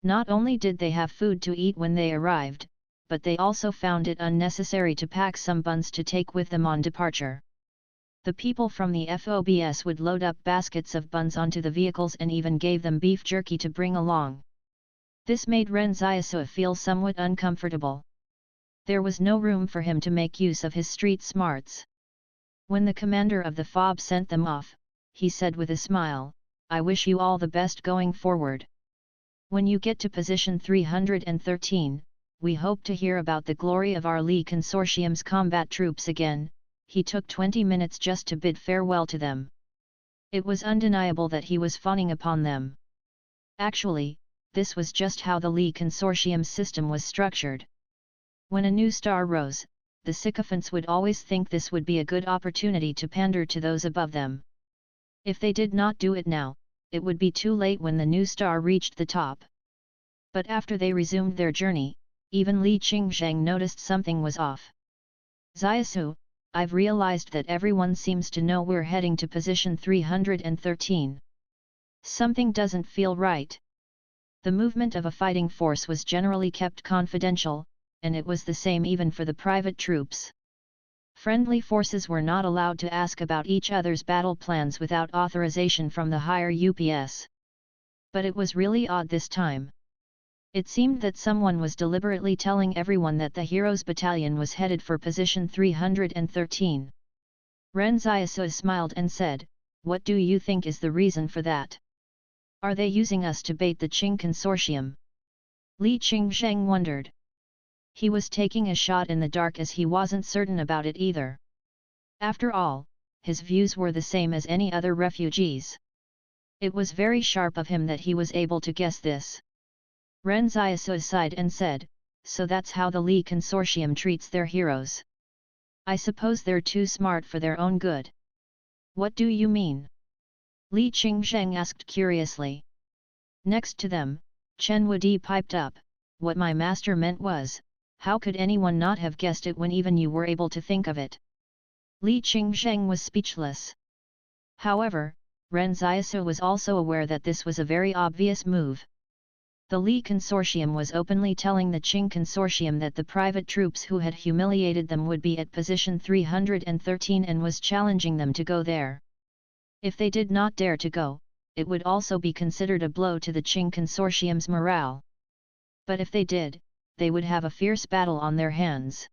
Not only did they have food to eat when they arrived, but they also found it unnecessary to pack some buns to take with them on departure. The people from the FOBS would load up baskets of buns onto the vehicles and even gave them beef jerky to bring along. This made Ren Xiaosu feel somewhat uncomfortable. There was no room for him to make use of his street smarts. When the commander of the FOB sent them off, he said with a smile, "I wish you all the best going forward. When you get to Position 313, we hope to hear about the glory of our Li Consortium's combat troops again." He took 20 minutes just to bid farewell to them. It was undeniable that he was fawning upon them. Actually, this was just how the Li Consortium's system was structured. When a new star rose, the sycophants would always think this would be a good opportunity to pander to those above them. If they did not do it now, it would be too late when the new star reached the top. But after they resumed their journey, even Li Qingzheng noticed something was off. "Xiaosu, I've realized that everyone seems to know we're heading to Position 313. Something doesn't feel right." The movement of a fighting force was generally kept confidential, and it was the same even for the private troops. Friendly forces were not allowed to ask about each other's battle plans without authorization from the higher UPS. But it was really odd this time. It seemed that someone was deliberately telling everyone that the Heroes Battalion was headed for Position 313. Ren Xiaosu smiled and said, "What do you think is the reason for that? Are they using us to bait the Qing Consortium?" Li Qingzheng wondered. He was taking a shot in the dark as he wasn't certain about it either. After all, his views were the same as any other refugees. It was very sharp of him that he was able to guess this. Ren Xiaosu sighed and said, "So that's how the Li Consortium treats their heroes. I suppose they're too smart for their own good." "What do you mean?" Li Qingzheng asked curiously. Next to them, Chen Wudi piped up, "What my master meant was, how could anyone not have guessed it when even you were able to think of it?" Li Qingzheng was speechless. However, Ren Xiaosu was also aware that this was a very obvious move. The Li Consortium was openly telling the Qing Consortium that the private troops who had humiliated them would be at Position 313 and was challenging them to go there. If they did not dare to go, it would also be considered a blow to the Qing Consortium's morale. But if they did, they would have a fierce battle on their hands.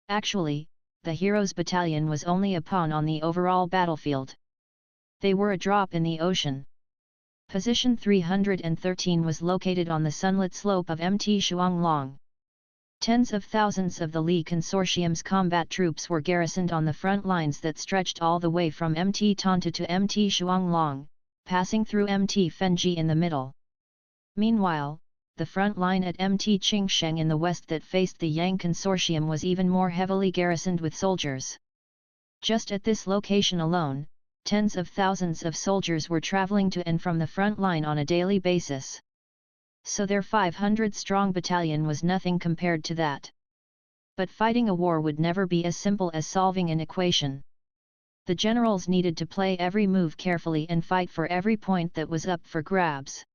Actually, the Heroes Battalion was only a pawn on the overall battlefield. They were a drop in the ocean. Position 313 was located on the sunlit slope of Mt Shuanglong. Tens of thousands of the Li Consortium's combat troops were garrisoned on the front lines that stretched all the way from Mt Tanta to Mt Shuanglong, passing through Mt Fenji in the middle. Meanwhile, the front line at Mt Qingsheng in the west that faced the Yang Consortium was even more heavily garrisoned with soldiers. Just at this location alone, tens of thousands of soldiers were traveling to and from the front line on a daily basis. So their 500-strong battalion was nothing compared to that. But fighting a war would never be as simple as solving an equation. The generals needed to play every move carefully and fight for every point that was up for grabs.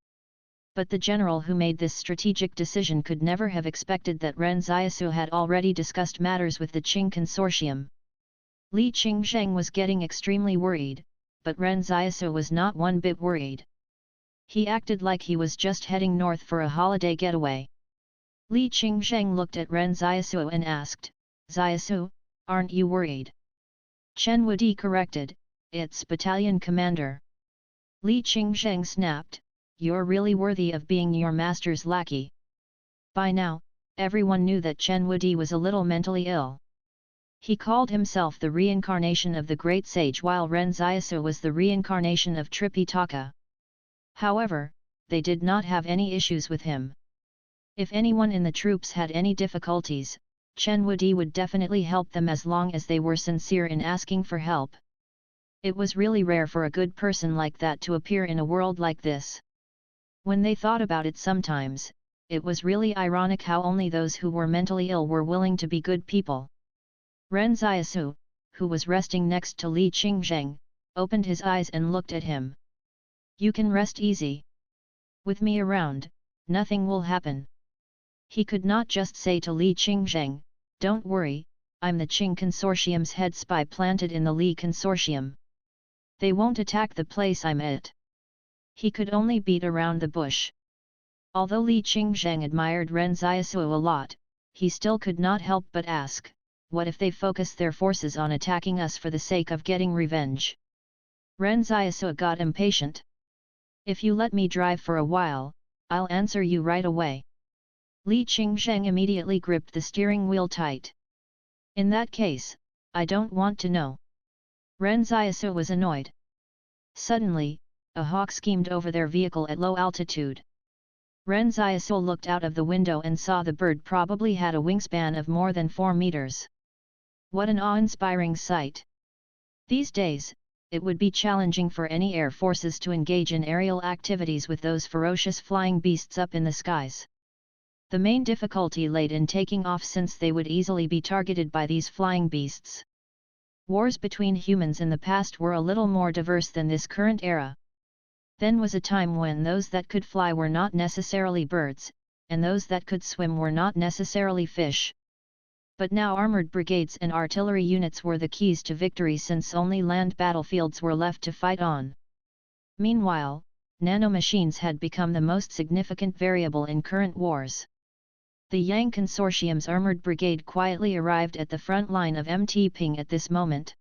But the general who made this strategic decision could never have expected that Ren Xiaosu had already discussed matters with the Qing Consortium. Li Qingzheng was getting extremely worried, but Ren Xiaosu was not one bit worried. He acted like he was just heading north for a holiday getaway. Li Qingzheng looked at Ren Xiaosu and asked, "Xiaosu, aren't you worried?" Chen Wudi corrected, "It's battalion commander." Li Qingzheng snapped, "You're really worthy of being your master's lackey." By now, everyone knew that Chen Wudi was a little mentally ill. He called himself the reincarnation of the great sage while Ren Xiaosu was the reincarnation of Tripitaka. However, they did not have any issues with him. If anyone in the troops had any difficulties, Chen Wudi would definitely help them as long as they were sincere in asking for help. It was really rare for a good person like that to appear in a world like this. When they thought about it sometimes, it was really ironic how only those who were mentally ill were willing to be good people. Ren Xiaosu, who was resting next to Li Qingzheng, opened his eyes and looked at him. "You can rest easy. With me around, nothing will happen." He could not just say to Li Qingzheng, "Don't worry, I'm the Qing Consortium's head spy planted in the Li Consortium. They won't attack the place I'm at." He could only beat around the bush. Although Li Qingzheng admired Ren Xiaosu a lot, he still could not help but ask, "What if they focus their forces on attacking us for the sake of getting revenge?" Ren Xiaosu got impatient. "If you let me drive for a while, I'll answer you right away." Li Qingzheng immediately gripped the steering wheel tight. "In that case, I don't want to know." Ren Xiaosu was annoyed. Suddenly, a hawk schemed over their vehicle at low altitude. Ren Xiaosu looked out of the window and saw the bird probably had a wingspan of more than 4 meters. What an awe-inspiring sight! These days, it would be challenging for any air forces to engage in aerial activities with those ferocious flying beasts up in the skies. The main difficulty laid in taking off since they would easily be targeted by these flying beasts. Wars between humans in the past were a little more diverse than this current era. Then was a time when those that could fly were not necessarily birds, and those that could swim were not necessarily fish. But now armored brigades and artillery units were the keys to victory since only land battlefields were left to fight on. Meanwhile, nanomachines had become the most significant variable in current wars. The Yang Consortium's armored brigade quietly arrived at the front line of MT Ping at this moment.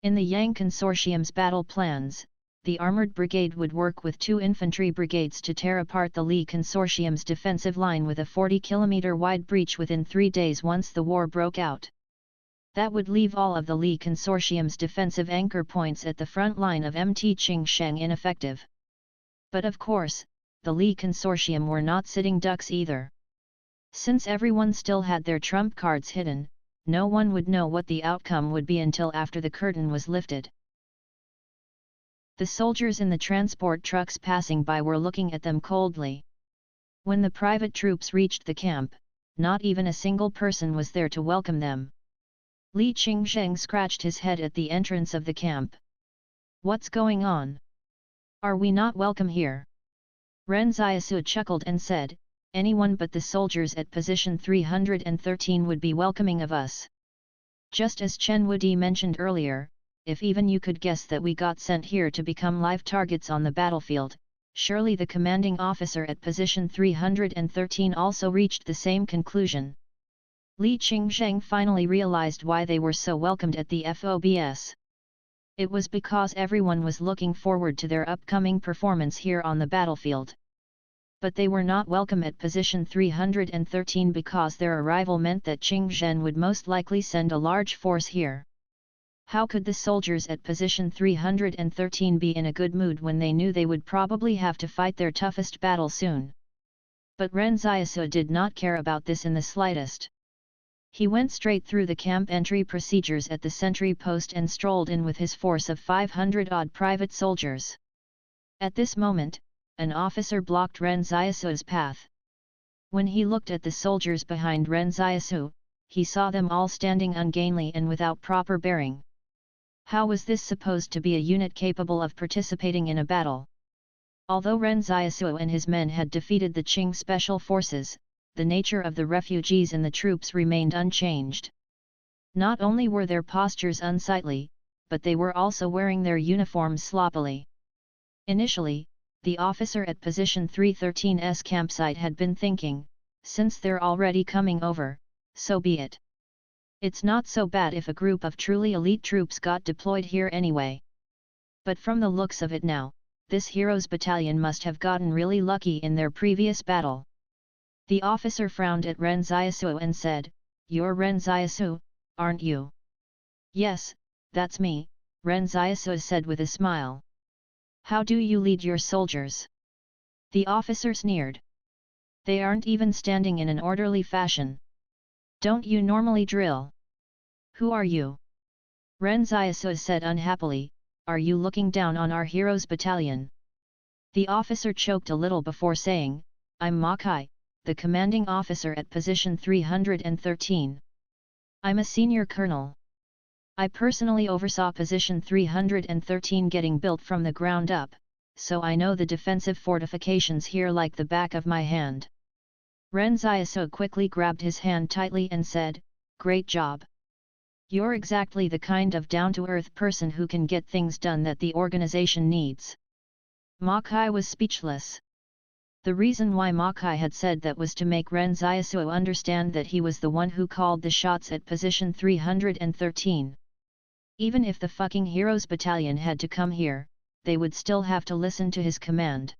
In the Yang Consortium's battle plans, the armored brigade would work with 2 infantry brigades to tear apart the Li Consortium's defensive line with a 40-kilometer wide breach within 3 days once the war broke out. That would leave all of the Li Consortium's defensive anchor points at the front line of MT Qingsheng ineffective. But of course, the Li Consortium were not sitting ducks either. Since everyone still had their trump cards hidden, no one would know what the outcome would be until after the curtain was lifted. The soldiers in the transport trucks passing by were looking at them coldly. When the private troops reached the camp, not even a single person was there to welcome them. Li Qingzheng scratched his head at the entrance of the camp. "What's going on? Are we not welcome here?" Ren Xiaosu chuckled and said, "Anyone but the soldiers at position 313 would be welcoming of us. Just as Chen Wudi mentioned earlier, if even you could guess that we got sent here to become live targets on the battlefield, surely the commanding officer at position 313 also reached the same conclusion." Li Qingzheng finally realized why they were so welcomed at the FOBS. It was because everyone was looking forward to their upcoming performance here on the battlefield. But they were not welcome at position 313 because their arrival meant that Qingzhen would most likely send a large force here. How could the soldiers at position 313 be in a good mood when they knew they would probably have to fight their toughest battle soon? But Ren Xiaosu did not care about this in the slightest. He went straight through the camp entry procedures at the sentry post and strolled in with his force of 500-odd private soldiers. At this moment, an officer blocked Ren Xiaosu's path. When he looked at the soldiers behind Ren Xiaosu, he saw them all standing ungainly and without proper bearing. How was this supposed to be a unit capable of participating in a battle? Although Ren Xiaosu and his men had defeated the Qing special forces, the nature of the refugees and the troops remained unchanged. Not only were their postures unsightly, but they were also wearing their uniforms sloppily. Initially, the officer at position 313's campsite had been thinking, since they're already coming over, so be it. It's not so bad if a group of truly elite troops got deployed here anyway. But from the looks of it now, this heroes battalion must have gotten really lucky in their previous battle. The officer frowned at Ren Xiaosu and said, "You're Ren Xiaosu, aren't you?" "Yes, that's me," Ren Xiaosu said with a smile. "How do you lead your soldiers?" The officer sneered. "They aren't even standing in an orderly fashion. Don't you normally drill?" "Who are you?" Ren Xiaosu said unhappily, "Are you looking down on our heroes battalion?" The officer choked a little before saying, "I'm Ma Kai, the commanding officer at position 313. I'm a senior colonel. I personally oversaw position 313 getting built from the ground up, so I know the defensive fortifications here like the back of my hand." Ren Xiaosu quickly grabbed his hand tightly and said, "Great job. You're exactly the kind of down-to-earth person who can get things done that the organization needs." Ma Kai was speechless. The reason why Ma Kai had said that was to make Ren Xiaosu understand that he was the one who called the shots at position 313. Even if the fucking heroes battalion had to come here, they would still have to listen to his command.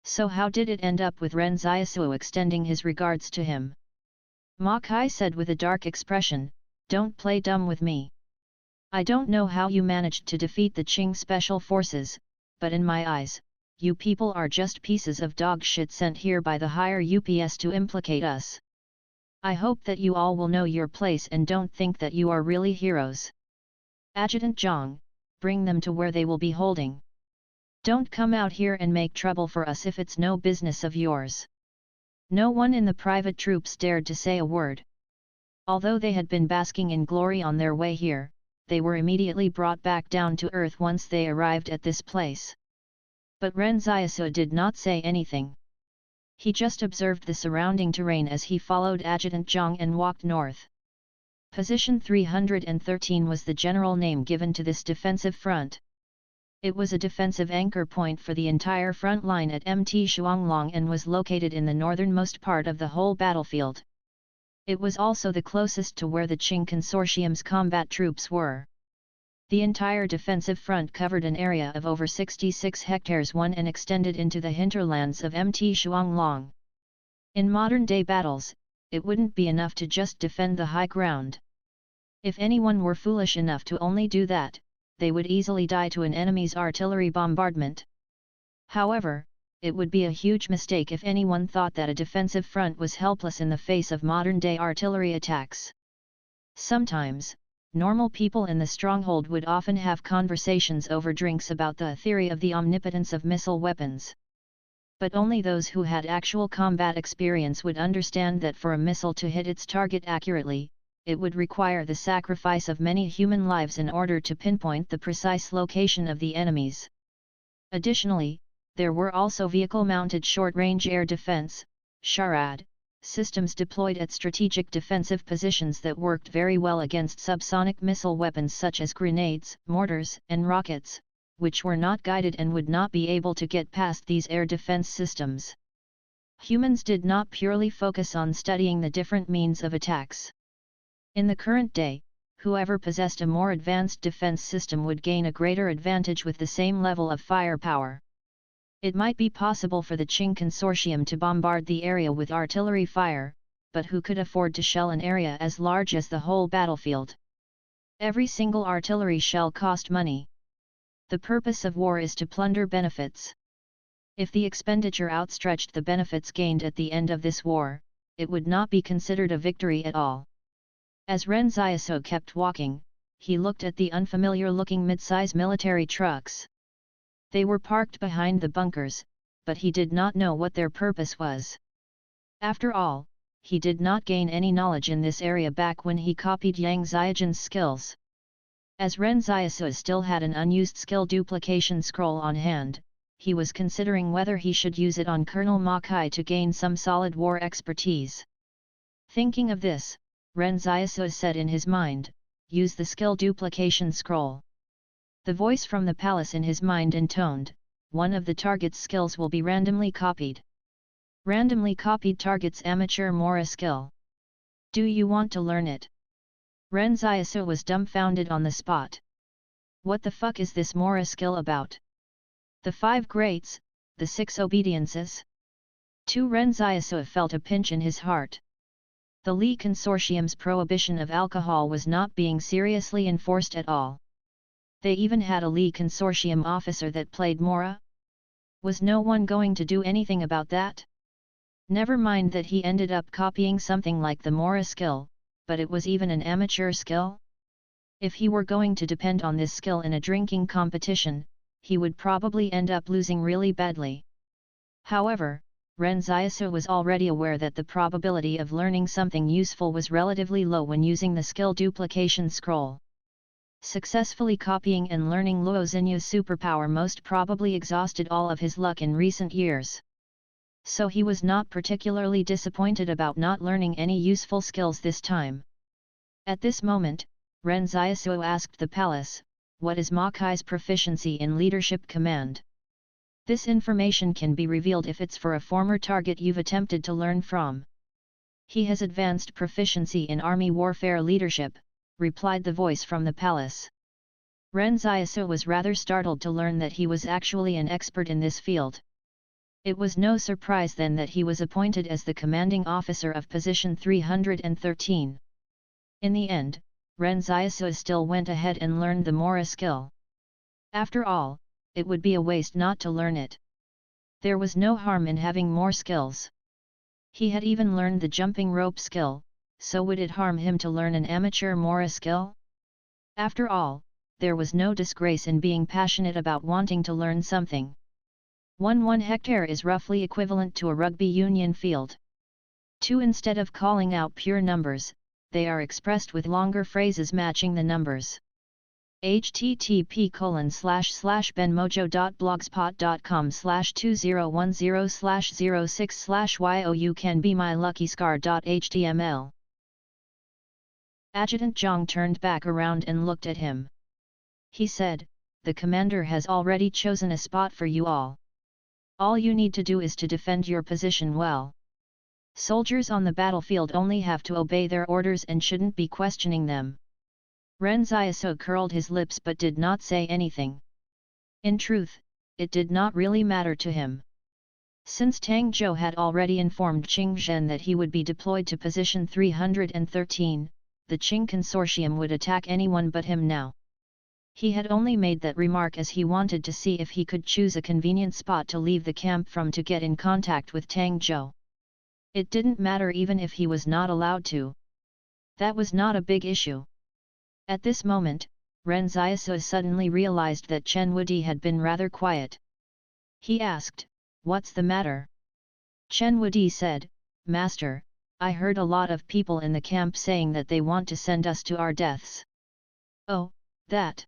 So how did it end up with Ren Xiaosu extending his regards to him? Ma Kai said with a dark expression, "Don't play dumb with me. I don't know how you managed to defeat the Qing Special Forces, but in my eyes, you people are just pieces of dog shit sent here by the higher UPS to implicate us. I hope that you all will know your place and don't think that you are really heroes. Adjutant Zhang, bring them to where they will be holding. Don't come out here and make trouble for us if it's no business of yours." No one in the private troops dared to say a word. Although they had been basking in glory on their way here, they were immediately brought back down to earth once they arrived at this place. But Ren Xiaosu did not say anything. He just observed the surrounding terrain as he followed Adjutant Zhang and walked north. Position 313 was the general name given to this defensive front. It was a defensive anchor point for the entire front line at Mt Shuanglong and was located in the northernmost part of the whole battlefield. It was also the closest to where the Qing Consortium's combat troops were. The entire defensive front covered an area of over 66 hectares and extended into the hinterlands of Mt Shuanglong. In modern-day battles, it wouldn't be enough to just defend the high ground. If anyone were foolish enough to only do that, they would easily die to an enemy's artillery bombardment. However, it would be a huge mistake if anyone thought that a defensive front was helpless in the face of modern-day artillery attacks. Sometimes, normal people in the stronghold would often have conversations over drinks about the theory of the omnipotence of missile weapons. But only those who had actual combat experience would understand that for a missile to hit its target accurately, it would require the sacrifice of many human lives in order to pinpoint the precise location of the enemies. Additionally, there were also vehicle-mounted short-range air defense (SHARAD) systems deployed at strategic defensive positions that worked very well against subsonic missile weapons such as grenades, mortars, and rockets, which were not guided and would not be able to get past these air defense systems. Humans did not purely focus on studying the different means of attacks. In the current day, whoever possessed a more advanced defense system would gain a greater advantage with the same level of firepower. It might be possible for the Qing Consortium to bombard the area with artillery fire, but who could afford to shell an area as large as the whole battlefield? Every single artillery shell cost money. The purpose of war is to plunder benefits. If the expenditure outstretched the benefits gained at the end of this war, it would not be considered a victory at all. As Ren Xiaosu kept walking, he looked at the unfamiliar-looking mid-size military trucks. They were parked behind the bunkers, but he did not know what their purpose was. After all, he did not gain any knowledge in this area back when he copied Yang Xiaojun's skills. As Ren Xiaosu still had an unused skill duplication scroll on hand, he was considering whether he should use it on Colonel Ma Kai to gain some solid war expertise. Thinking of this, Ren Xiaosu said in his mind, "Use the skill duplication scroll." The voice from the palace in his mind intoned, "One of the target's skills will be randomly copied. Randomly copied targets amateur Mora skill. Do you want to learn it? Ren Xiaosu was dumbfounded on the spot. What the fuck is this Mora skill about? The 5 greats, the 6 obediences? Ren Xiaosu felt a pinch in his heart. The Li Consortium's prohibition of alcohol was not being seriously enforced at all. They even had a Li Consortium officer that played Mora? Was no one going to do anything about that? Never mind that he ended up copying something like the Mora skill, but it was even an amateur skill? If he were going to depend on this skill in a drinking competition, he would probably end up losing really badly. However, Ren Xiaosu was already aware that the probability of learning something useful was relatively low when using the skill duplication scroll. Successfully copying and learning Luo Xinyu's superpower most probably exhausted all of his luck in recent years. So he was not particularly disappointed about not learning any useful skills this time. At this moment, Ren Xiaosu asked the palace, "What is Ma Kai's proficiency in leadership command?" This information can be revealed if it's for a former target you've attempted to learn from. He has advanced proficiency in army warfare leadership, replied the voice from the palace. Ren Xiaosu was rather startled to learn that he was actually an expert in this field. It was no surprise then that he was appointed as the commanding officer of position 313. In the end, Ren Xiaosu still went ahead and learned the Mora skill. After all, it would be a waste not to learn it. There was no harm in having more skills. He had even learned the jumping rope skill, so would it harm him to learn an amateur Mora skill? After all, there was no disgrace in being passionate about wanting to learn something. 1 hectare is roughly equivalent to a rugby union field. 2 Instead of calling out pure numbers, they are expressed with longer phrases matching the numbers. http://benmojo.blogspot.com/2010/06/you can be my lucky scar.html. Adjutant Zhang turned back around and looked at him. He said, "The commander has already chosen a spot for you all. All you need to do is to defend your position well. Soldiers on the battlefield only have to obey their orders and shouldn't be questioning them." Ren Xiaosu curled his lips but did not say anything. In truth, it did not really matter to him. Since Tang Zhou had already informed Qing Zhen that he would be deployed to position 313, the Qing Consortium would attack anyone but him now. He had only made that remark as he wanted to see if he could choose a convenient spot to leave the camp from to get in contact with Tang Zhou. It didn't matter even if he was not allowed to. That was not a big issue. At this moment, Ren Xiaosu suddenly realized that Chen Wudi had been rather quiet. He asked, "What's the matter?" Chen Wudi said, "Master, I heard a lot of people in the camp saying that they want to send us to our deaths." "Oh, that?"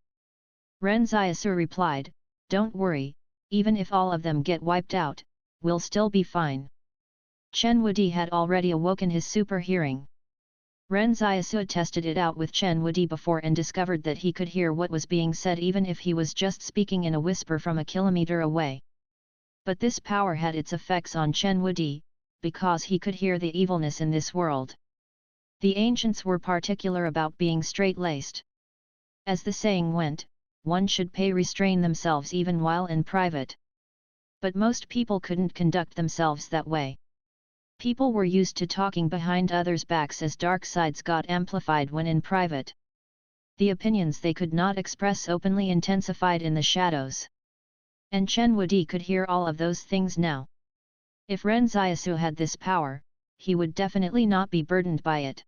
Ren Xiaosu replied, "Don't worry, even if all of them get wiped out, we'll still be fine." Chen Wudi had already awoken his super hearing. Ren Xiaosu tested it out with Chen Wudi before and discovered that he could hear what was being said even if he was just speaking in a whisper from a kilometer away. But this power had its effects on Chen Wudi, because he could hear the evilness in this world. The ancients were particular about being straight-laced. As the saying went, one should restrain themselves even while in private. But most people couldn't conduct themselves that way. People were used to talking behind others' backs as dark sides got amplified when in private. The opinions they could not express openly intensified in the shadows. And Chen Wudi could hear all of those things now. If Ren Xiaosu had this power, he would definitely not be burdened by it.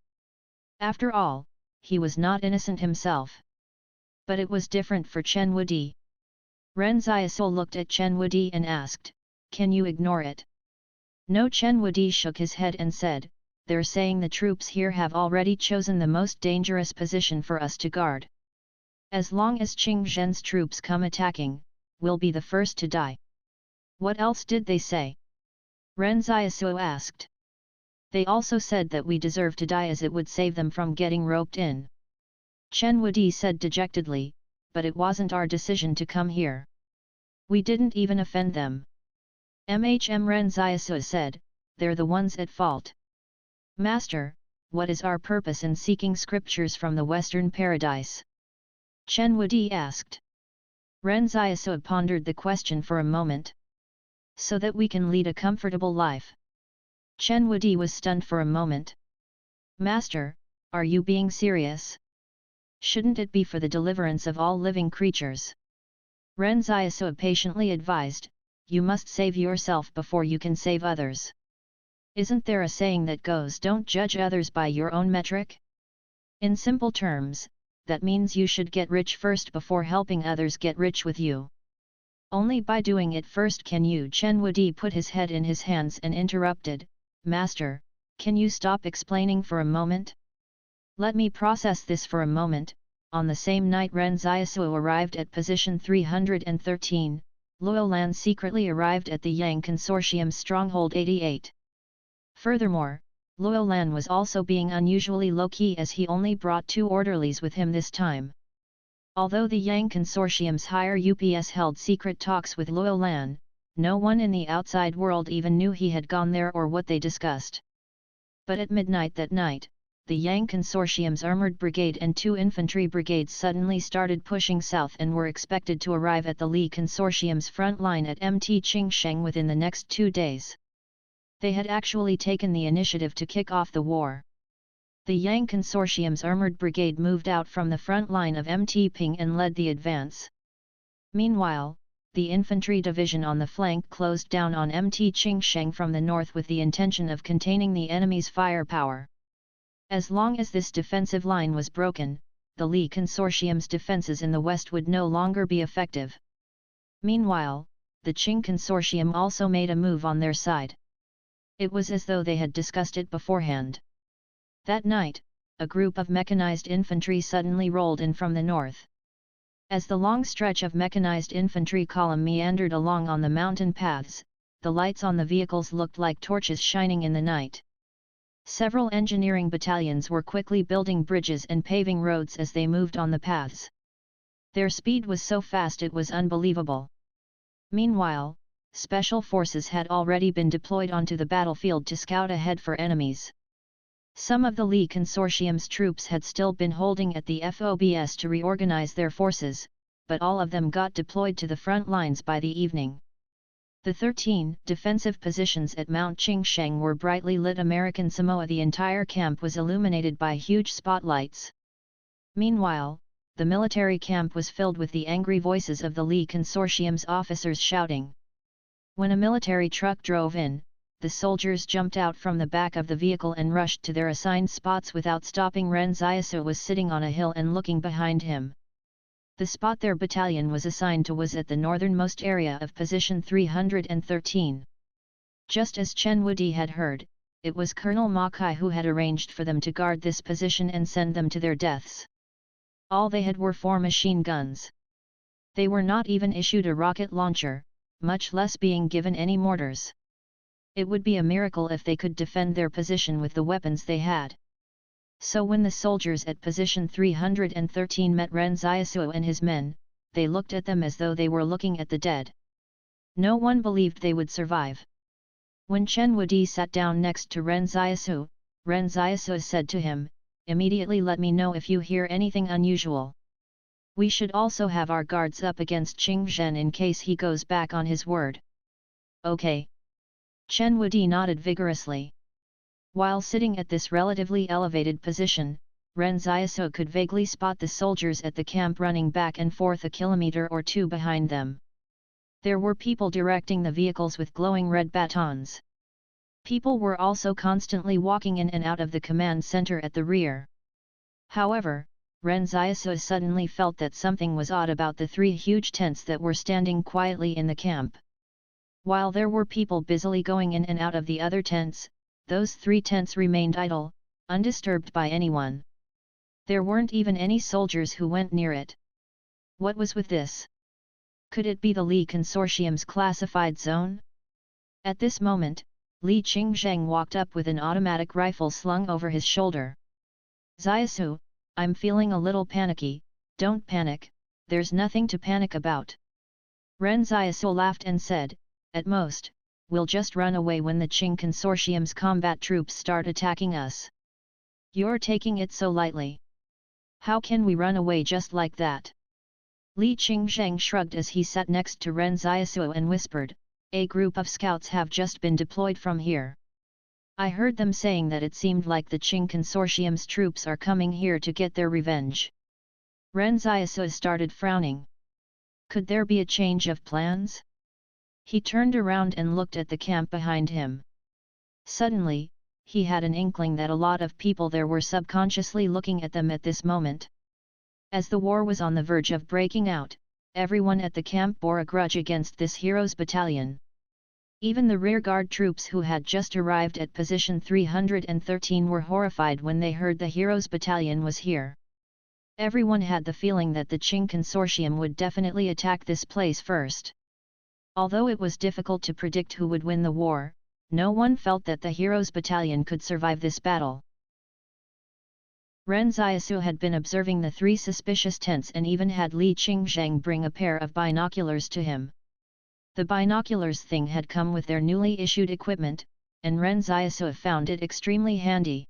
After all, he was not innocent himself. But it was different for Chen Wudi. Ren Xiaosu looked at Chen Wudi and asked, "Can you ignore it?" No. Chen Wudi shook his head and said, "They're saying the troops here have already chosen the most dangerous position for us to guard. As long as Qing Zhen's troops come attacking, we'll be the first to die." "What else did they say?" Ren Xiaosu asked. "They also said that we deserve to die as it would save them from getting roped in." Chen Wudi said dejectedly, "But it wasn't our decision to come here. We didn't even offend them." Ren Xiaosu said, they're the ones at fault. Master, what is our purpose in seeking scriptures from the Western paradise? Chen Wudi asked. Ren Xiaosu pondered the question for a moment. So that we can lead a comfortable life. Chen Wudi was stunned for a moment. Master, are you being serious? Shouldn't it be for the deliverance of all living creatures? Ren Xiaosu patiently advised, you must save yourself before you can save others. Isn't there a saying that goes, don't judge others by your own metric? In simple terms, that means you should get rich first before helping others get rich with you. Only by doing it first can you. Chen Wudi put his head in his hands and interrupted, Master, can you stop explaining for a moment? Let me process this for a moment. On the same night Ren Xiaosu arrived at position 313, Luo Lan secretly arrived at the Yang Consortium's stronghold 88. Furthermore, Luo Lan was also being unusually low-key as he only brought 2 orderlies with him this time. Although the Yang Consortium's higher UPS held secret talks with Luo Lan, no one in the outside world even knew he had gone there or what they discussed. But at midnight that night, the Yang Consortium's armored brigade and 2 infantry brigades suddenly started pushing south and were expected to arrive at the Li Consortium's front line at Mt. Qingsheng within the next 2 days. They had actually taken the initiative to kick off the war. The Yang Consortium's armored brigade moved out from the front line of Mt. Ping and led the advance. Meanwhile, the infantry division on the flank closed down on Mt. Qingsheng from the north with the intention of containing the enemy's firepower. As long as this defensive line was broken, the Li Consortium's defences in the west would no longer be effective. Meanwhile, the Qing Consortium also made a move on their side. It was as though they had discussed it beforehand. That night, a group of mechanized infantry suddenly rolled in from the north. As the long stretch of mechanized infantry column meandered along on the mountain paths, the lights on the vehicles looked like torches shining in the night. Several engineering battalions were quickly building bridges and paving roads as they moved on the paths. Their speed was so fast it was unbelievable. Meanwhile, special forces had already been deployed onto the battlefield to scout ahead for enemies. Some of the Li Consortium's troops had still been holding at the FOBS to reorganize their forces, but all of them got deployed to the front lines by the evening. The 13 defensive positions at Mount Qingsheng were brightly lit American Samoa. The entire camp was illuminated by huge spotlights. Meanwhile, the military camp was filled with the angry voices of the Li Consortium's officers shouting. When a military truck drove in, the soldiers jumped out from the back of the vehicle and rushed to their assigned spots without stopping. Ren Xiaosu was sitting on a hill and looking behind him. The spot their battalion was assigned to was at the northernmost area of position 313. Just as Chen Wudi had heard, it was Colonel Ma Kai who had arranged for them to guard this position and send them to their deaths. All they had were 4 machine guns. They were not even issued a rocket launcher, much less being given any mortars. It would be a miracle if they could defend their position with the weapons they had. So when the soldiers at position 313 met Ren Xiaosu and his men, they looked at them as though they were looking at the dead. No one believed they would survive. When Chen Wudi sat down next to Ren Xiaosu said to him, "Immediately let me know if you hear anything unusual. We should also have our guards up against Qing Zhen in case he goes back on his word." "Okay." Chen Wudi nodded vigorously. While sitting at this relatively elevated position, Ren Xiaosu could vaguely spot the soldiers at the camp running back and forth a kilometer or 2 behind them. There were people directing the vehicles with glowing red batons. People were also constantly walking in and out of the command center at the rear. However, Ren Xiaosu suddenly felt that something was odd about the 3 huge tents that were standing quietly in the camp. While there were people busily going in and out of the other tents, those 3 tents remained idle, undisturbed by anyone. There weren't even any soldiers who went near it. What was with this? Could it be the Li Consortium's classified zone? At this moment, Li Qingzheng walked up with an automatic rifle slung over his shoulder. "Xiaosu, I'm feeling a little panicky." "Don't panic, there's nothing to panic about." Ren Xiaosu laughed and said, "At most, we'll just run away when the Qing Consortium's combat troops start attacking us. You're taking it so lightly. How can we run away just like that? Li Qingzheng shrugged as he sat next to Ren Xiaosu and whispered, a group of scouts have just been deployed from here. I heard them saying that it seemed like the Qing Consortium's troops are coming here to get their revenge. Ren Xiaosu started frowning. Could there be a change of plans? He turned around and looked at the camp behind him. Suddenly, he had an inkling that a lot of people there were subconsciously looking at them at this moment. As the war was on the verge of breaking out, everyone at the camp bore a grudge against this hero's battalion. Even the rearguard troops who had just arrived at position 313 were horrified when they heard the hero's battalion was here. Everyone had the feeling that the Qing Consortium would definitely attack this place first. Although it was difficult to predict who would win the war, no one felt that the hero's battalion could survive this battle. Ren Xiaosu had been observing the three suspicious tents and even had Li Qingzheng bring a pair of binoculars to him. The binoculars thing had come with their newly issued equipment, and Ren Xiaosu found it extremely handy.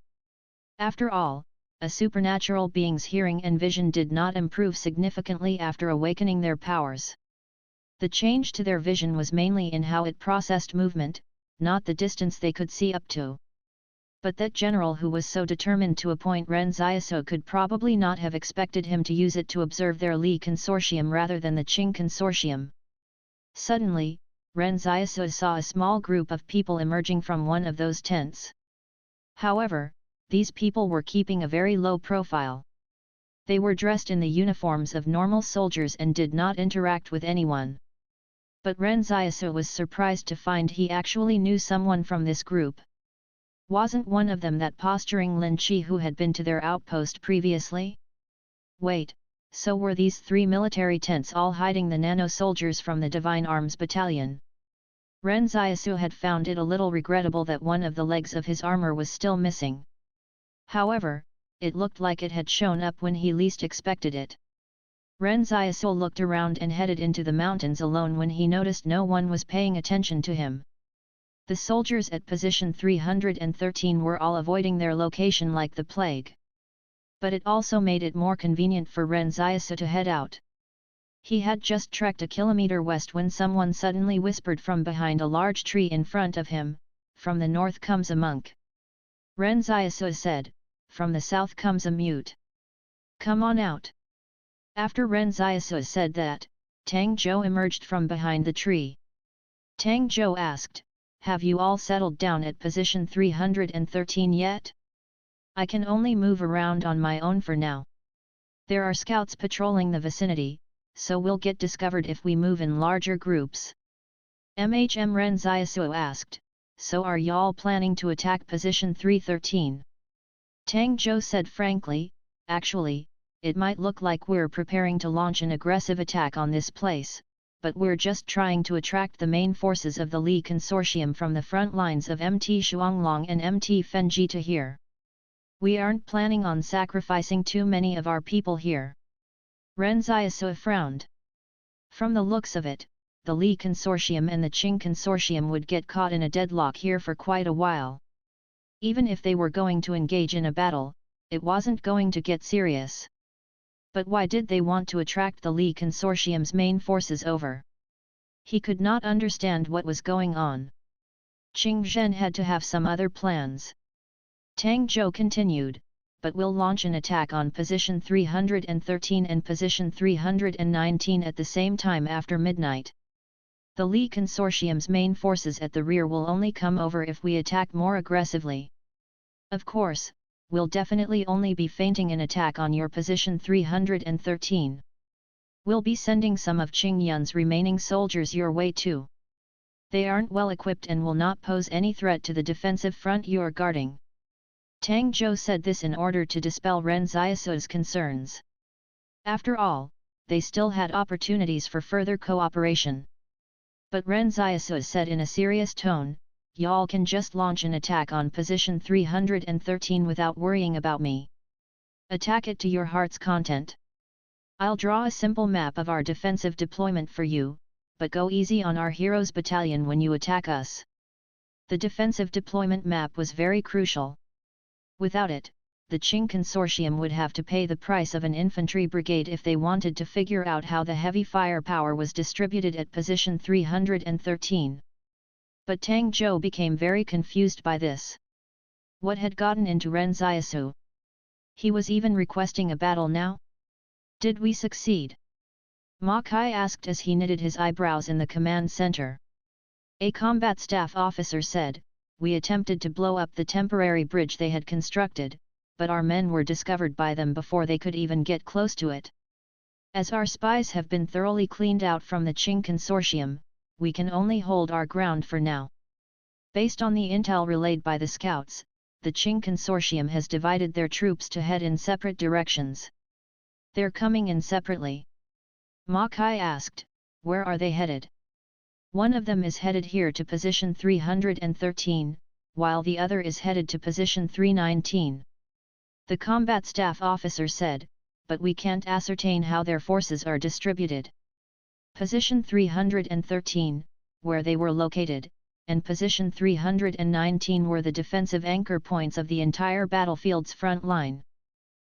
After all, a supernatural being's hearing and vision did not improve significantly after awakening their powers. The change to their vision was mainly in how it processed movement, not the distance they could see up to. But that general who was so determined to appoint Ren Xiaosu could probably not have expected him to use it to observe their Li Consortium rather than the Qing Consortium. Suddenly, Ren Xiaosu saw a small group of people emerging from one of those tents. However, these people were keeping a very low profile. They were dressed in the uniforms of normal soldiers and did not interact with anyone. But Ren Xiaosu was surprised to find he actually knew someone from this group. Wasn't one of them that posturing Lin Qi who had been to their outpost previously? Wait, so were these three military tents all hiding the nano-soldiers from the Divine Arms Battalion? Ren Xiaosu had found it a little regrettable that one of the legs of his armor was still missing. However, it looked like it had shown up when he least expected it. Ren Xiaosu looked around and headed into the mountains alone when he noticed no one was paying attention to him. The soldiers at position 313 were all avoiding their location like the plague. But it also made it more convenient for Ren Xiaosu to head out. He had just trekked a kilometer west when someone suddenly whispered from behind a large tree in front of him, "From the north comes a monk." Ren Xiaosu said, "From the south comes a mute. Come on out." After Ren Xiaosu said that, Tang Zhou emerged from behind the tree. Tang Zhou asked, "Have you all settled down at position 313 yet? I can only move around on my own for now. There are scouts patrolling the vicinity, so we'll get discovered if we move in larger groups." Ren Xiaosu asked, "So are y'all planning to attack position 313? Tang Zhou said frankly, "Actually, it might look like we're preparing to launch an aggressive attack on this place, but we're just trying to attract the main forces of the Li Consortium from the front lines of MT Shuanglong and MT Fenji to here. We aren't planning on sacrificing too many of our people here." Ren Xiaosu frowned. From the looks of it, the Li Consortium and the Qing Consortium would get caught in a deadlock here for quite a while. Even if they were going to engage in a battle, it wasn't going to get serious. But why did they want to attract the Li Consortium's main forces over? He could not understand what was going on. Qing Zhen had to have some other plans. Tang Zhou continued, "But we'll launch an attack on position 313 and position 319 at the same time after midnight. The Li Consortium's main forces at the rear will only come over if we attack more aggressively. Of course, we'll definitely only be feinting an attack on your position 313. We'll be sending some of Qing Yun's remaining soldiers your way too. They aren't well equipped and will not pose any threat to the defensive front you're guarding." Tang Zhou said this in order to dispel Ren Xiaosu's concerns. After all, they still had opportunities for further cooperation. But Ren Xiaosu said in a serious tone, "Y'all can just launch an attack on position 313 without worrying about me. Attack it to your heart's content. I'll draw a simple map of our defensive deployment for you, but go easy on our heroes battalion when you attack us. The defensive deployment map was very crucial. Without it, the Qing consortium would have to pay the price of an infantry brigade if they wanted to figure out how the heavy firepower was distributed at position 313. But Tang Zhou became very confused by this. What had gotten into Ren Xiaosu? He was even requesting a battle now? Did we succeed? Ma Kai asked as he knitted his eyebrows in the command center. A combat staff officer said, "We attempted to blow up the temporary bridge they had constructed, but our men were discovered by them before they could even get close to it. As our spies have been thoroughly cleaned out from the Qing consortium, we can only hold our ground for now. Based on the intel relayed by the scouts, the Qing consortium has divided their troops to head in separate directions." "They're coming in separately?" Ma Kai asked. "Where are they headed?" "One of them is headed here to position 313, while the other is headed to position 319. The combat staff officer said, "But we can't ascertain how their forces are distributed. Position 313, where they were located, and position 319 were the defensive anchor points of the entire battlefield's front line.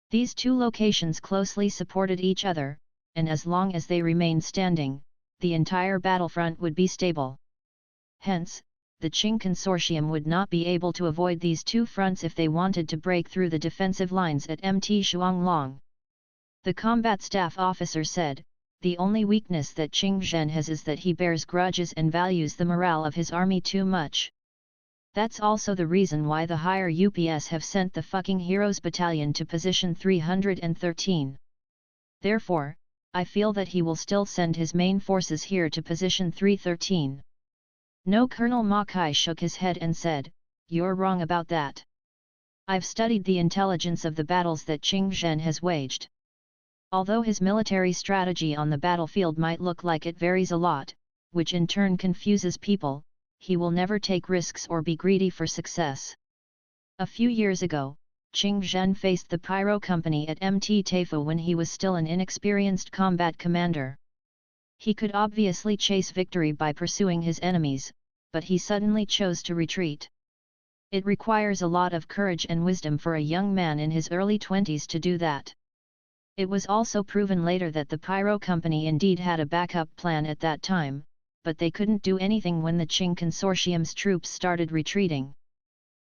These two locations closely supported each other, and as long as they remained standing, the entire battlefront would be stable. Hence, the Qing consortium would not be able to avoid these two fronts if they wanted to break through the defensive lines at Mt. Shuanglong." The combat staff officer said, "The only weakness that Qing Zhen has is that he bears grudges and values the morale of his army too much. That's also the reason why the higher UPS have sent the fucking Heroes Battalion to position 313. Therefore, I feel that he will still send his main forces here to position 313. No." Colonel Ma Kai shook his head and said, "You're wrong about that. I've studied the intelligence of the battles that Qing Zhen has waged. Although his military strategy on the battlefield might look like it varies a lot, which in turn confuses people, he will never take risks or be greedy for success. A few years ago, Qing Zhen faced the Pyro Company at Mt. Taifu when he was still an inexperienced combat commander. He could obviously chase victory by pursuing his enemies, but he suddenly chose to retreat. It requires a lot of courage and wisdom for a young man in his early 20s to do that." It was also proven later that the Pyro Company indeed had a backup plan at that time, but they couldn't do anything when the Qing consortium's troops started retreating.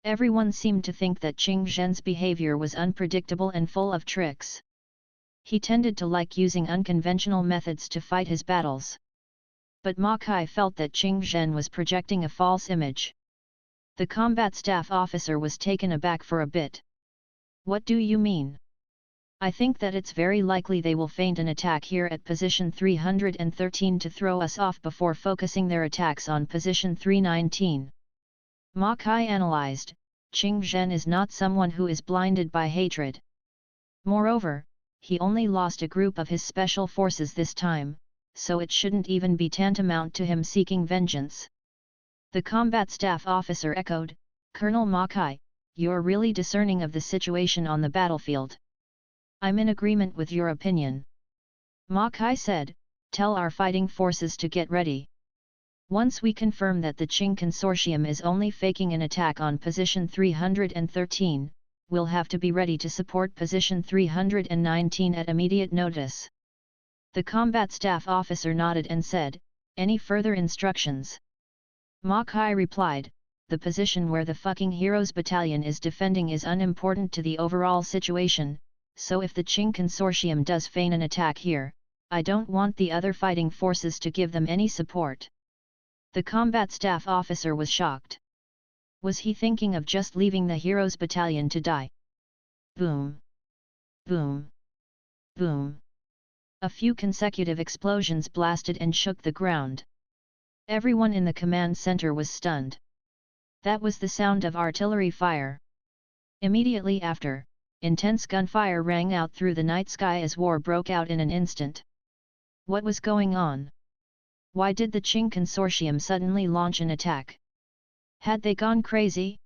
Everyone seemed to think that Qing Zhen's behavior was unpredictable and full of tricks. He tended to like using unconventional methods to fight his battles. But Ma Kai felt that Qing Zhen was projecting a false image. The combat staff officer was taken aback for a bit. "What do you mean?" "I think that it's very likely they will feint an attack here at position 313 to throw us off before focusing their attacks on position 319. Ma Kai analyzed, "Qing Zhen is not someone who is blinded by hatred. Moreover, he only lost a group of his special forces this time, so it shouldn't even be tantamount to him seeking vengeance." The combat staff officer echoed, "Colonel Ma Kai, you're really discerning of the situation on the battlefield. I'm in agreement with your opinion." Ma Kai said, "Tell our fighting forces to get ready. Once we confirm that the Qing consortium is only faking an attack on position 313, we'll have to be ready to support position 319 at immediate notice." The combat staff officer nodded and said, "Any further instructions?" Ma Kai replied, "The position where the fucking Heroes Battalion is defending is unimportant to the overall situation, so if the Qing consortium does feign an attack here, I don't want the other fighting forces to give them any support." The combat staff officer was shocked. Was he thinking of just leaving the Heroes Battalion to die? Boom! Boom! Boom! A few consecutive explosions blasted and shook the ground. Everyone in the command center was stunned. That was the sound of artillery fire. Immediately after, intense gunfire rang out through the night sky as war broke out in an instant. What was going on? Why did the Qing consortium suddenly launch an attack? Had they gone crazy?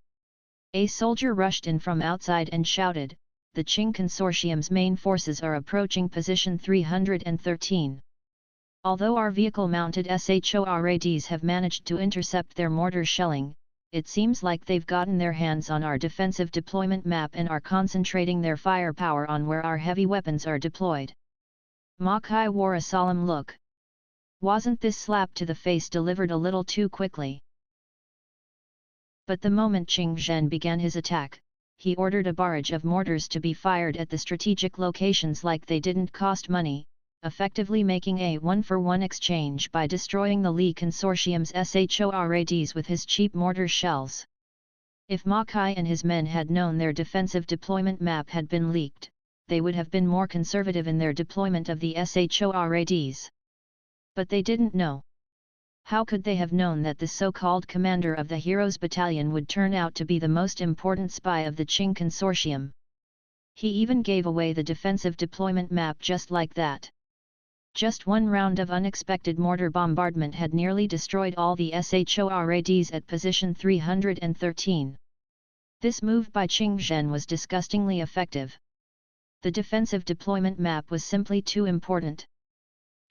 A soldier rushed in from outside and shouted, "The Qing consortium's main forces are approaching position 313. Although our vehicle-mounted SHORADs have managed to intercept their mortar shelling, it seems like they've gotten their hands on our defensive deployment map and are concentrating their firepower on where our heavy weapons are deployed. Ma Kai wore a solemn look. Wasn't this slap to the face delivered a little too quickly? But the moment Qing Zhen began his attack, he ordered a barrage of mortars to be fired at the strategic locations like they didn't cost money, effectively making a one-for-one exchange by destroying the Li Consortium's SHORADs with his cheap mortar shells. If Ma Kai and his men had known their defensive deployment map had been leaked, they would have been more conservative in their deployment of the SHORADs. But they didn't know. How could they have known that the so-called commander of the Heroes Battalion would turn out to be the most important spy of the Qing Consortium? He even gave away the defensive deployment map just like that. Just one round of unexpected mortar bombardment had nearly destroyed all the SHORADs at position 313. This move by Qing Zhen was disgustingly effective. The defensive deployment map was simply too important.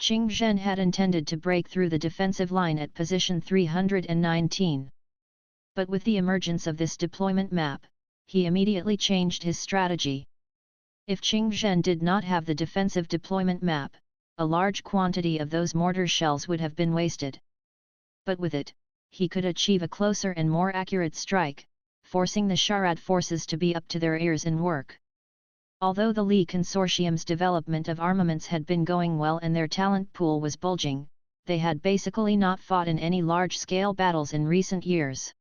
Qing Zhen had intended to break through the defensive line at position 319. But with the emergence of this deployment map, he immediately changed his strategy. If Qing Zhen did not have the defensive deployment map, a large quantity of those mortar shells would have been wasted. But with it, he could achieve a closer and more accurate strike, forcing the Charad forces to be up to their ears in work. Although the Li Consortium's development of armaments had been going well and their talent pool was bulging, they had basically not fought in any large-scale battles in recent years.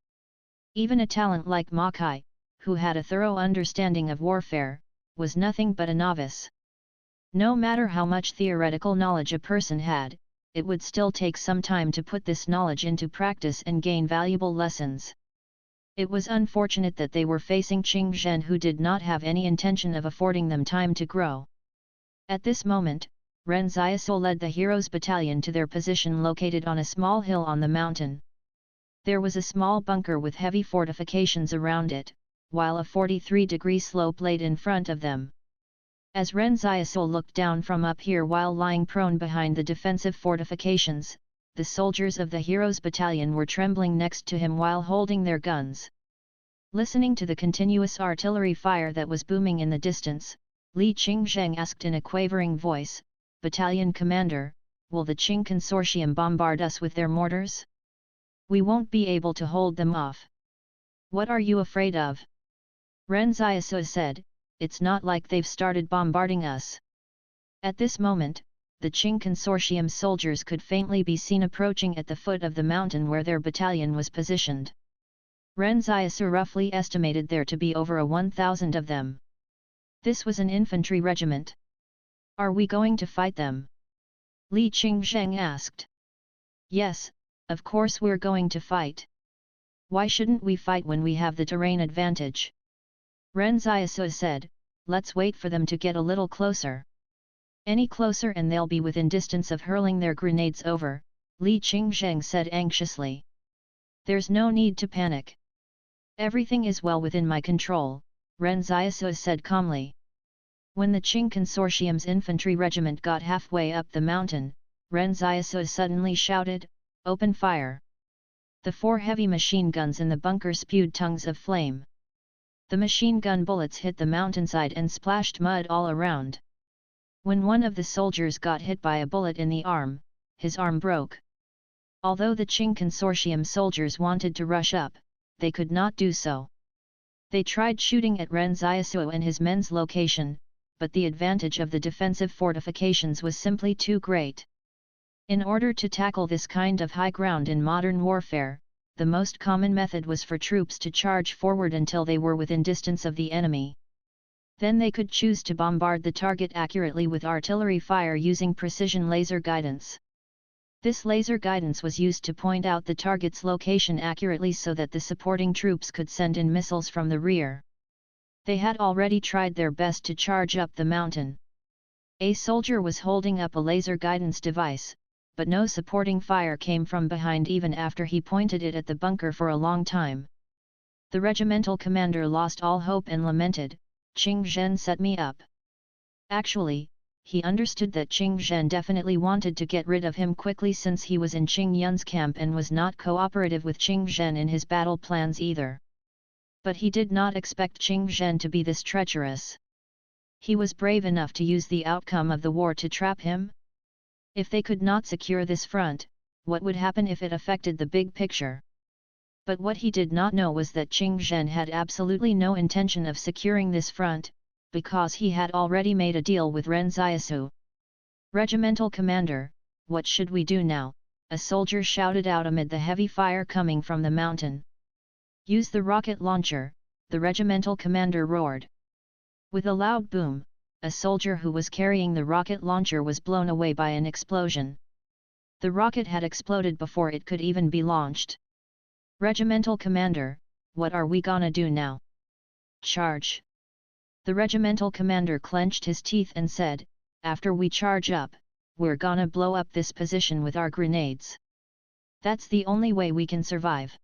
Even a talent like Ma Kai, who had a thorough understanding of warfare, was nothing but a novice. No matter how much theoretical knowledge a person had, it would still take some time to put this knowledge into practice and gain valuable lessons. It was unfortunate that they were facing Qing Zhen, who did not have any intention of affording them time to grow. At this moment, Ren Xiaosu led the Heroes Battalion to their position located on a small hill on the mountain. There was a small bunker with heavy fortifications around it, while a 43-degree slope laid in front of them. As Ren Xiaosu looked down from up here while lying prone behind the defensive fortifications, the soldiers of the Heroes Battalion were trembling next to him while holding their guns. Listening to the continuous artillery fire that was booming in the distance, Li Qingzheng asked in a quavering voice, "Battalion Commander, will the Qing Consortium bombard us with their mortars? We won't be able to hold them off. What are you afraid of?" Ren Xiaosu said, "It's not like they've started bombarding us." At this moment, the Qing Consortium soldiers could faintly be seen approaching at the foot of the mountain where their battalion was positioned. Ren Xiaosu roughly estimated there to be over 1,000 of them. This was an infantry regiment. "Are we going to fight them?" Li Qingzheng asked. "Yes, of course we're going to fight. Why shouldn't we fight when we have the terrain advantage?" Ren Xiaosu said, "Let's wait for them to get a little closer. Any closer and they'll be within distance of hurling their grenades over," Li Qingzheng said anxiously. "There's no need to panic. Everything is well within my control," Ren Xiaosu said calmly. When the Qing Consortium's infantry regiment got halfway up the mountain, Ren Xiaosu suddenly shouted, "Open fire!" The 4 heavy machine guns in the bunker spewed tongues of flame. The machine gun bullets hit the mountainside and splashed mud all around. When one of the soldiers got hit by a bullet in the arm, his arm broke. Although the Qing Consortium soldiers wanted to rush up, they could not do so. They tried shooting at Ren Xiaosu and his men's location, but the advantage of the defensive fortifications was simply too great. In order to tackle this kind of high ground in modern warfare, the most common method was for troops to charge forward until they were within distance of the enemy. Then they could choose to bombard the target accurately with artillery fire using precision laser guidance. This laser guidance was used to point out the target's location accurately so that the supporting troops could send in missiles from the rear. They had already tried their best to charge up the mountain. A soldier was holding up a laser guidance device, but no supporting fire came from behind even after he pointed it at the bunker for a long time. The regimental commander lost all hope and lamented, "Qing Zhen set me up. Actually, he understood that Qing Zhen definitely wanted to get rid of him quickly since he was in Qing Yun's camp and was not cooperative with Qing Zhen in his battle plans either. But he did not expect Qing Zhen to be this treacherous. He was brave enough to use the outcome of the war to trap him. If they could not secure this front, what would happen if it affected the big picture? But what he did not know was that Qing Zhen had absolutely no intention of securing this front, because he had already made a deal with Ren Xiaosu. "Regimental commander, what should we do now?" a soldier shouted out amid the heavy fire coming from the mountain. "Use the rocket launcher," the regimental commander roared. With a loud boom, a soldier who was carrying the rocket launcher was blown away by an explosion. The rocket had exploded before it could even be launched. "Regimental commander, what are we gonna do now?" "Charge!" The regimental commander clenched his teeth and said, "After we charge up, we're gonna blow up this position with our grenades. That's the only way we can survive.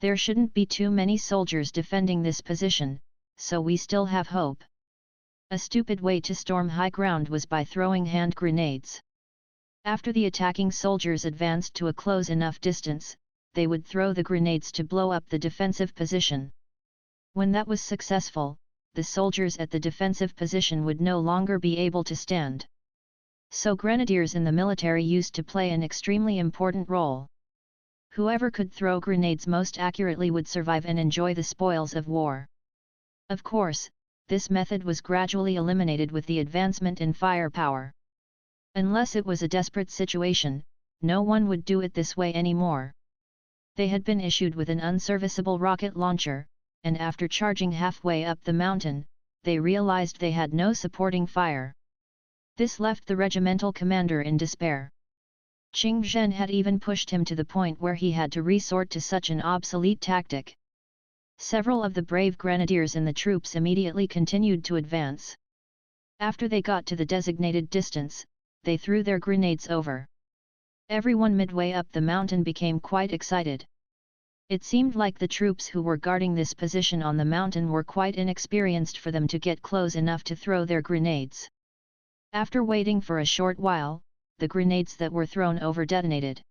There shouldn't be too many soldiers defending this position, so we still have hope." A stupid way to storm high ground was by throwing hand grenades. After the attacking soldiers advanced to a close enough distance, they would throw the grenades to blow up the defensive position. When that was successful, the soldiers at the defensive position would no longer be able to stand. So grenadiers in the military used to play an extremely important role. Whoever could throw grenades most accurately would survive and enjoy the spoils of war. Of course, this method was gradually eliminated with the advancement in firepower. Unless it was a desperate situation, no one would do it this way anymore. They had been issued with an unserviceable rocket launcher, and after charging halfway up the mountain, they realized they had no supporting fire. This left the regimental commander in despair. Qing Zhen had even pushed him to the point where he had to resort to such an obsolete tactic. Several of the brave grenadiers in the troops immediately continued to advance. After they got to the designated distance, they threw their grenades over. Everyone midway up the mountain became quite excited. It seemed like the troops who were guarding this position on the mountain were quite inexperienced for them to get close enough to throw their grenades. After waiting for a short while, the grenades that were thrown over detonated.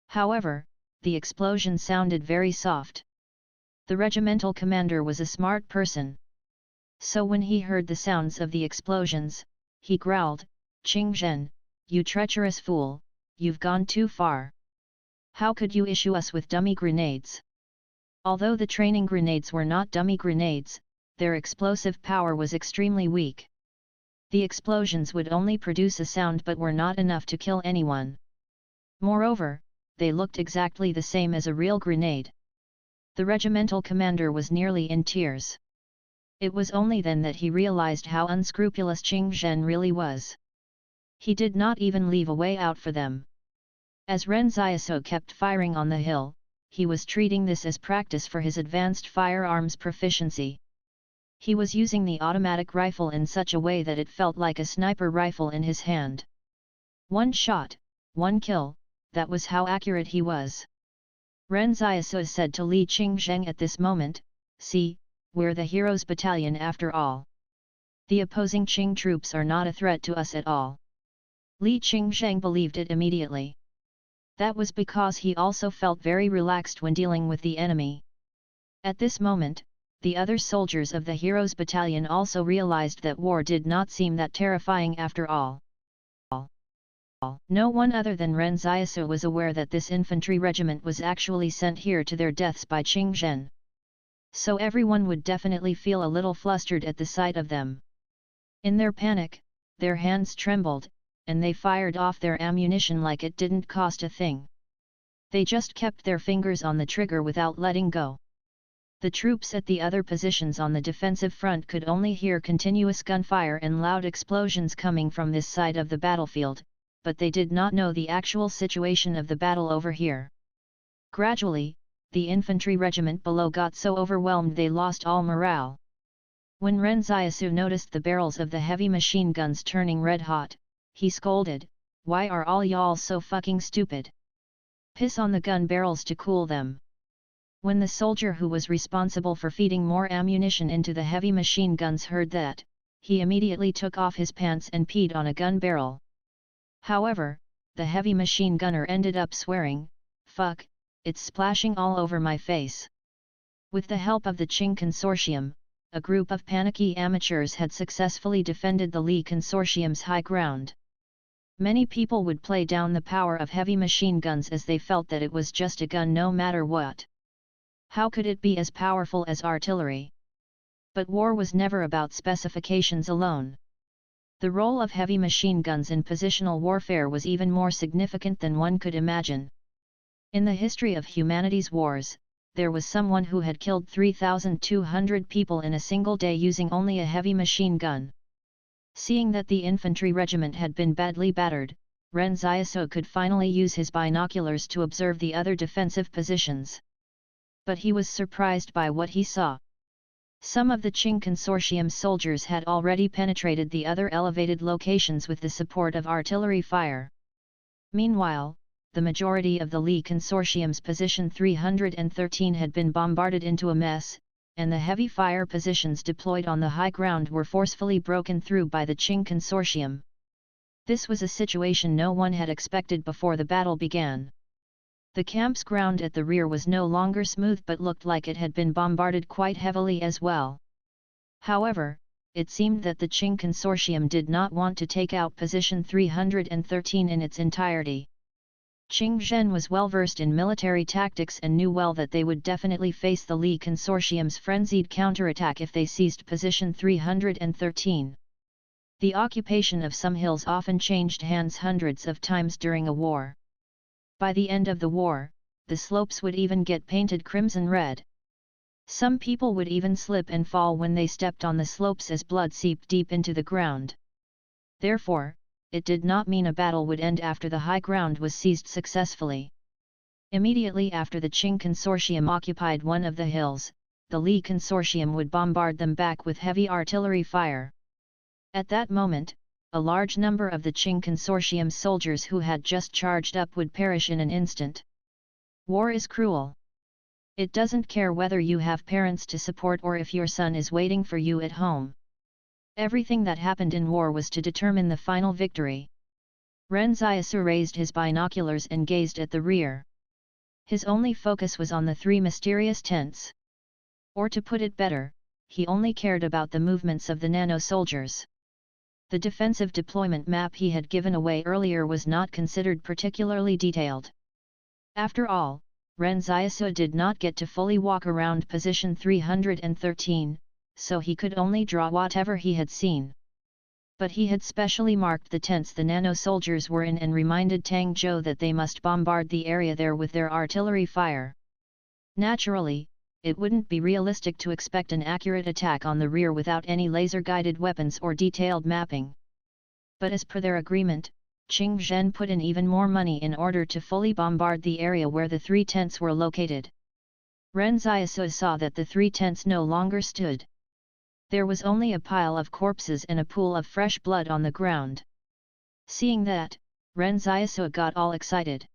However, the explosion sounded very soft. The regimental commander was a smart person. So when he heard the sounds of the explosions, he growled, "Qing Zhen, you treacherous fool, you've gone too far. How could you issue us with dummy grenades?" Although the training grenades were not dummy grenades, their explosive power was extremely weak. The explosions would only produce a sound but were not enough to kill anyone. Moreover, they looked exactly the same as a real grenade. The regimental commander was nearly in tears. It was only then that he realized how unscrupulous Qing Zhen really was. He did not even leave a way out for them. As Ren Xiaosu kept firing on the hill, he was treating this as practice for his advanced firearms proficiency. He was using the automatic rifle in such a way that it felt like a sniper rifle in his hand. One shot, one kill, that was how accurate he was. Ren Xiaosu said to Li Qingzheng at this moment, "See, we're the heroes' battalion after all. The opposing Qing troops are not a threat to us at all." Li Qingzheng believed it immediately. That was because he also felt very relaxed when dealing with the enemy. At this moment, the other soldiers of the heroes' battalion also realized that war did not seem that terrifying after all. No one other than Ren Xiaosu was aware that this infantry regiment was actually sent here to their deaths by Qing Zhen. So everyone would definitely feel a little flustered at the sight of them. In their panic, their hands trembled, and they fired off their ammunition like it didn't cost a thing. They just kept their fingers on the trigger without letting go. The troops at the other positions on the defensive front could only hear continuous gunfire and loud explosions coming from this side of the battlefield, but they did not know the actual situation of the battle over here. Gradually, the infantry regiment below got so overwhelmed they lost all morale. When Ren Xiaosu noticed the barrels of the heavy machine guns turning red hot, he scolded, "Why are all y'all so fucking stupid? Piss on the gun barrels to cool them." When the soldier who was responsible for feeding more ammunition into the heavy machine guns heard that, he immediately took off his pants and peed on a gun barrel. However, the heavy machine gunner ended up swearing, "Fuck, it's splashing all over my face." With the help of the Qing Consortium, a group of panicky amateurs had successfully defended the Li Consortium's high ground. Many people would play down the power of heavy machine guns as they felt that it was just a gun no matter what. How could it be as powerful as artillery? But war was never about specifications alone. The role of heavy machine guns in positional warfare was even more significant than one could imagine. In the history of humanity's wars, there was someone who had killed 3,200 people in a single day using only a heavy machine gun. Seeing that the infantry regiment had been badly battered, Ren Xiaosu could finally use his binoculars to observe the other defensive positions. But he was surprised by what he saw. Some of the Qing Consortium soldiers had already penetrated the other elevated locations with the support of artillery fire. Meanwhile, the majority of the Li Consortium's position 313 had been bombarded into a mess, and the heavy fire positions deployed on the high ground were forcefully broken through by the Qing Consortium. This was a situation no one had expected before the battle began. The camp's ground at the rear was no longer smooth but looked like it had been bombarded quite heavily as well. However, it seemed that the Qing Consortium did not want to take out position 313 in its entirety. Qing Zhen was well versed in military tactics and knew well that they would definitely face the Li Consortium's frenzied counterattack if they seized position 313. The occupation of some hills often changed hands hundreds of times during a war. By the end of the war, the slopes would even get painted crimson red. Some people would even slip and fall when they stepped on the slopes as blood seeped deep into the ground. Therefore, it did not mean a battle would end after the high ground was seized successfully. Immediately after the Qing Consortium occupied one of the hills, the Li Consortium would bombard them back with heavy artillery fire. At that moment, a large number of the Qing Consortium soldiers who had just charged up would perish in an instant. War is cruel. It doesn't care whether you have parents to support or if your son is waiting for you at home. Everything that happened in war was to determine the final victory. Ren Xiaosu raised his binoculars and gazed at the rear. His only focus was on the three mysterious tents. Or to put it better, he only cared about the movements of the nano-soldiers. The defensive deployment map he had given away earlier was not considered particularly detailed. After all, Ren Xiaosu did not get to fully walk around position 313, so he could only draw whatever he had seen. But he had specially marked the tents the nano-soldiers were in and reminded Tang Zhou that they must bombard the area there with their artillery fire. Naturally, it wouldn't be realistic to expect an accurate attack on the rear without any laser-guided weapons or detailed mapping. But as per their agreement, Qing Zhen put in even more money in order to fully bombard the area where the three tents were located. Ren Xiaosu saw that the three tents no longer stood. There was only a pile of corpses and a pool of fresh blood on the ground. Seeing that, Ren Xiaosu got all excited.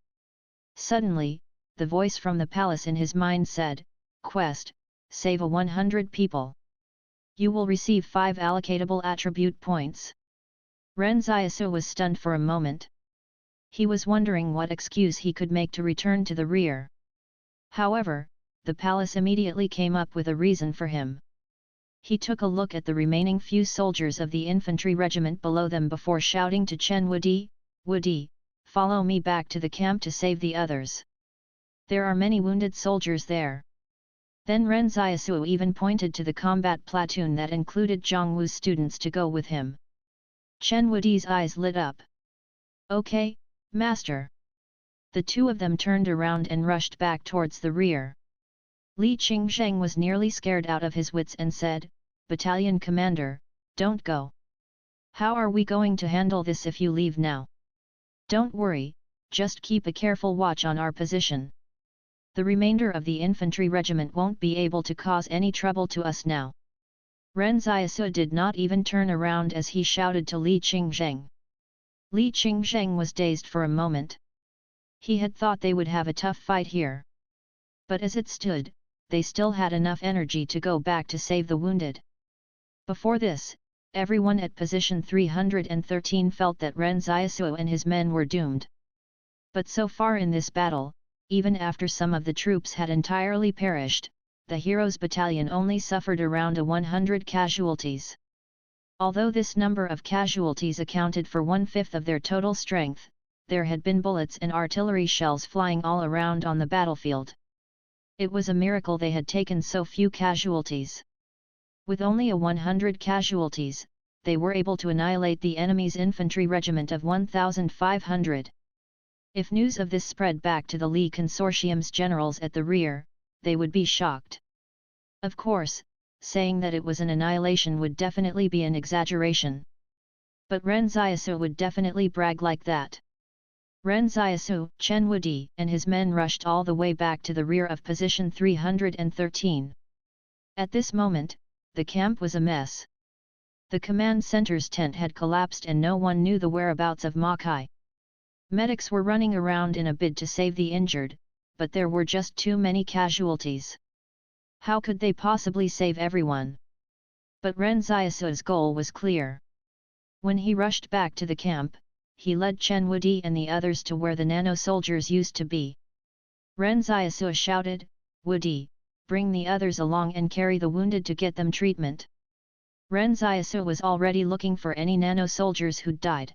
Suddenly, the voice from the palace in his mind said, "Quest, save a 100 people. You will receive 5 allocatable attribute points." Ren Xiaosu was stunned for a moment. He was wondering what excuse he could make to return to the rear. However, the palace immediately came up with a reason for him. He took a look at the remaining few soldiers of the infantry regiment below them before shouting to Chen Wudi, "Follow me back to the camp to save the others. There are many wounded soldiers there." Then Ren Xiaosu even pointed to the combat platoon that included Zhang Wu's students to go with him. Chen Wudi's eyes lit up. "Okay, master." The two of them turned around and rushed back towards the rear. Li Qingzheng was nearly scared out of his wits and said, "Battalion commander, don't go. How are we going to handle this if you leave now?" "Don't worry, just keep a careful watch on our position. The remainder of the infantry regiment won't be able to cause any trouble to us now." Ren Xiaosu did not even turn around as he shouted to Li Qingzheng. Li Qingzheng was dazed for a moment. He had thought they would have a tough fight here. But as it stood, they still had enough energy to go back to save the wounded. Before this, everyone at position 313 felt that Ren Xiaosu and his men were doomed. But so far in this battle, even after some of the troops had entirely perished, the hero's battalion only suffered around 100 casualties. Although this number of casualties accounted for 1/5 of their total strength, there had been bullets and artillery shells flying all around on the battlefield. It was a miracle they had taken so few casualties. With only 100 casualties, they were able to annihilate the enemy's infantry regiment of 1,500. If news of this spread back to the Li Consortium's generals at the rear, they would be shocked. Of course, saying that it was an annihilation would definitely be an exaggeration. But Ren Xiaosu would definitely brag like that. Ren Xiaosu, Chen Wudi, and his men rushed all the way back to the rear of position 313. At this moment, the camp was a mess. The command center's tent had collapsed and no one knew the whereabouts of Ma Kai. Medics were running around in a bid to save the injured, but there were just too many casualties. How could they possibly save everyone? But Ren Xiaosu's goal was clear. When he rushed back to the camp, he led Chen Wudi and the others to where the nano-soldiers used to be. Ren Xiaosu shouted, "Wudi, bring the others along and carry the wounded to get them treatment." Ren Xiaosu was already looking for any nano-soldiers who'd died.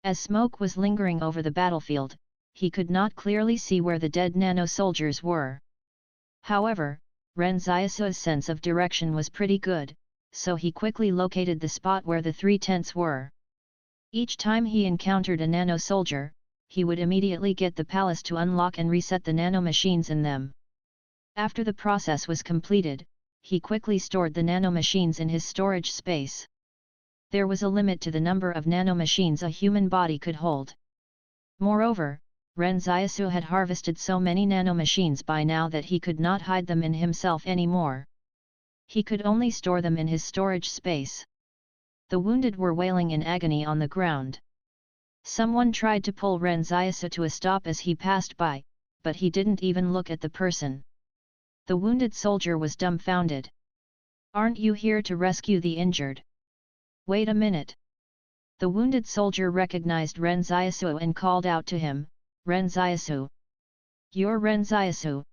As smoke was lingering over the battlefield, he could not clearly see where the dead nano-soldiers were. However, Ren Xiaosu's sense of direction was pretty good, so he quickly located the spot where the 3 tents were. Each time he encountered a nano-soldier, he would immediately get the palace to unlock and reset the nano-machines in them. After the process was completed, he quickly stored the nano-machines in his storage space. There was a limit to the number of nano-machines a human body could hold. Moreover, Ren Xiaosu had harvested so many nano-machines by now that he could not hide them in himself anymore. He could only store them in his storage space. The wounded were wailing in agony on the ground. Someone tried to pull Ren Xiaosu to a stop as he passed by, but he didn't even look at the person. The wounded soldier was dumbfounded. "Aren't you here to rescue the injured? Wait a minute." The wounded soldier recognized Ren Xiaosu and called out to him, "Ren Xiaosu! You're Ren Xiaosu!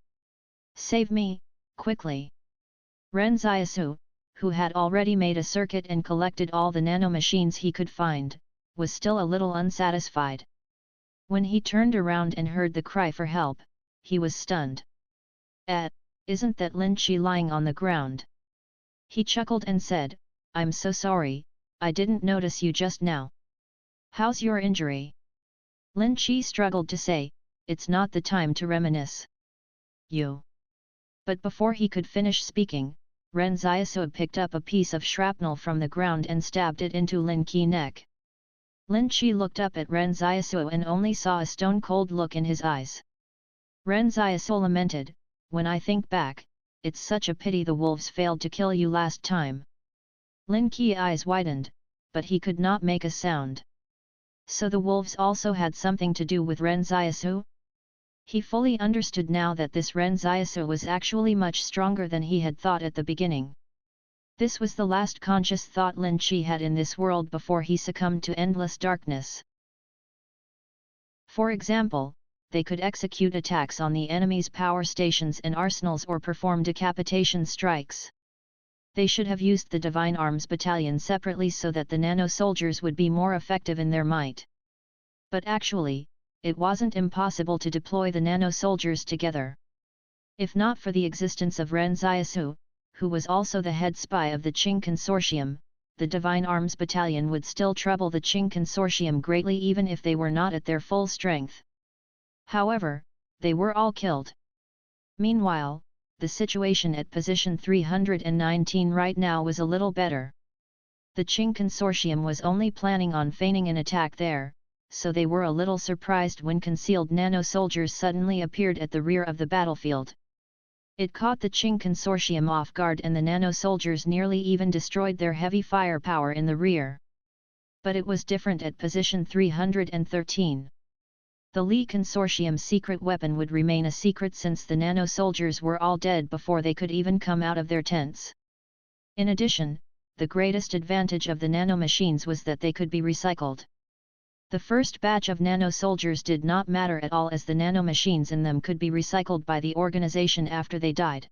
Save me, quickly!" Ren Xiaosu, who had already made a circuit and collected all the nano-machines he could find, was still a little unsatisfied. When he turned around and heard the cry for help, he was stunned. Isn't that Lin Qi lying on the ground?" He chuckled and said, "I'm so sorry, I didn't notice you just now. How's your injury?" Lin Qi struggled to say, "It's not the time to reminisce. You." But before he could finish speaking, Ren Xiaosu picked up a piece of shrapnel from the ground and stabbed it into Lin Qi's neck. Lin Qi looked up at Ren Xiaosu and only saw a stone-cold look in his eyes. Ren Xiaosu lamented, "When I think back, it's such a pity the wolves failed to kill you last time." Lin Qi's eyes widened, but he could not make a sound. So the wolves also had something to do with Ren Xiaosu? He fully understood now that this Ren Xiaosu was actually much stronger than he had thought at the beginning. This was the last conscious thought Lin Qi had in this world before he succumbed to endless darkness. For example, they could execute attacks on the enemy's power stations and arsenals or perform decapitation strikes. They should have used the Divine Arms Battalion separately so that the nano-soldiers would be more effective in their might. But actually, it wasn't impossible to deploy the nano-soldiers together. If not for the existence of Ren Xiaosu, who was also the head spy of the Qing Consortium, the Divine Arms Battalion would still trouble the Qing Consortium greatly even if they were not at their full strength. However, they were all killed. Meanwhile, the situation at position 319 right now was a little better. The Qing Consortium was only planning on feigning an attack there, so they were a little surprised when concealed nano-soldiers suddenly appeared at the rear of the battlefield. It caught the Qing Consortium off guard and the nano-soldiers nearly even destroyed their heavy firepower in the rear. But it was different at position 313. The Li Consortium's secret weapon would remain a secret since the nano-soldiers were all dead before they could even come out of their tents. In addition, the greatest advantage of the nanomachines was that they could be recycled. The first batch of nano-soldiers did not matter at all, as the nanomachines in them could be recycled by the organization after they died.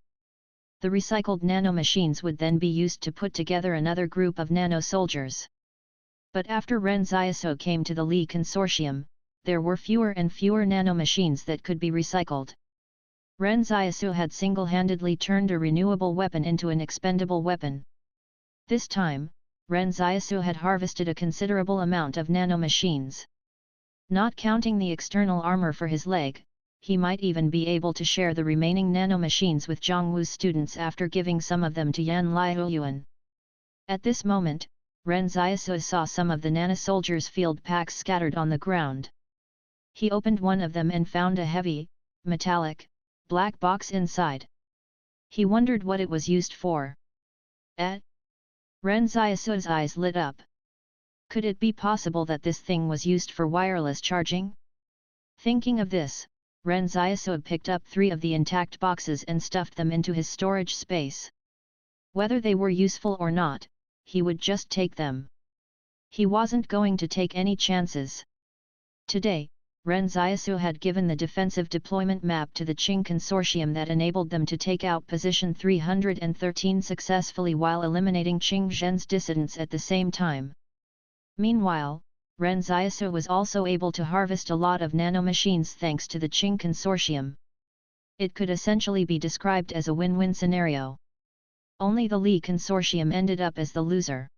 The recycled nanomachines would then be used to put together another group of nano-soldiers. But after Ren Xiaosu came to the Li Consortium, there were fewer and fewer nanomachines that could be recycled. Ren Xiaosu had single-handedly turned a renewable weapon into an expendable weapon. This time, Ren Xiaosu had harvested a considerable amount of nanomachines. Not counting the external armor for his leg, he might even be able to share the remaining nanomachines with Zhongwu's students after giving some of them to Yan Liuyuan. At this moment, Ren Xiaosu saw some of the nanosoldiers' field packs scattered on the ground. He opened one of them and found a heavy, metallic, black box inside. He wondered what it was used for. Ren Xiaosu's eyes lit up. Could it be possible that this thing was used for wireless charging? Thinking of this, Ren Xiaosu picked up 3 of the intact boxes and stuffed them into his storage space. Whether they were useful or not, he would just take them. He wasn't going to take any chances. Today, Ren Xiaosu had given the defensive deployment map to the Qing Consortium that enabled them to take out Position 313 successfully while eliminating Qing Zhen's dissidents at the same time. Meanwhile, Ren Xiaosu was also able to harvest a lot of nanomachines thanks to the Qing Consortium. It could essentially be described as a win-win scenario. Only the Li Consortium ended up as the loser.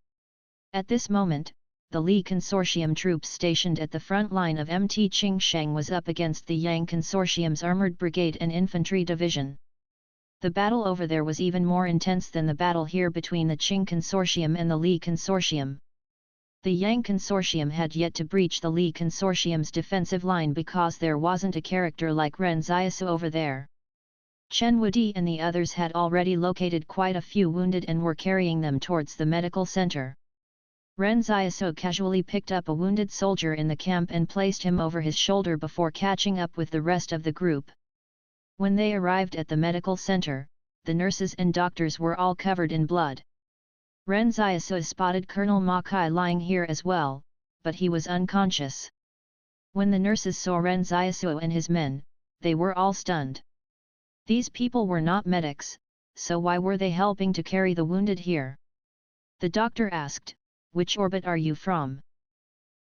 At this moment, the Li Consortium troops stationed at the front line of MT Qingsheng was up against the Yang Consortium's Armored Brigade and Infantry Division. The battle over there was even more intense than the battle here between the Qing Consortium and the Li Consortium. The Yang Consortium had yet to breach the Li Consortium's defensive line because there wasn't a character like Ren Xiaosu over there. Chen Wudi and the others had already located quite a few wounded and were carrying them towards the medical center. Ren Xiaosu casually picked up a wounded soldier in the camp and placed him over his shoulder before catching up with the rest of the group. When they arrived at the medical center, the nurses and doctors were all covered in blood. Ren Xiaosu spotted Colonel Ma Kai lying here as well, but he was unconscious. When the nurses saw Ren Xiaosu and his men, they were all stunned. These people were not medics, so why were they helping to carry the wounded here? The doctor asked, "Which orbit are you from?"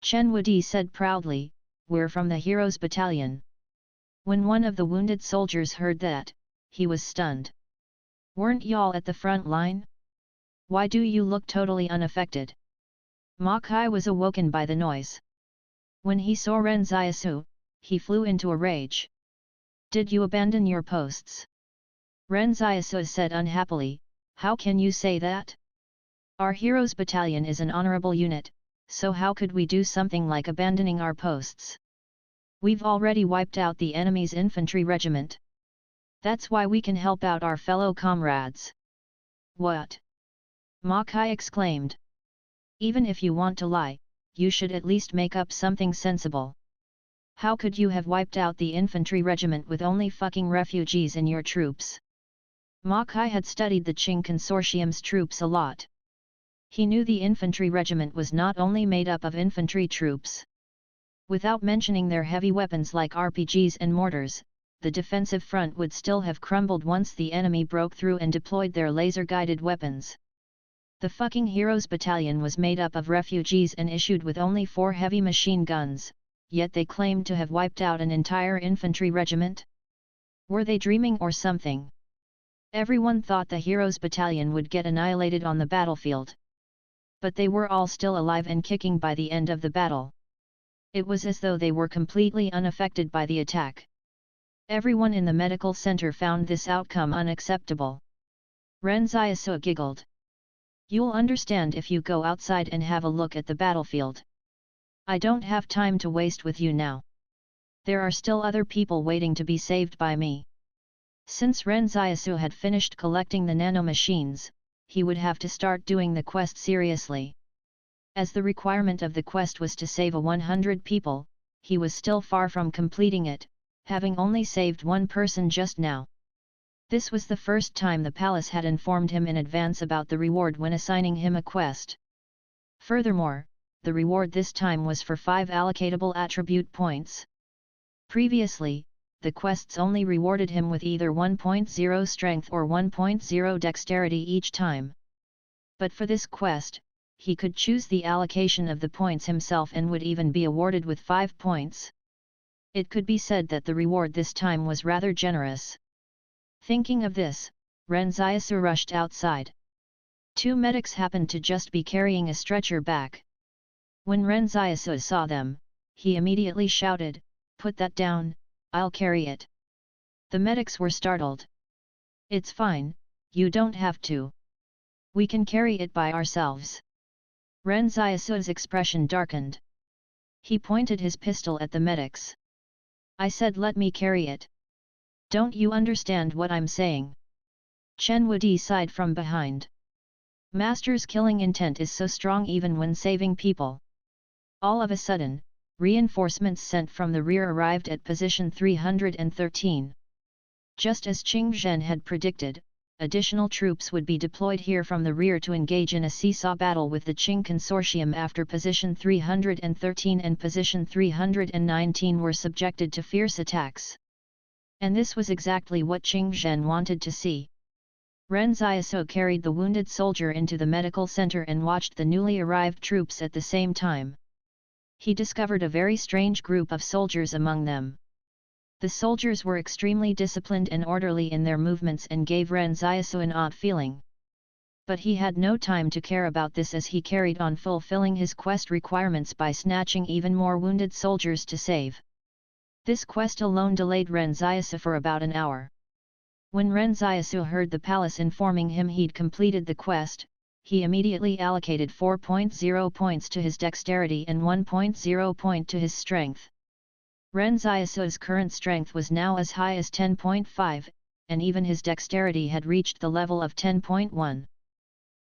Chen Wudi said proudly, "We're from the Heroes Battalion." When one of the wounded soldiers heard that, he was stunned. "Weren't y'all at the front line? Why do you look totally unaffected?" Ma Kai was awoken by the noise. When he saw Ren Xiaosu, he flew into a rage. "Did you abandon your posts?" Ren Xiaosu said unhappily, "How can you say that? Our Heroes Battalion is an honorable unit, so how could we do something like abandoning our posts? We've already wiped out the enemy's infantry regiment. That's why we can help out our fellow comrades." "What?" Ma Kai exclaimed. "Even if you want to lie, you should at least make up something sensible. How could you have wiped out the infantry regiment with only fucking refugees in your troops?" Ma Kai had studied the Qing Consortium's troops a lot. He knew the infantry regiment was not only made up of infantry troops. Without mentioning their heavy weapons like RPGs and mortars, the defensive front would still have crumbled once the enemy broke through and deployed their laser-guided weapons. The fucking Heroes Battalion was made up of refugees and issued with only 4 heavy machine guns, yet they claimed to have wiped out an entire infantry regiment? Were they dreaming or something? Everyone thought the Heroes Battalion would get annihilated on the battlefield. But they were all still alive and kicking by the end of the battle. It was as though they were completely unaffected by the attack. Everyone in the medical center found this outcome unacceptable. Ren Xiaosu giggled. "You'll understand if you go outside and have a look at the battlefield. I don't have time to waste with you now. There are still other people waiting to be saved by me." Since Ren Xiaosu had finished collecting the nanomachines, he would have to start doing the quest seriously. As the requirement of the quest was to save 100 people, he was still far from completing it, having only saved 1 person just now. This was the first time the palace had informed him in advance about the reward when assigning him a quest. Furthermore, the reward this time was for 5 allocatable attribute points. Previously, the quests only rewarded him with either 1.0 strength or 1.0 dexterity each time. But for this quest, he could choose the allocation of the points himself and would even be awarded with 5 points. It could be said that the reward this time was rather generous. Thinking of this, Ren Xiaosu rushed outside. 2 medics happened to just be carrying a stretcher back. When Ren Xiaosu saw them, he immediately shouted, "Put that down, I'll carry it." The medics were startled. "It's fine, you don't have to. We can carry it by ourselves." Ren Xiaosu's expression darkened. He pointed his pistol at the medics. "I said let me carry it. Don't you understand what I'm saying?" Chen Wudi sighed from behind. Master's killing intent is so strong even when saving people. All of a sudden, reinforcements sent from the rear arrived at position 313. Just as Qing Zhen had predicted, additional troops would be deployed here from the rear to engage in a seesaw battle with the Qing consortium after position 313 and position 319 were subjected to fierce attacks. And this was exactly what Qing Zhen wanted to see. Ren Xiaosu carried the wounded soldier into the medical center and watched the newly arrived troops at the same time. He discovered a very strange group of soldiers among them. The soldiers were extremely disciplined and orderly in their movements and gave Ren Xiaosu an odd feeling. But he had no time to care about this as he carried on fulfilling his quest requirements by snatching even more wounded soldiers to save. This quest alone delayed Ren Xiaosu for about an hour. When Ren Xiaosu heard the palace informing him he'd completed the quest, he immediately allocated 4.0 points to his dexterity and 1.0 point to his strength. Ren Xiaosu's current strength was now as high as 10.5, and even his dexterity had reached the level of 10.1.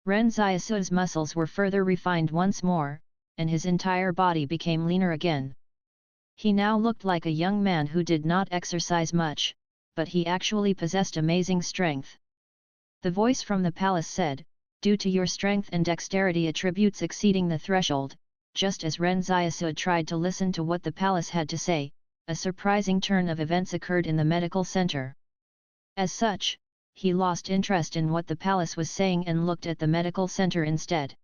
Ren Xiaosu's muscles were further refined once more, and his entire body became leaner again. He now looked like a young man who did not exercise much, but he actually possessed amazing strength. The voice from the palace said, "Due to your strength and dexterity attributes exceeding the threshold," just as Ren Xiaosu tried to listen to what the palace had to say, a surprising turn of events occurred in the medical center. As such, he lost interest in what the palace was saying and looked at the medical center instead.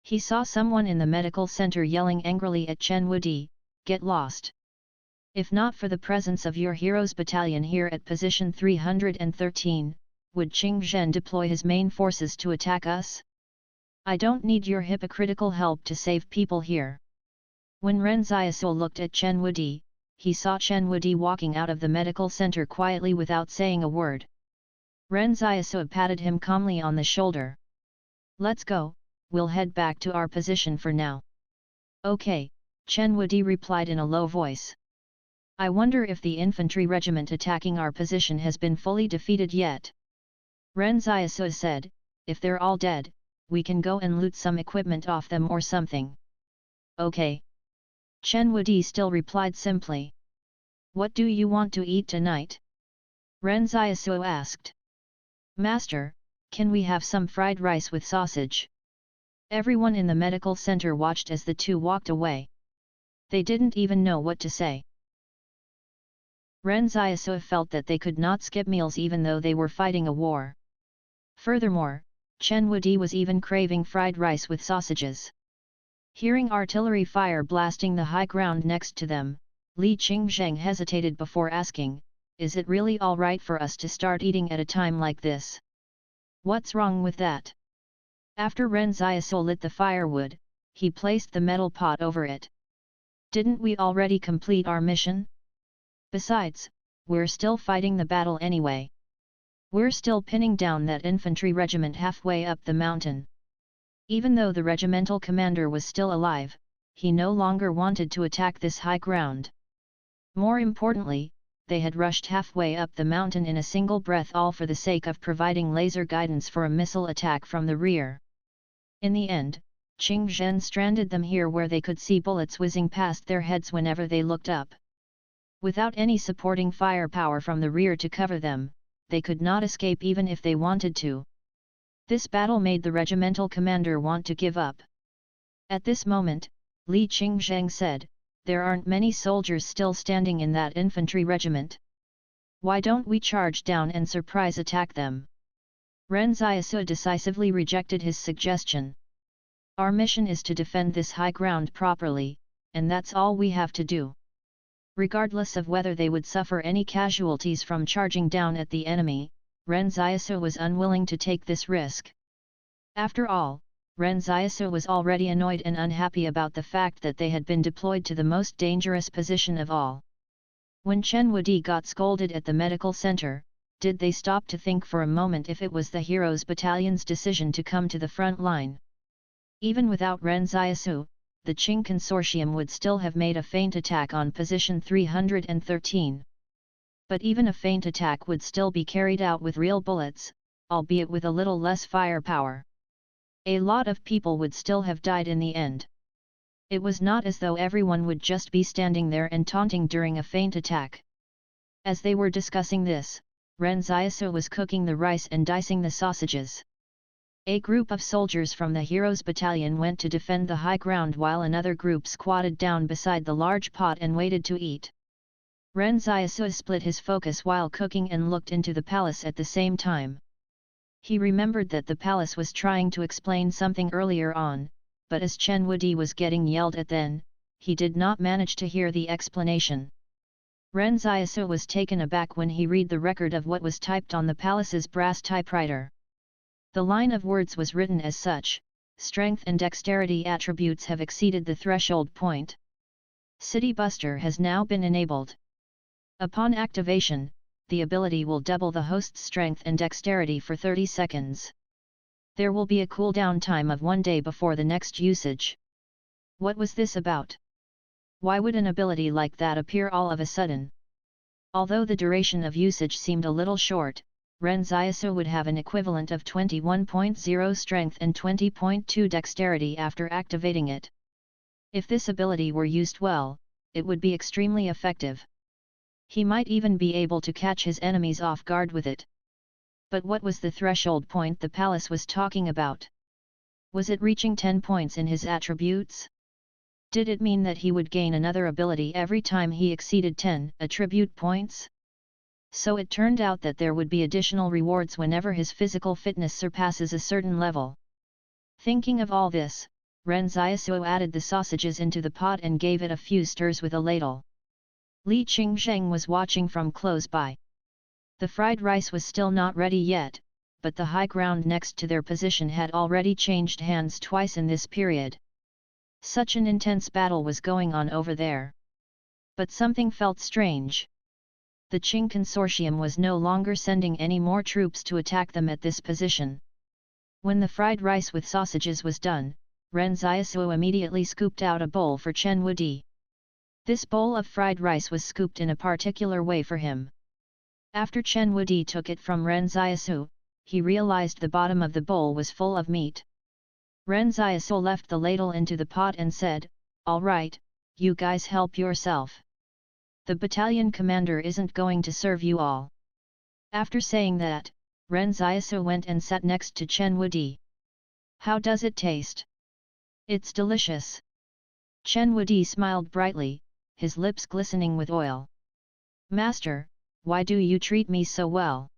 He saw someone in the medical center yelling angrily at Chen Wudi, "Get lost! If not for the presence of your heroes battalion here at position 313, would Qing Zhen deploy his main forces to attack us? I don't need your hypocritical help to save people here." When Ren Xiaosu looked at Chen Wudi, he saw Chen Wudi walking out of the medical center quietly without saying a word. Ren Xiaosu patted him calmly on the shoulder. "Let's go, we'll head back to our position for now." "Okay," Chen Wudi replied in a low voice. "I wonder if the infantry regiment attacking our position has been fully defeated yet." Ren Xiaosu said, "If they're all dead, we can go and loot some equipment off them or something." "Okay." Chen Wudi still replied simply. "What do you want to eat tonight?" Ren Xiaosu asked. "Master, can we have some fried rice with sausage?" Everyone in the medical center watched as the two walked away. They didn't even know what to say. Ren Xiaosu felt that they could not skip meals even though they were fighting a war. Furthermore, Chen Wudi was even craving fried rice with sausages. Hearing artillery fire blasting the high ground next to them, Li Qingzheng hesitated before asking, "Is it really all right for us to start eating at a time like this? What's wrong with that?" After Ren Xiaosu lit the firewood, he placed the metal pot over it. "Didn't we already complete our mission? Besides, we're still fighting the battle anyway. We're still pinning down that infantry regiment halfway up the mountain." Even though the regimental commander was still alive, he no longer wanted to attack this high ground. More importantly, they had rushed halfway up the mountain in a single breath, all for the sake of providing laser guidance for a missile attack from the rear. In the end, Qing Zhen stranded them here where they could see bullets whizzing past their heads whenever they looked up. Without any supporting firepower from the rear to cover them, they could not escape even if they wanted to. This battle made the regimental commander want to give up. At this moment, Li Qingzheng said, "There aren't many soldiers still standing in that infantry regiment. Why don't we charge down and surprise attack them?" Ren Xiaosu decisively rejected his suggestion. "Our mission is to defend this high ground properly, and that's all we have to do." Regardless of whether they would suffer any casualties from charging down at the enemy, Ren Xiaosu was unwilling to take this risk. After all, Ren Xiaosu was already annoyed and unhappy about the fact that they had been deployed to the most dangerous position of all. When Chen Wudi got scolded at the medical center, did they stop to think for a moment if it was the Heroes Battalion's decision to come to the front line? Even without Ren Xiaosu, the Qing Consortium would still have made a feint attack on position 313. But even a feint attack would still be carried out with real bullets, albeit with a little less firepower. A lot of people would still have died in the end. It was not as though everyone would just be standing there and taunting during a feint attack. As they were discussing this, Ren Xiaosu was cooking the rice and dicing the sausages. A group of soldiers from the Heroes Battalion went to defend the high ground while another group squatted down beside the large pot and waited to eat. Ren Xiaosu split his focus while cooking and looked into the palace at the same time. He remembered that the palace was trying to explain something earlier on, but as Chen Wudi was getting yelled at then, he did not manage to hear the explanation. Ren Xiaosu was taken aback when he read the record of what was typed on the palace's brass typewriter. The line of words was written as such: "Strength and dexterity attributes have exceeded the threshold point. City Buster has now been enabled. Upon activation, the ability will double the host's strength and dexterity for 30 seconds. There will be a cooldown time of 1 day before the next usage." What was this about? Why would an ability like that appear all of a sudden? Although the duration of usage seemed a little short, Ren Xiaosu would have an equivalent of 21.0 strength and 20.2 dexterity after activating it. If this ability were used well, it would be extremely effective. He might even be able to catch his enemies off guard with it. But what was the threshold point the palace was talking about? Was it reaching 10 points in his attributes? Did it mean that he would gain another ability every time he exceeded 10 attribute points? So it turned out that there would be additional rewards whenever his physical fitness surpasses a certain level. Thinking of all this, Ren Xiaosu added the sausages into the pot and gave it a few stirs with a ladle. Li Qingzheng was watching from close by. The fried rice was still not ready yet, but the high ground next to their position had already changed hands twice in this period. Such an intense battle was going on over there. But something felt strange. The Qing Consortium was no longer sending any more troops to attack them at this position. When the fried rice with sausages was done, Ren Xiaosu immediately scooped out a bowl for Chen Wudi. This bowl of fried rice was scooped in a particular way for him. After Chen Wudi took it from Ren Xiaosu, he realized the bottom of the bowl was full of meat. Ren Xiaosu left the ladle into the pot and said, "All right, you guys help yourself. The battalion commander isn't going to serve you all." After saying that, Ren Xiaosu went and sat next to Chen Wudi. "How does it taste?" "It's delicious." Chen Wudi smiled brightly, his lips glistening with oil. "Master, why do you treat me so well?"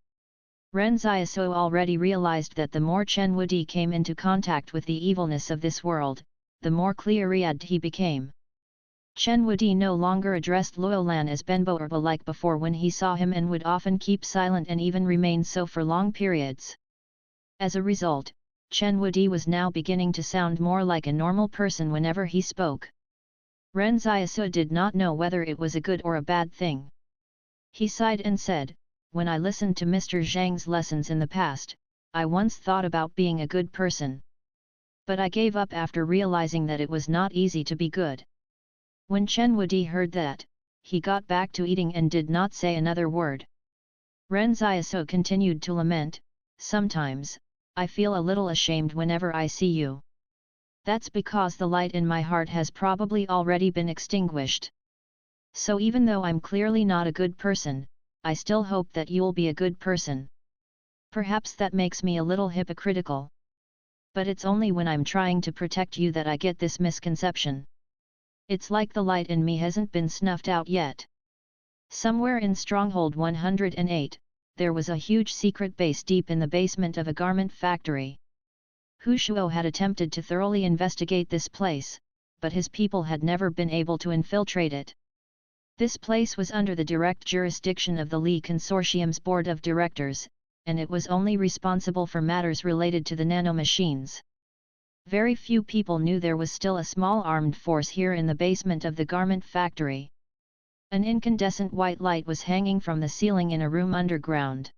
Ren Xiaosu already realized that the more Chen Wudi came into contact with the evilness of this world, the more clear-eyed he became. Chen Wudi no longer addressed Luolan as Benbo or Ba like before when he saw him, and would often keep silent and even remain so for long periods. As a result, Chen Wudi was now beginning to sound more like a normal person whenever he spoke. Ren Xiaosu did not know whether it was a good or a bad thing. He sighed and said, "When I listened to Mr. Zhang's lessons in the past, I once thought about being a good person. But I gave up after realizing that it was not easy to be good." When Chen Wudi heard that, he got back to eating and did not say another word. Ren Xiaosu continued to lament, "Sometimes, I feel a little ashamed whenever I see you. That's because the light in my heart has probably already been extinguished. So even though I'm clearly not a good person, I still hope that you'll be a good person. Perhaps that makes me a little hypocritical. But it's only when I'm trying to protect you that I get this misconception. It's like the light in me hasn't been snuffed out yet. Somewhere in Stronghold 108, there was a huge secret base deep in the basement of a garment factory. Hu Shuo had attempted to thoroughly investigate this place, but his people had never been able to infiltrate it. This place was under the direct jurisdiction of the Li Consortium's board of directors, and it was only responsible for matters related to the nanomachines. Very few people knew there was still a small armed force here in the basement of the garment factory. An incandescent white light was hanging from the ceiling in a room underground.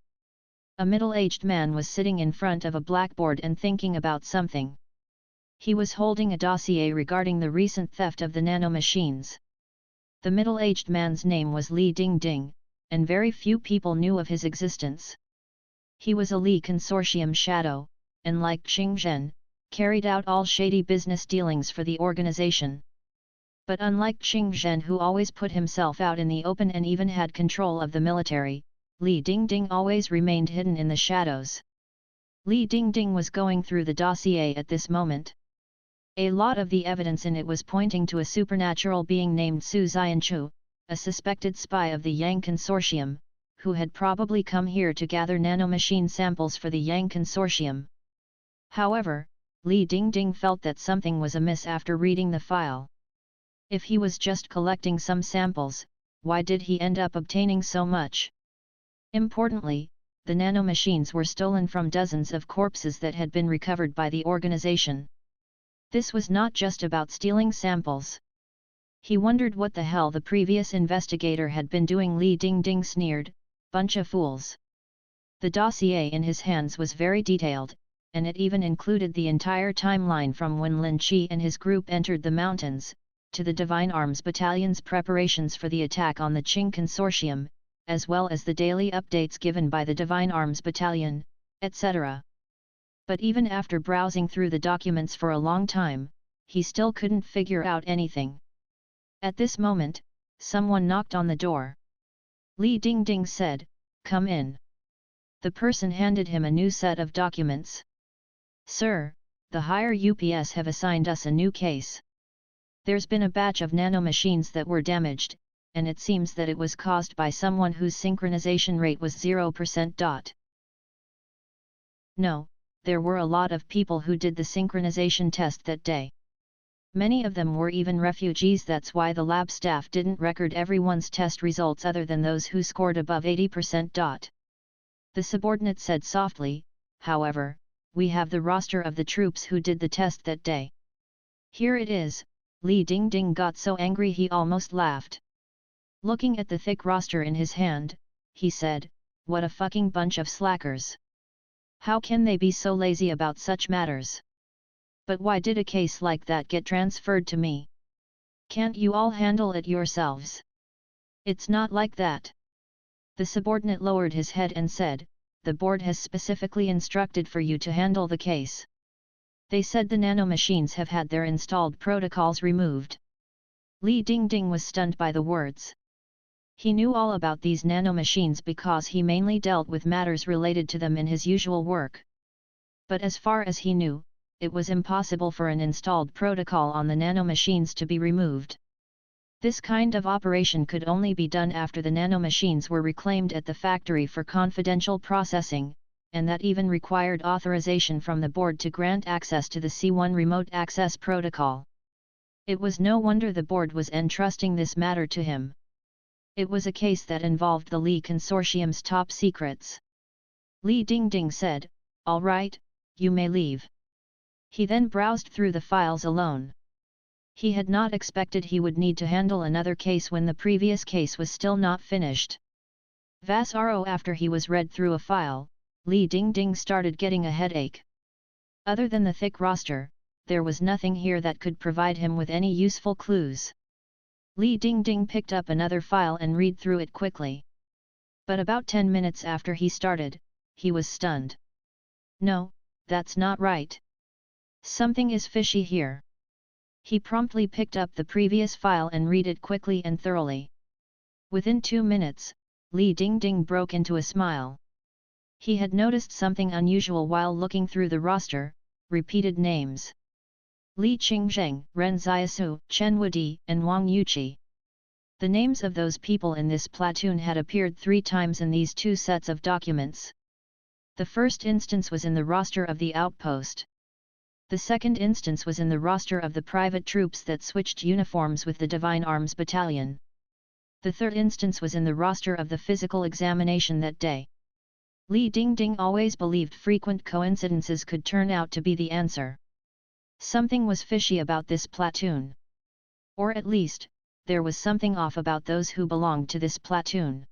A middle-aged man was sitting in front of a blackboard and thinking about something. He was holding a dossier regarding the recent theft of the nanomachines. The middle-aged man's name was Li Dingding, and very few people knew of his existence. He was a Li Consortium shadow, and like Qing Zhen, carried out all shady business dealings for the organization. But unlike Qing Zhen, who always put himself out in the open and even had control of the military, Li Dingding always remained hidden in the shadows. Li Dingding was going through the dossier at this moment. A lot of the evidence in it was pointing to a supernatural being named Su Xianchu, a suspected spy of the Yang Consortium, who had probably come here to gather nanomachine samples for the Yang Consortium. However, Li Dingding felt that something was amiss after reading the file. If he was just collecting some samples, why did he end up obtaining so much? Importantly, the nanomachines were stolen from dozens of corpses that had been recovered by the organization. This was not just about stealing samples. He wondered what the hell the previous investigator had been doing. Li Dingding sneered, "Bunch of fools." The dossier in his hands was very detailed, and it even included the entire timeline from when Lin Qi and his group entered the mountains, to the Divine Arms Battalion's preparations for the attack on the Qing Consortium, as well as the daily updates given by the Divine Arms Battalion, etc. But even after browsing through the documents for a long time, he still couldn't figure out anything. At this moment, someone knocked on the door. Li Dingding said, "Come in." The person handed him a new set of documents. "Sir, the higher UPS have assigned us a new case. There's been a batch of nanomachines that were damaged, and it seems that it was caused by someone whose synchronization rate was 0%. No, there were a lot of people who did the synchronization test that day. Many of them were even refugees. That's why the lab staff didn't record everyone's test results other than those who scored above 80%. The subordinate said softly, "However, we have the roster of the troops who did the test that day. Here it is." Li Dingding got so angry he almost laughed. Looking at the thick roster in his hand, he said, "What a fucking bunch of slackers. How can they be so lazy about such matters? But why did a case like that get transferred to me? Can't you all handle it yourselves?" "It's not like that." The subordinate lowered his head and said, "The board has specifically instructed for you to handle the case. They said the nanomachines have had their installed protocols removed." Li Dingding was stunned by the words. He knew all about these nanomachines because he mainly dealt with matters related to them in his usual work. But as far as he knew, it was impossible for an installed protocol on the nanomachines to be removed. This kind of operation could only be done after the nanomachines were reclaimed at the factory for confidential processing, and that even required authorization from the board to grant access to the C1 remote access protocol. It was no wonder the board was entrusting this matter to him. It was a case that involved the Li Consortium's top secrets. Li Dingding said, "All right, you may leave." He then browsed through the files alone. He had not expected he would need to handle another case when the previous case was still not finished. Vasaro, after he was read through a file, Li Dingding started getting a headache. Other than the thick roster, there was nothing here that could provide him with any useful clues. Li Dingding picked up another file and read through it quickly. But about 10 minutes after he started, he was stunned. "No, that's not right. Something is fishy here." He promptly picked up the previous file and read it quickly and thoroughly. Within 2 minutes, Li Dingding broke into a smile. He had noticed something unusual while looking through the roster: repeated names. Li Qingzheng, Ren Xiaosu, Chen Wudi, and Wang Yuqi. The names of those people in this platoon had appeared 3 times in these 2 sets of documents. The first instance was in the roster of the outpost. The second instance was in the roster of the private troops that switched uniforms with the Divine Arms Battalion. The third instance was in the roster of the physical examination that day. Li Dingding always believed frequent coincidences could turn out to be the answer. Something was fishy about this platoon. Or at least, there was something off about those who belonged to this platoon.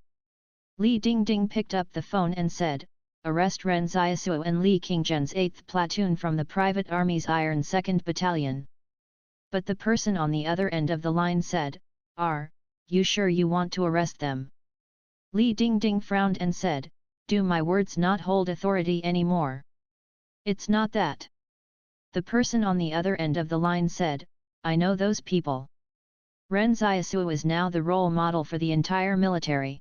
Li Dingding picked up the phone and said, "Arrest Ren Xiaosu and Li Qingzhen's 8th Platoon from the Private Army's Iron 2nd Battalion." But the person on the other end of the line said, "Are you sure you want to arrest them?" Li Dingding frowned and said, "Do my words not hold authority anymore?" "It's not that." The person on the other end of the line said, "I know those people. Ren Xiaosu is now the role model for the entire military.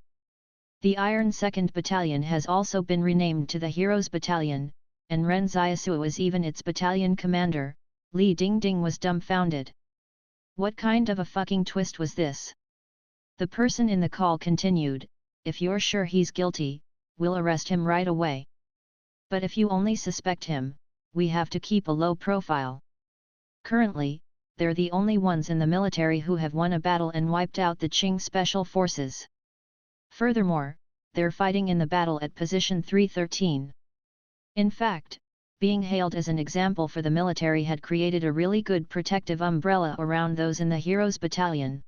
The Iron 2nd Battalion has also been renamed to the Heroes Battalion, and Ren Xiaosu is even its battalion commander." Li Dingding was dumbfounded. What kind of a fucking twist was this? The person in the call continued, "If you're sure he's guilty, we'll arrest him right away. But if you only suspect him, we have to keep a low profile. Currently, they're the only ones in the military who have won a battle and wiped out the Qing Special Forces. Furthermore, they're fighting in the battle at position 313. In fact, being hailed as an example for the military had created a really good protective umbrella around those in the Heroes Battalion.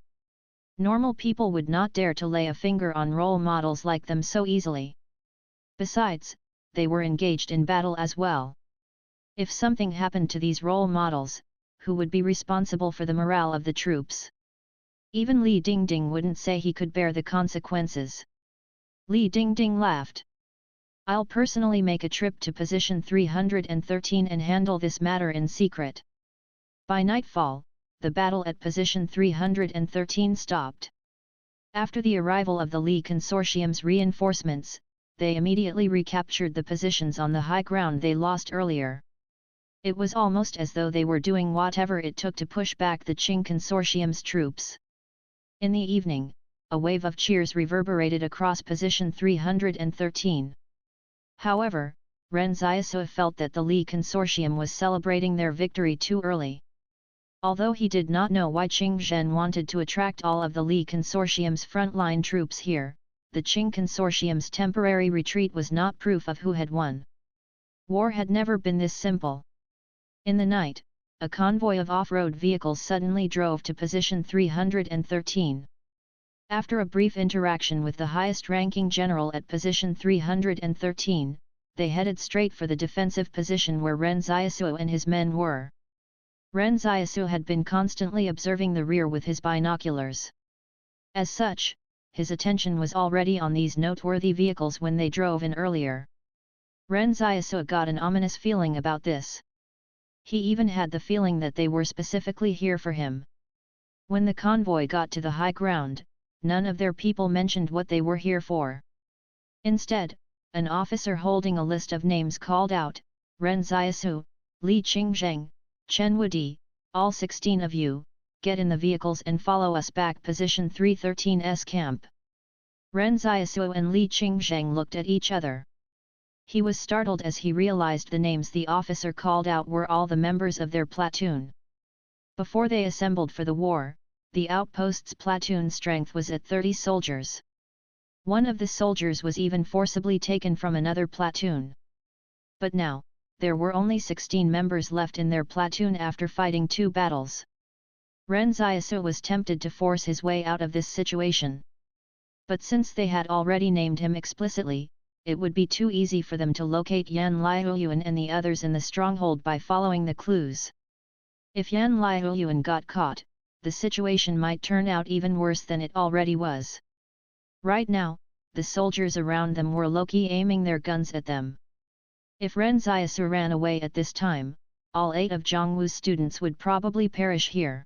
Normal people would not dare to lay a finger on role models like them so easily. Besides, they were engaged in battle as well. If something happened to these role models, who would be responsible for the morale of the troops? Even Li Dingding wouldn't say he could bear the consequences. Li Dingding laughed. "I'll personally make a trip to position 313 and handle this matter in secret." By nightfall, the battle at position 313 stopped. After the arrival of the Li Consortium's reinforcements, they immediately recaptured the positions on the high ground they lost earlier. It was almost as though they were doing whatever it took to push back the Qing Consortium's troops. In the evening, a wave of cheers reverberated across position 313. However, Ren Xiaosu felt that the Li Consortium was celebrating their victory too early. Although he did not know why Qing Zhen wanted to attract all of the Li Consortium's frontline troops here, the Qing Consortium's temporary retreat was not proof of who had won. War had never been this simple. In the night, a convoy of off-road vehicles suddenly drove to position 313. After a brief interaction with the highest-ranking general at position 313, they headed straight for the defensive position where Ren Xiaosu and his men were. Ren Xiaosu had been constantly observing the rear with his binoculars. As such, his attention was already on these noteworthy vehicles when they drove in earlier. Ren Xiaosu got an ominous feeling about this. He even had the feeling that they were specifically here for him. When the convoy got to the high ground, none of their people mentioned what they were here for. Instead, an officer holding a list of names called out, "Ren Xiaosu, Li Qingzheng, Chen Wudi, all 16 of you, get in the vehicles and follow us back position 313's camp." Ren Xiaosu and Li Qingzheng looked at each other. He was startled as he realized the names the officer called out were all the members of their platoon. Before they assembled for the war, the outpost's platoon strength was at 30 soldiers. One of the soldiers was even forcibly taken from another platoon. But now, there were only 16 members left in their platoon after fighting 2 battles. Ren Xiaosu was tempted to force his way out of this situation. But since they had already named him explicitly, it would be too easy for them to locate Yan Liuyuan and the others in the stronghold by following the clues. If Yan Liuyuan got caught, the situation might turn out even worse than it already was. Right now, the soldiers around them were low-key aiming their guns at them. If Ren Xiaosu ran away at this time, all 8 of Zhongwu's students would probably perish here.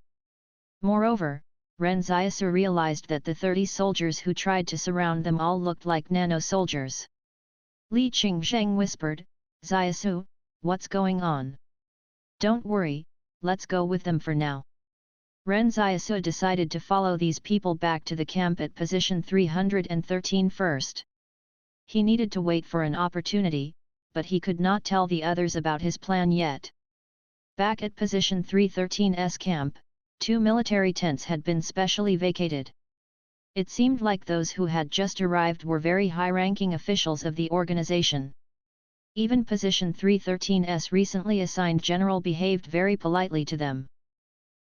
Moreover, Ren Xiaosu realized that the 30 soldiers who tried to surround them all looked like nano-soldiers. Li Qingzheng whispered, "Xiaosu, what's going on? Don't worry, let's go with them for now." Ren Xiaosu decided to follow these people back to the camp at position 313 first. He needed to wait for an opportunity, but he could not tell the others about his plan yet. Back at position 313's camp, 2 military tents had been specially vacated. It seemed like those who had just arrived were very high-ranking officials of the organization. Even position 313's recently assigned general behaved very politely to them.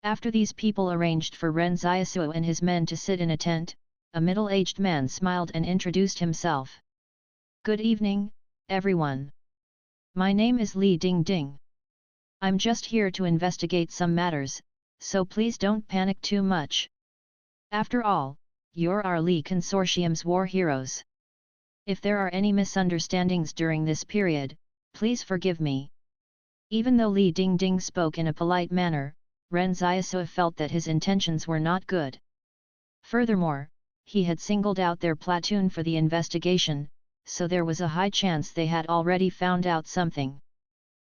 After these people arranged for Ren Xiaosu and his men to sit in a tent, a middle-aged man smiled and introduced himself. "Good evening, everyone. My name is Li Dingding. I'm just here to investigate some matters, so please don't panic too much. After all, you're our Li Consortium's war heroes. If there are any misunderstandings during this period, please forgive me." Even though Li Dingding spoke in a polite manner, Ren Xiaosu felt that his intentions were not good. Furthermore, he had singled out their platoon for the investigation, so there was a high chance they had already found out something.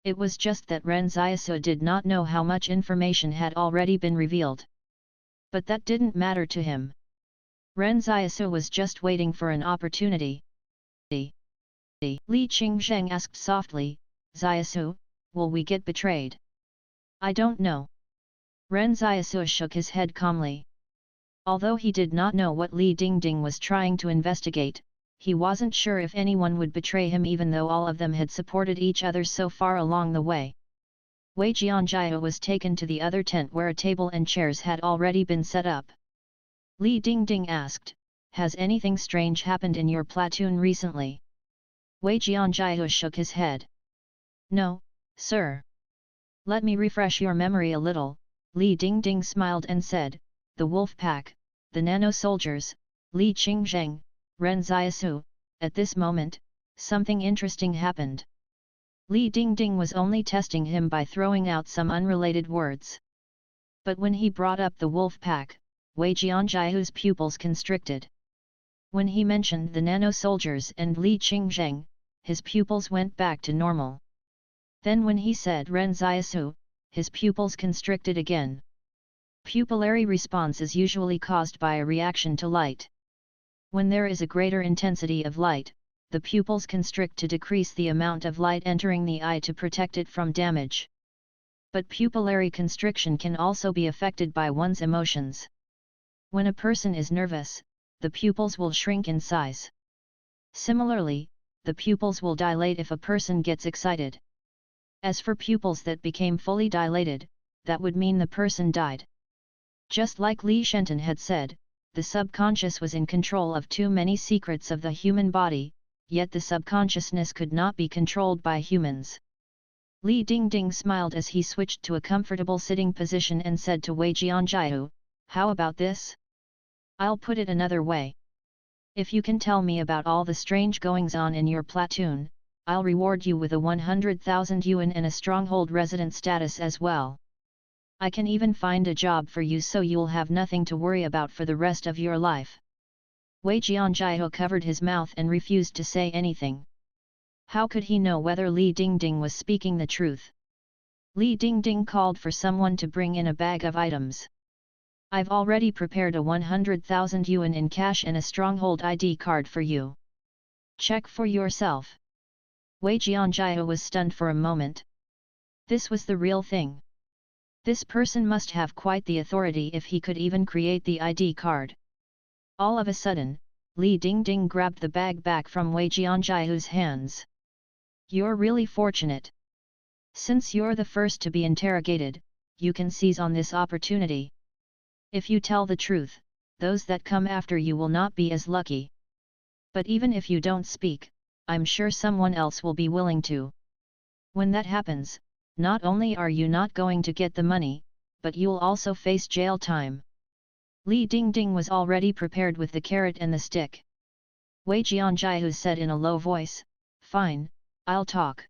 It was just that Ren Xiaosu did not know how much information had already been revealed. But that didn't matter to him. Ren Xiaosu was just waiting for an opportunity. Li Qingzheng asked softly, "Xiaosu, will we get betrayed?" "I don't know." Ren Xiaosu shook his head calmly. Although he did not know what Li Dingding was trying to investigate, he wasn't sure if anyone would betray him even though all of them had supported each other so far along the way. Wei Jianjiao was taken to the other tent where a table and chairs had already been set up. Li Dingding asked, "Has anything strange happened in your platoon recently?" Wei Jianjiao shook his head. "No, sir." "Let me refresh your memory a little," Li Dingding smiled and said, "The wolf pack, the nano-soldiers, Li Qingzheng, Ren Xiaosu, at this moment, something interesting happened." Li Dingding was only testing him by throwing out some unrelated words. But when he brought up the wolf pack, Wei Jianjiao's pupils constricted. When he mentioned the nano-soldiers and Li Qingzheng, his pupils went back to normal. Then when he said Ren Xiaosu, his pupils constricted again. Pupillary response is usually caused by a reaction to light. When there is a greater intensity of light, the pupils constrict to decrease the amount of light entering the eye to protect it from damage. But pupillary constriction can also be affected by one's emotions. When a person is nervous, the pupils will shrink in size. Similarly, the pupils will dilate if a person gets excited. As for pupils that became fully dilated, that would mean the person died. Just like Li Shenton had said, the subconscious was in control of too many secrets of the human body, yet the subconsciousness could not be controlled by humans. Li Dingding smiled as he switched to a comfortable sitting position and said to Wei Jianjiao, "How about this? I'll put it another way. If you can tell me about all the strange goings-on in your platoon, I'll reward you with a 100,000 yuan and a stronghold resident status as well. I can even find a job for you so you'll have nothing to worry about for the rest of your life." Wei Jianjiao covered his mouth and refused to say anything. How could he know whether Li Dingding was speaking the truth? Li Dingding called for someone to bring in a bag of items. "I've already prepared a 100,000 yuan in cash and a stronghold ID card for you. Check for yourself." Wei Jianjiao was stunned for a moment. This was the real thing. This person must have quite the authority if he could even create the ID card. All of a sudden, Li Dingding grabbed the bag back from Wei Jianjiao's hands. "You're really fortunate. Since you're the first to be interrogated, you can seize on this opportunity. If you tell the truth, those that come after you will not be as lucky. But even if you don't speak, I'm sure someone else will be willing to. When that happens, not only are you not going to get the money, but you'll also face jail time." Li Dingding was already prepared with the carrot and the stick. Wei Jianjiao said in a low voice, "Fine, I'll talk."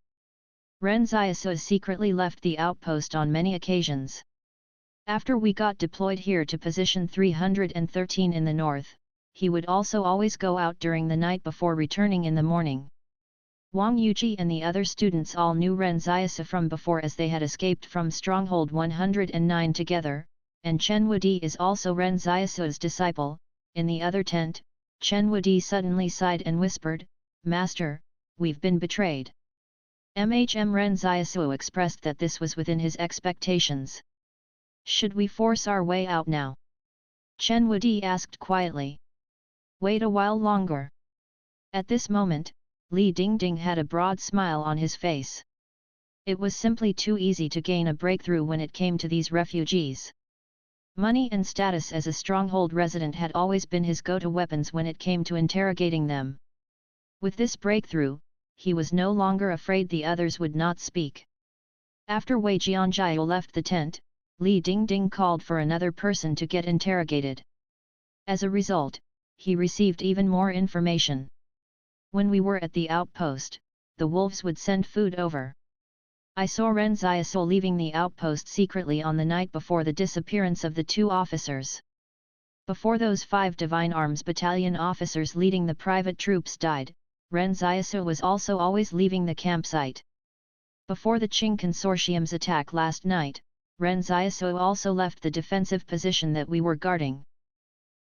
Ren Xiaosu secretly left the outpost on many occasions. After we got deployed here to position 313 in the north, he would also always go out during the night before returning in the morning. Wang Yuji and the other students all knew Ren Xiaosu from before, as they had escaped from Stronghold 109 together, and Chen Wudi is also Ren Xiaosu's disciple. In the other tent, Chen Wudi suddenly sighed and whispered, "Master, we've been betrayed." Ren Xiaosu expressed that this was within his expectations. "Should we force our way out now?" Chen Wudi asked quietly. "Wait a while longer." At this moment, Li Dingding had a broad smile on his face. It was simply too easy to gain a breakthrough when it came to these refugees. Money and status as a stronghold resident had always been his go-to weapons when it came to interrogating them. With this breakthrough, he was no longer afraid the others would not speak. After Wei Jianjiao left the tent, Li Dingding called for another person to get interrogated. As a result, he received even more information. When we were at the outpost, the wolves would send food over. I saw Ren Xiaosu leaving the outpost secretly on the night before the disappearance of the two officers. Before those 5 Divine Arms Battalion officers leading the private troops died, Ren Xiaosu was also always leaving the campsite. Before the Qing Consortium's attack last night, Ren Xiaosu also left the defensive position that we were guarding.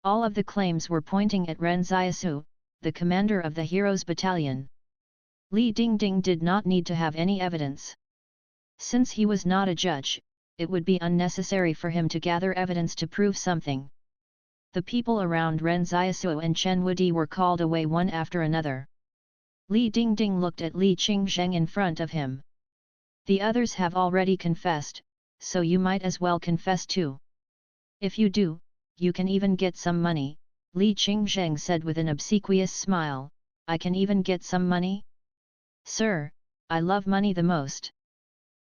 All of the claims were pointing at Ren Xiaosu, the commander of the Heroes Battalion. Li Dingding did not need to have any evidence. Since he was not a judge, it would be unnecessary for him to gather evidence to prove something. The people around Ren Xiaosu and Chen Wudi were called away one after another. Li Dingding looked at Li Qingzheng in front of him. "The others have already confessed, so you might as well confess too. If you do, you can even get some money," Li Qingzheng said with an obsequious smile. "I can even get some money? Sir, I love money the most."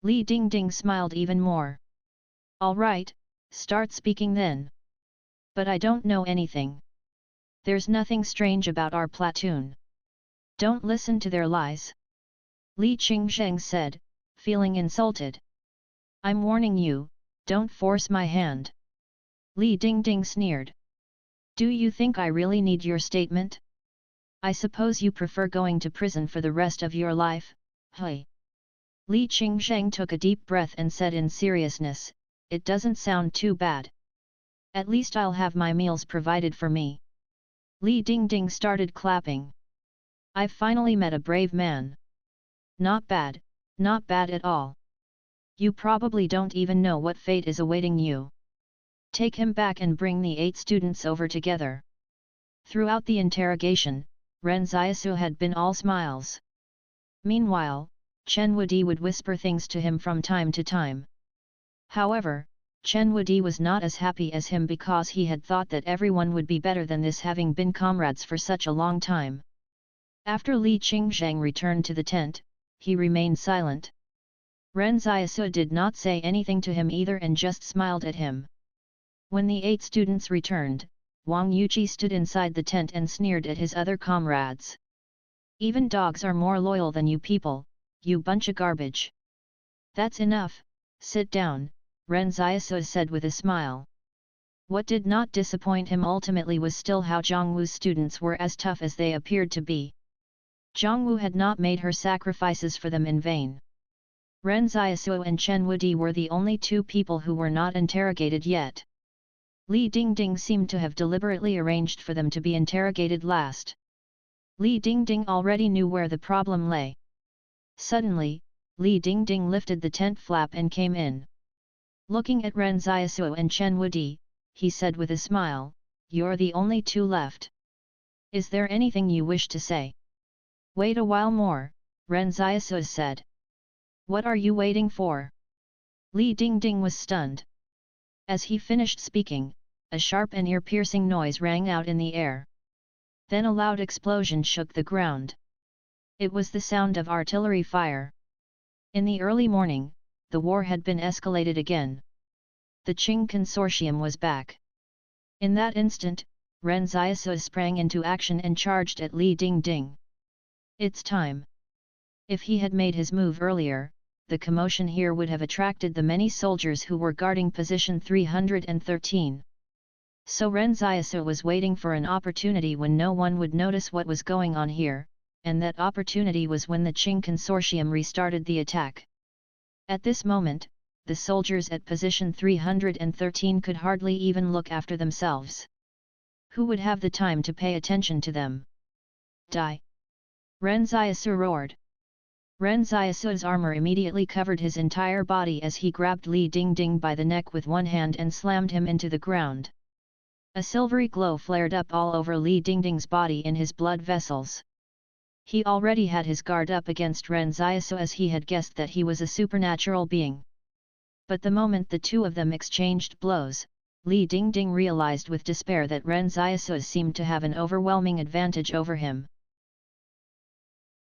Li Dingding smiled even more. "All right, start speaking then." "But I don't know anything. There's nothing strange about our platoon. Don't listen to their lies," Li Qingzheng said, feeling insulted. "I'm warning you, don't force my hand." Li Dingding sneered. "Do you think I really need your statement? I suppose you prefer going to prison for the rest of your life, hey?" Li Qingzheng took a deep breath and said in seriousness, "It doesn't sound too bad. At least I'll have my meals provided for me." Li Dingding started clapping. "I've finally met a brave man. Not bad at all. You probably don't even know what fate is awaiting you. Take him back and bring the 8 students over together." Throughout the interrogation, Ren Xiaosu had been all smiles. Meanwhile, Chen Wudi would whisper things to him from time to time. However, Chen Wudi was not as happy as him because he had thought that everyone would be better than this, having been comrades for such a long time. After Li Qingzheng returned to the tent, he remained silent. Ren Xiaosu did not say anything to him either and just smiled at him. When the 8 students returned, Wang Yuji stood inside the tent and sneered at his other comrades. "Even dogs are more loyal than you people, you bunch of garbage." "That's enough, sit down," Ren Xiaosu said with a smile. What did not disappoint him ultimately was still how Zhongwu's students were as tough as they appeared to be. Zhongwu had not made her sacrifices for them in vain. Ren Xiaosu and Chen Wudi were the only 2 people who were not interrogated yet. Li Dingding seemed to have deliberately arranged for them to be interrogated last. Li Dingding already knew where the problem lay. Suddenly, Li Dingding lifted the tent flap and came in. Looking at Ren Xiaosu and Chen Wudi, he said with a smile, "You're the only 2 left. Is there anything you wish to say?" "Wait a while more," Ren Xiaosu said. "What are you waiting for?" Li Dingding was stunned. As he finished speaking, a sharp and ear-piercing noise rang out in the air. Then a loud explosion shook the ground. It was the sound of artillery fire. In the early morning, the war had been escalated again. The Qing Consortium was back. In that instant, Ren Xiaosu sprang into action and charged at Li Dingding. "It's time." If he had made his move earlier, the commotion here would have attracted the many soldiers who were guarding position 313. So Ren Xiaosu was waiting for an opportunity when no one would notice what was going on here, and that opportunity was when the Qing consortium restarted the attack. At this moment, the soldiers at position 313 could hardly even look after themselves. Who would have the time to pay attention to them? Die! Ren Xiaosu roared. Ren Xiaosu's armor immediately covered his entire body as he grabbed Li Dingding by the neck with one hand and slammed him into the ground. A silvery glow flared up all over Li Dingding's body in his blood vessels. He already had his guard up against Ren Xiaosu as he had guessed that he was a supernatural being. But the moment the two of them exchanged blows, Li Dingding realized with despair that Ren Xiaosu seemed to have an overwhelming advantage over him.